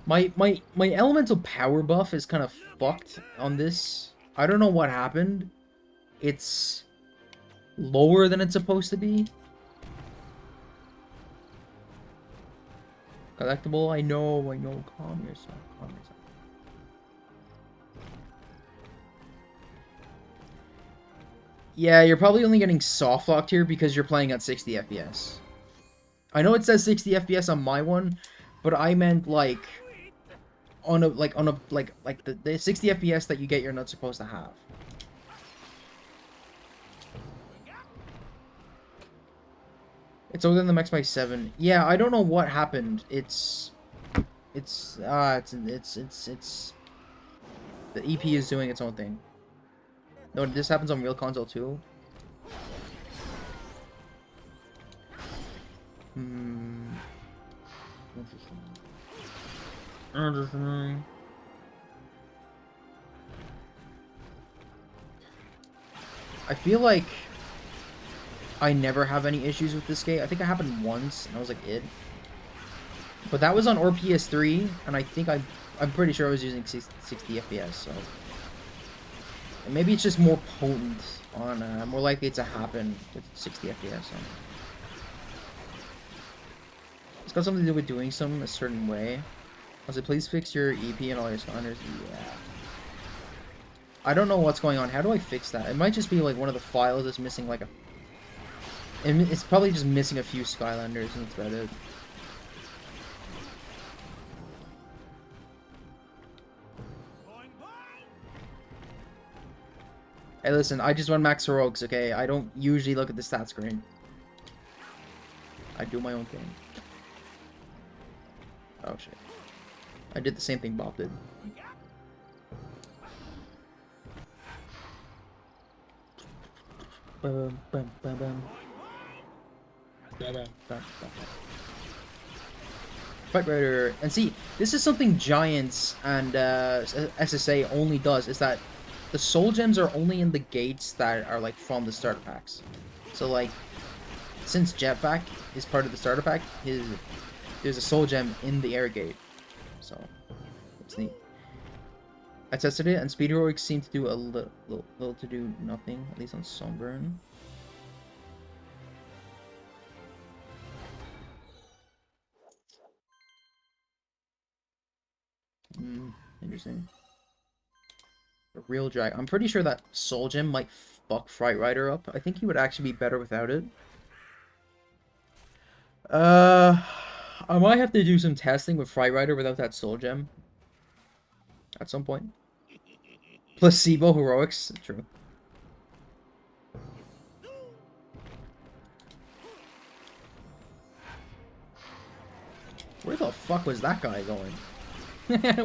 S1: My elemental power buff is kind of fucked on this. I don't know what happened. It's lower than it's supposed to be. Collectible, I know. Calm yourself, calm yourself. Yeah, you're probably only getting soft locked here because you're playing at 60 FPS. I know it says 60 FPS on my one, but I meant like the 60 FPS that you get you're not supposed to have. It's older than the Max by 7. Yeah, I don't know what happened. It's the EP is doing its own thing. No, this happens on real console too. Interesting. I feel like I never have any issues with this game. I think it happened once, and I was like, id. But that was on or PS3, and I think I'm pretty sure I was using 60 FPS, so... And maybe it's just more potent on, more likely to happen with 60 FPS. So. It's got something to do with doing something a certain way. Also, please fix your EP and all your Skylanders. Yeah. I don't know what's going on. How do I fix that? It might just be like one of the files is missing like a... It's probably just missing a few Skylanders, and that's about it. Hey, listen, I just run max heroics, okay? I don't usually look at the stat screen. I do my own thing. Oh, shit. I did the same thing Bob did. Bum, bum, bum, bum. Fight Rider. And see, this is something Giants and SSA only does, is that the soul gems are only in the gates that are like from the starter packs. So like, since Jetpack is part of the starter pack, there's a soul gem in the air gate. So it's neat. I tested it, and speed heroics seem to do a little to do nothing, at least on Sunburn. Interesting. A real drag. I'm pretty sure that Soul Gem might fuck Fright Rider up. I think he would actually be better without it. I might have to do some testing with Fright Rider without that Soul Gem. At some point. Placebo Heroics. True. Where the fuck was that guy going?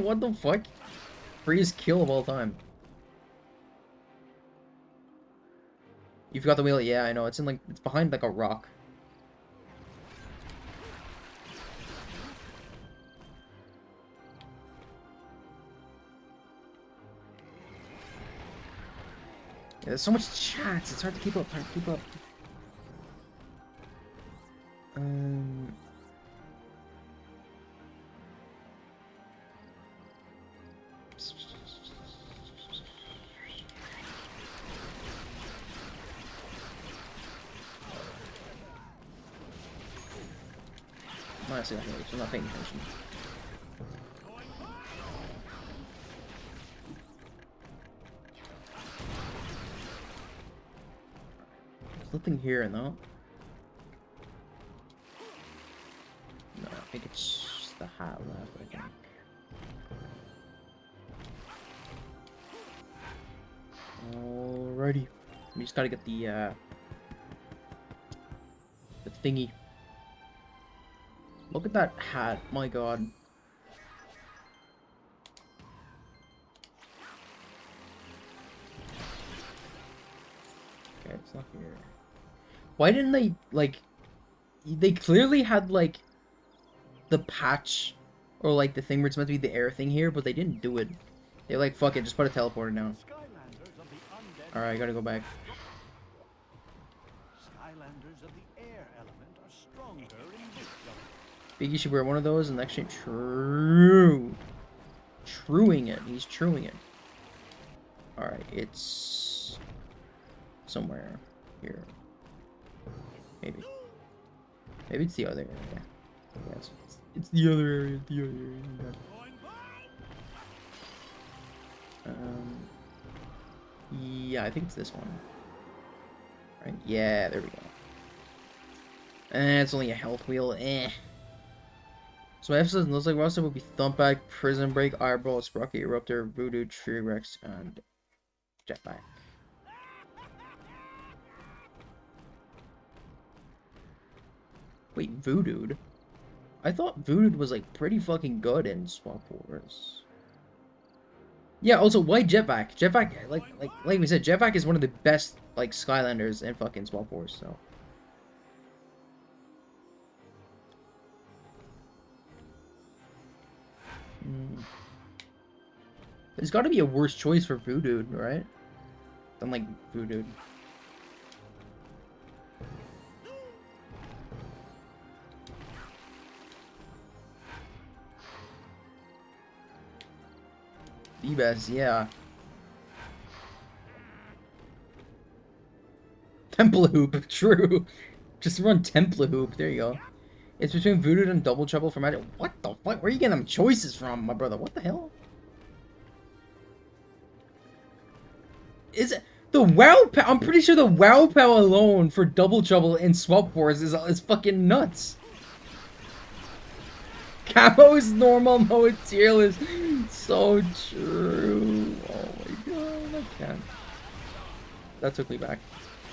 S1: What the fuck? Freest kill of all time. You forgot the wheel? Yeah, I know. It's in like, it's behind like a rock. Yeah, there's so much chats. It's hard to keep up. Hard to keep up. Honestly, I'm not paying attention. There's nothing here, no? No, I think it's the hat left, I think. Alrighty. We just gotta get the thingy. Look at that hat, my god. Okay, it's not here. Why didn't they, like... They clearly had, like, the patch, or, like, the thing where it's meant to be the air thing here, but they didn't do it. They're like, fuck it, just put a teleporter down. Alright, I gotta go back.
S2: Skylanders of the air element are stronger in this zone.
S1: Biggie should wear one of those and actually true. Truing it. He's truing it. Alright, it's somewhere here. Maybe. Maybe it's the other area. Yes, it's the other area. The other area. Yeah, I think it's this one. Right? Yeah, there we go. It's only a health wheel. So my episodes looks like roster will be Thumpback, Prison Break, Eyeball, Sprocket, Eruptor, Voodoo, Tree Rex, and Jetpack. Wait, Voodoo? I thought Voodoo was like pretty fucking good in Swap Wars. Yeah, also, why Jetpack? Jetpack, like we said, Jetpack is one of the best, like, Skylanders in fucking Swap Wars, so. There's gotta be a worse choice for Voodoo, right? Than, like, Voodoo. The best, yeah. Temple Hoop, true. Just run Temple Hoop, there you go. It's between Voodoo and Double Trouble for Magic. What the fuck? Where are you getting them choices from, my brother? What the hell? Is it the WoW? I'm pretty sure the WoW POW alone for Double Trouble in Swap Force is fucking nuts. Camo is normal mode, tier list. So true. Oh my god, I can't. That took me back.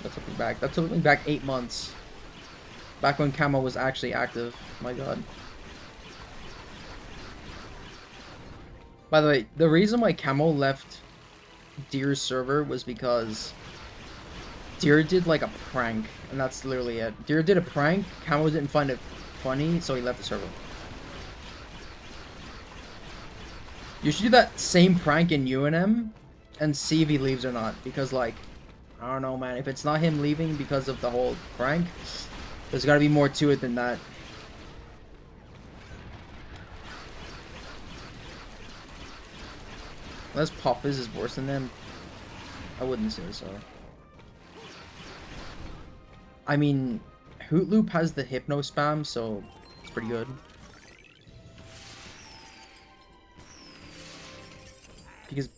S1: That took me back. That took me back 8 months. Back when Camo was actually active. My god. By the way, the reason why Camo left Deer's server was because Deer did like a prank, and that's literally it. Deer did a prank, Camo didn't find it funny, so he left the server. You should do that same prank in UNM and see if he leaves or not, because like, I don't know, man, if it's not him leaving because of the whole prank, there's gotta be more to it than that. Unless Pop is worse than them, I wouldn't say so. I mean, Hoot Loop has the Hypno spam, so it's pretty good. Because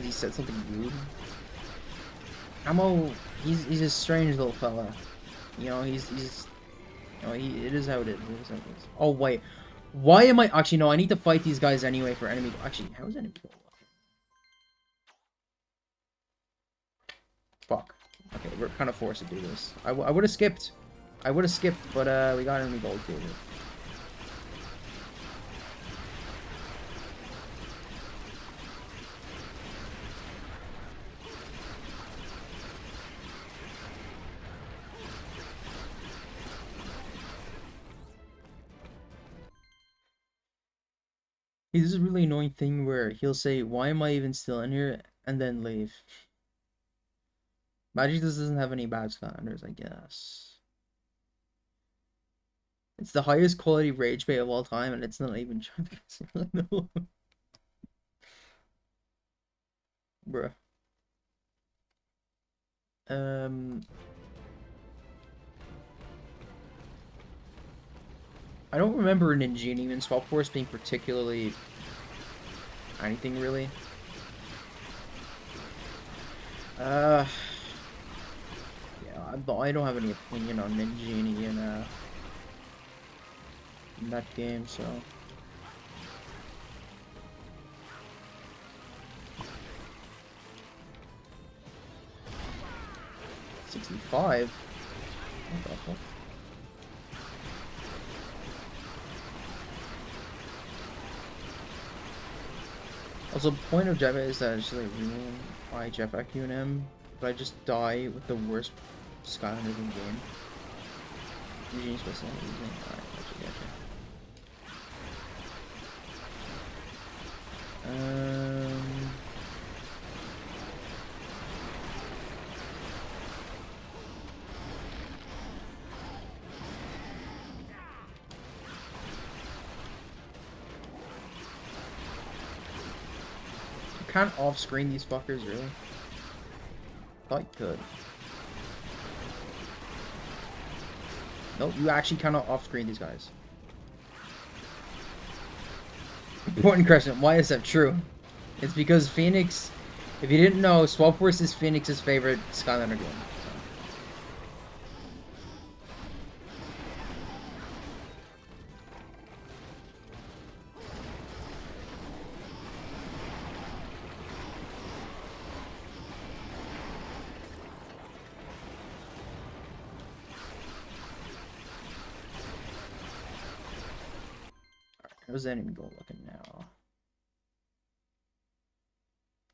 S1: he said something rude. Ammo, he's a strange little fella. You know, he's you know, it is how it is. It is how it is. Oh wait, why am I actually no? I need to fight these guys anyway for enemy. Actually, how is enemy goal? Fuck. Okay, we're kind of forced to do this. I would have skipped. I would have skipped, but we got enemy gold too. He does a really annoying thing where he'll say, "Why am I even still in here?" and then leave. Magic just doesn't have any bad Skylanders, I guess. It's the highest quality rage bait of all time, and it's not even no. Bruh. I don't remember Ninjini in Swap Force being particularly anything really. Yeah, I don't have any opinion on Ninjini in that game, so. $65? What the fuck? Also, the point of Jeva is that it's just like ruin my Jetpack UNM, but I just die with the worst Skylander in the game. Eugene's supposed to alright, gotcha. Can't off-screen these fuckers, really? Thought you could. Nope, you actually cannot off-screen these guys. Important question, why is that true? It's because Phoenix, if you didn't know, Swap Force is Phoenix's favorite Skylander game. How's the enemy goal looking now?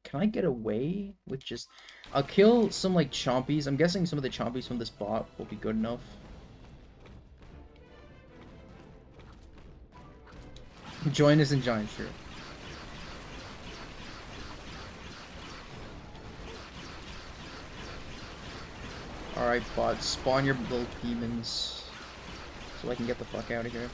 S1: Can I get away with just... I'll kill some, like, chompies. I'm guessing some of the chompies from this bot will be good enough. Join us in Giant, sure. Alright, bot, spawn your little demons so I can get the fuck out of here.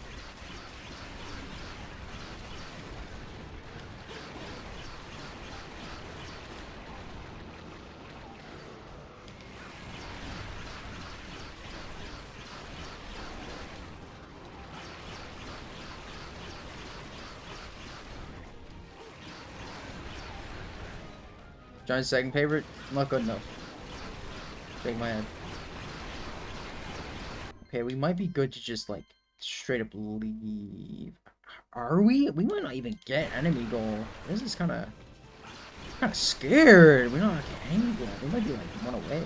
S1: Giant's second favorite? Not good enough. Shake my head. Okay, we might be good to just, like, straight up leave. Are we? We might not even get enemy goal. This is kind of scared. We don't get enemy goal. We might be, like, one away.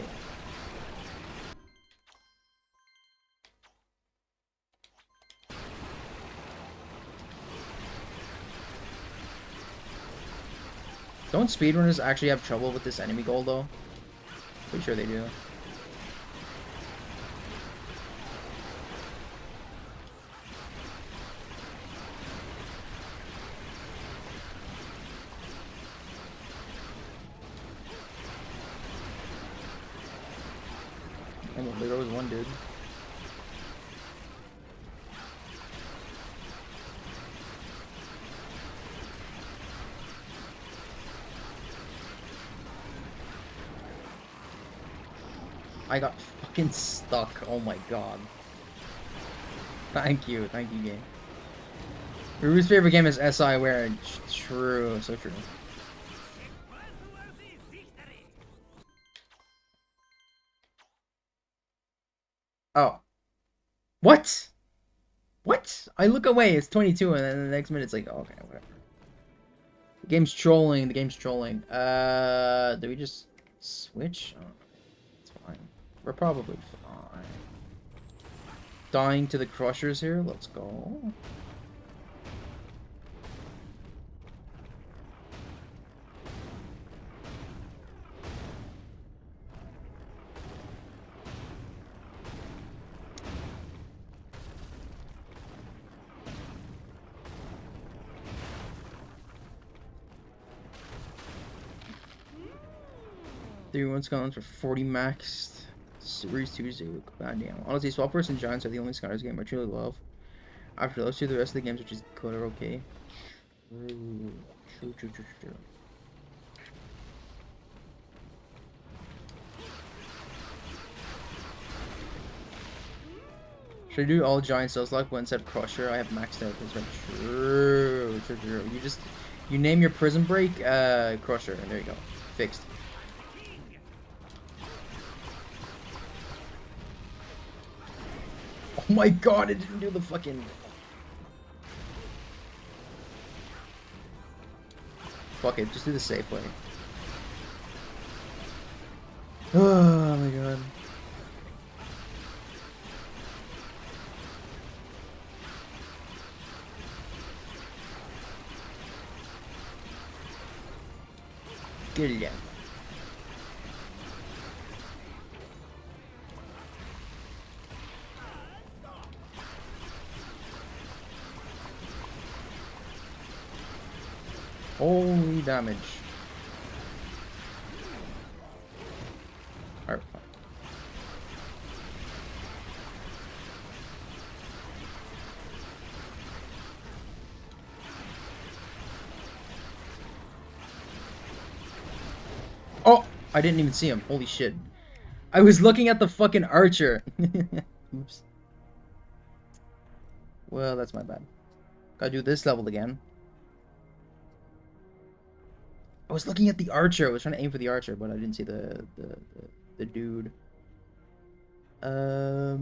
S1: Don't speedrunners actually have trouble with this enemy goal, though? Pretty sure they do. I mean, there was one dude. I got fucking stuck. Oh my god. Thank you game. Ruby's favorite game is SI where true, so true. Oh. What? What? I look away, it's 22, and then the next minute it's like, okay, whatever. The game's trolling, do we just switch? Oh, it's fine. We're probably fine. Dying to the crushers here, let's go. Everyone's gone for 40 maxed. Series Tuesday. Goddamn. Honestly, Swappers and Giants are the only Skylanders game I truly love. After those two, the rest of the games are just good or okay. True. Should I do all Giant cells like one set Crusher? I have maxed out. That's right. True. You name your Prison Break, Crusher, and there you go. Fixed. Oh my god, it didn't do the fucking... Fuck it, just do the safe way. Oh my god. Get it out. Holy damage. Alright, fine. Oh! I didn't even see him. Holy shit. I was looking at the fucking archer. Oops. Well, that's my bad. Gotta do this level again. I was looking at the archer. I was trying to aim for the archer, but I didn't see the dude. The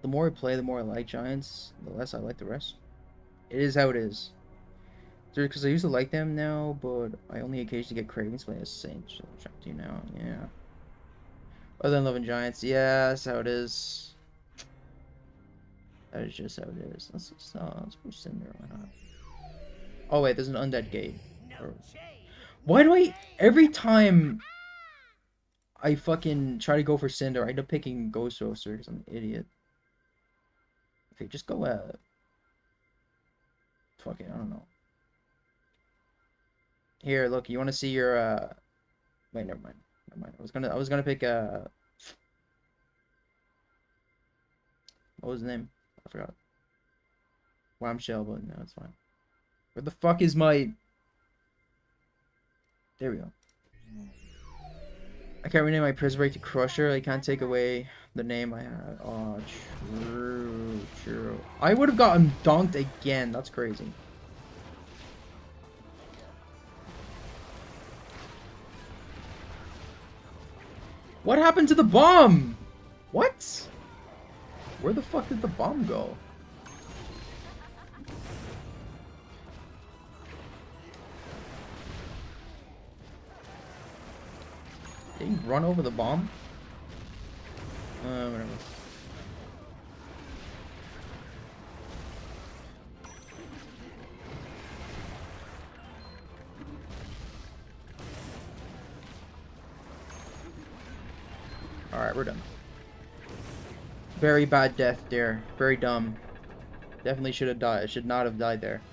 S1: more I play, the more I like Giants. The less I like the rest. It is how it is. Because I used to like them now, but I only occasionally get cravings playing as Saints. So I'm trying to now, yeah. Other than loving Giants, yeah, that's how it is. That is just how it is. Let's push Cinder. Why not? Oh wait, there's an undead gate. Why do I every time I fucking try to go for Cinder, I end up picking Ghost Roaster because I'm an idiot. Okay, just go fuck it, I don't know. Here, look, you want to see your wait, never mind. I was gonna pick what was his name? I forgot. Whamshell, but no, it's fine. Where the fuck is my... There we go. I can't rename my Prison Break to Crusher. I can't take away the name I had. Oh, true. I would have gotten donked again. That's crazy. What happened to the bomb? What? Where the fuck did the bomb go? Did he run over the bomb? Whatever. Alright, we're done. Very bad death there. Very dumb. Definitely should have died. Should not have died there.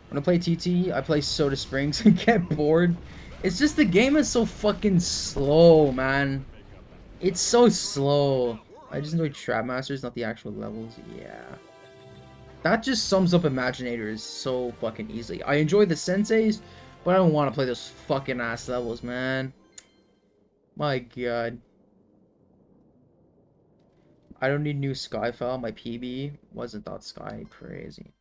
S1: When I play TT, I play Soda Springs and get bored. It's just the game is so fucking slow, man. It's so slow. I just enjoy Trap Masters, not the actual levels. Yeah. That just sums up Imaginators so fucking easily. I enjoy the senseis, but I don't want to play those fucking ass levels, man. My god. I don't need new Sky file. My PB wasn't that Sky. Crazy.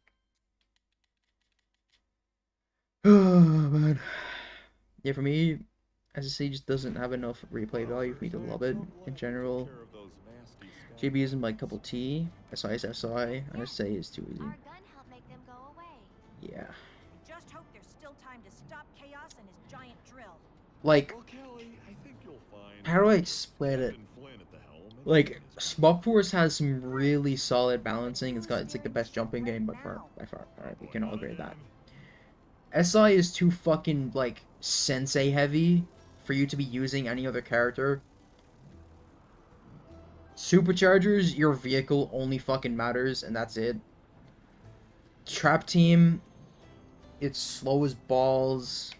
S1: Oh, man. Yeah, for me, SSC just doesn't have enough replay value for me to love it in general. JB isn't like couple T. SI is SI. RSA is too easy.
S4: Our gun helped make them go away.
S1: Yeah.
S5: Just hope there's still time to stop Chaos and his giant drill.
S1: Like, how do I explain it? Like, Smoke Force has some really solid balancing. It's like the best jumping game by far. Alright, we can all agree with that. SI is too fucking, like, sensei heavy for you to be using any other character. Superchargers, your vehicle only fucking matters, and that's it. Trap Team, it's slow as balls.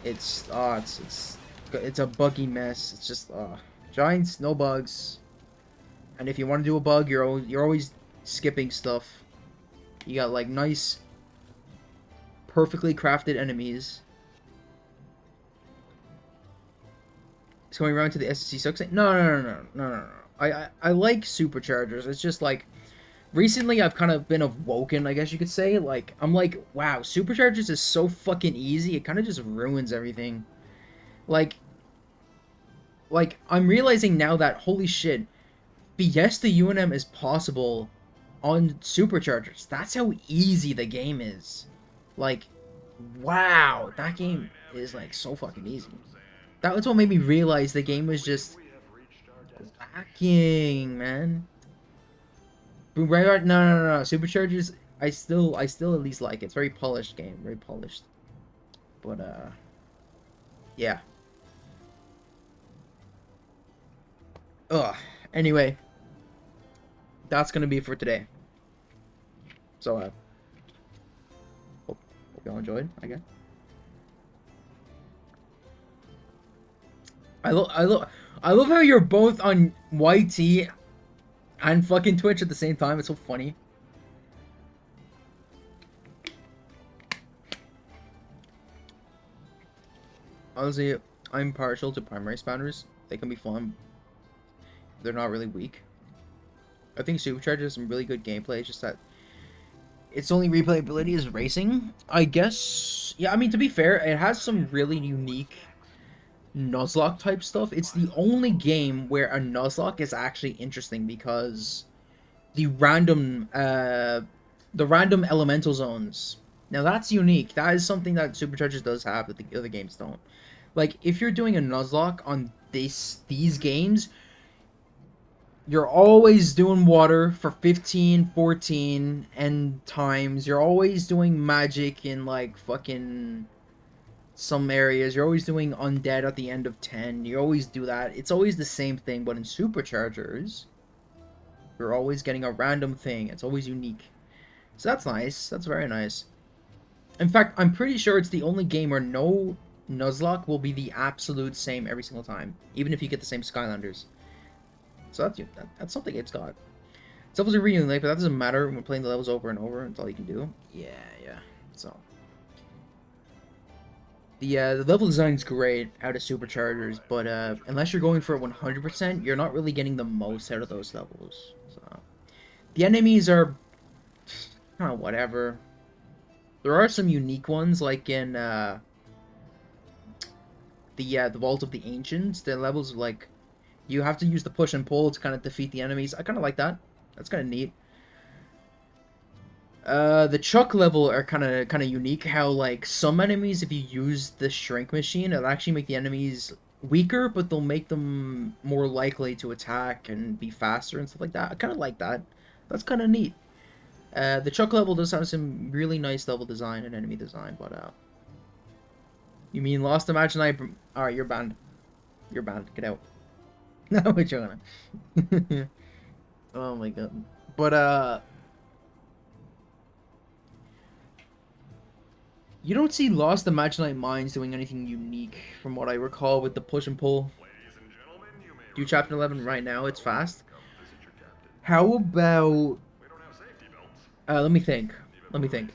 S1: It's a buggy mess. It's just, Giants, no bugs. And if you want to do a bug, you're always skipping stuff. You got, like, nice, perfectly crafted enemies. It's going around to the SSC sucks. No. I like superchargers. It's just like recently I've kind of been awoken, I guess you could say. Like I'm like, wow, superchargers is so fucking easy. It kind of just ruins everything. Like I'm realizing now that holy shit, Fiesta UNM is possible on superchargers. That's how easy the game is. Like, wow, that game is like so fucking easy. That was what made me realize the game was just lacking, man. Boom Radar, no. Superchargers, I still at least like it. It's a very polished game, very polished. But yeah. Anyway, that's gonna be it for today. So hope y'all enjoyed, I guess. I love how you're both on YT and fucking Twitch at the same time. It's so funny. Honestly, I'm partial to primary spawners. They can be fun. They're not really weak. I think Supercharger has some really good gameplay. It's just that its only replayability is racing. I guess. Yeah, I mean, to be fair, it has some really unique Nuzlocke type stuff. It's the only game where a Nuzlocke is actually interesting because the random elemental zones. Now that's unique. That is something that Superchargers does have that the other games don't. Like if you're doing a Nuzlocke on these games, you're always doing water for 15, 14 and times. You're always doing magic in like fucking some areas. You're always doing undead at the end of 10. You always do that. It's always the same thing, but in Superchargers, you're always getting a random thing. It's always unique. So that's nice. That's very nice. In fact, I'm pretty sure it's the only game where no Nuzlocke will be the absolute same every single time, even if you get the same Skylanders. So that's something it's got. Its levels are really late, but that doesn't matter. We're playing the levels over and over. That's all you can do. Yeah. So the level design's great out of Superchargers, but unless you're going for 100%, you're not really getting the most out of those levels. So the enemies are kind of whatever. There are some unique ones, like in the Vault of the Ancients. The levels like you have to use the push and pull to kind of defeat the enemies. I kind of like that. That's kind of neat. The Chuck level are kind of unique. How like some enemies, if you use the shrink machine, it'll actually make the enemies weaker, but they'll make them more likely to attack and be faster and stuff like that. I kind of like that. That's kind of neat. The Chuck level does have some really nice level design and enemy design, but you mean Lost Imagine I? All right, you're banned. You're banned. Get out. No, we're joking. Oh my god. But you don't see Lost Imaginite Mines doing anything unique, from what I recall, with the push and pull. Do Chapter 11 right now, it's fast. How about... let me think. Let me think.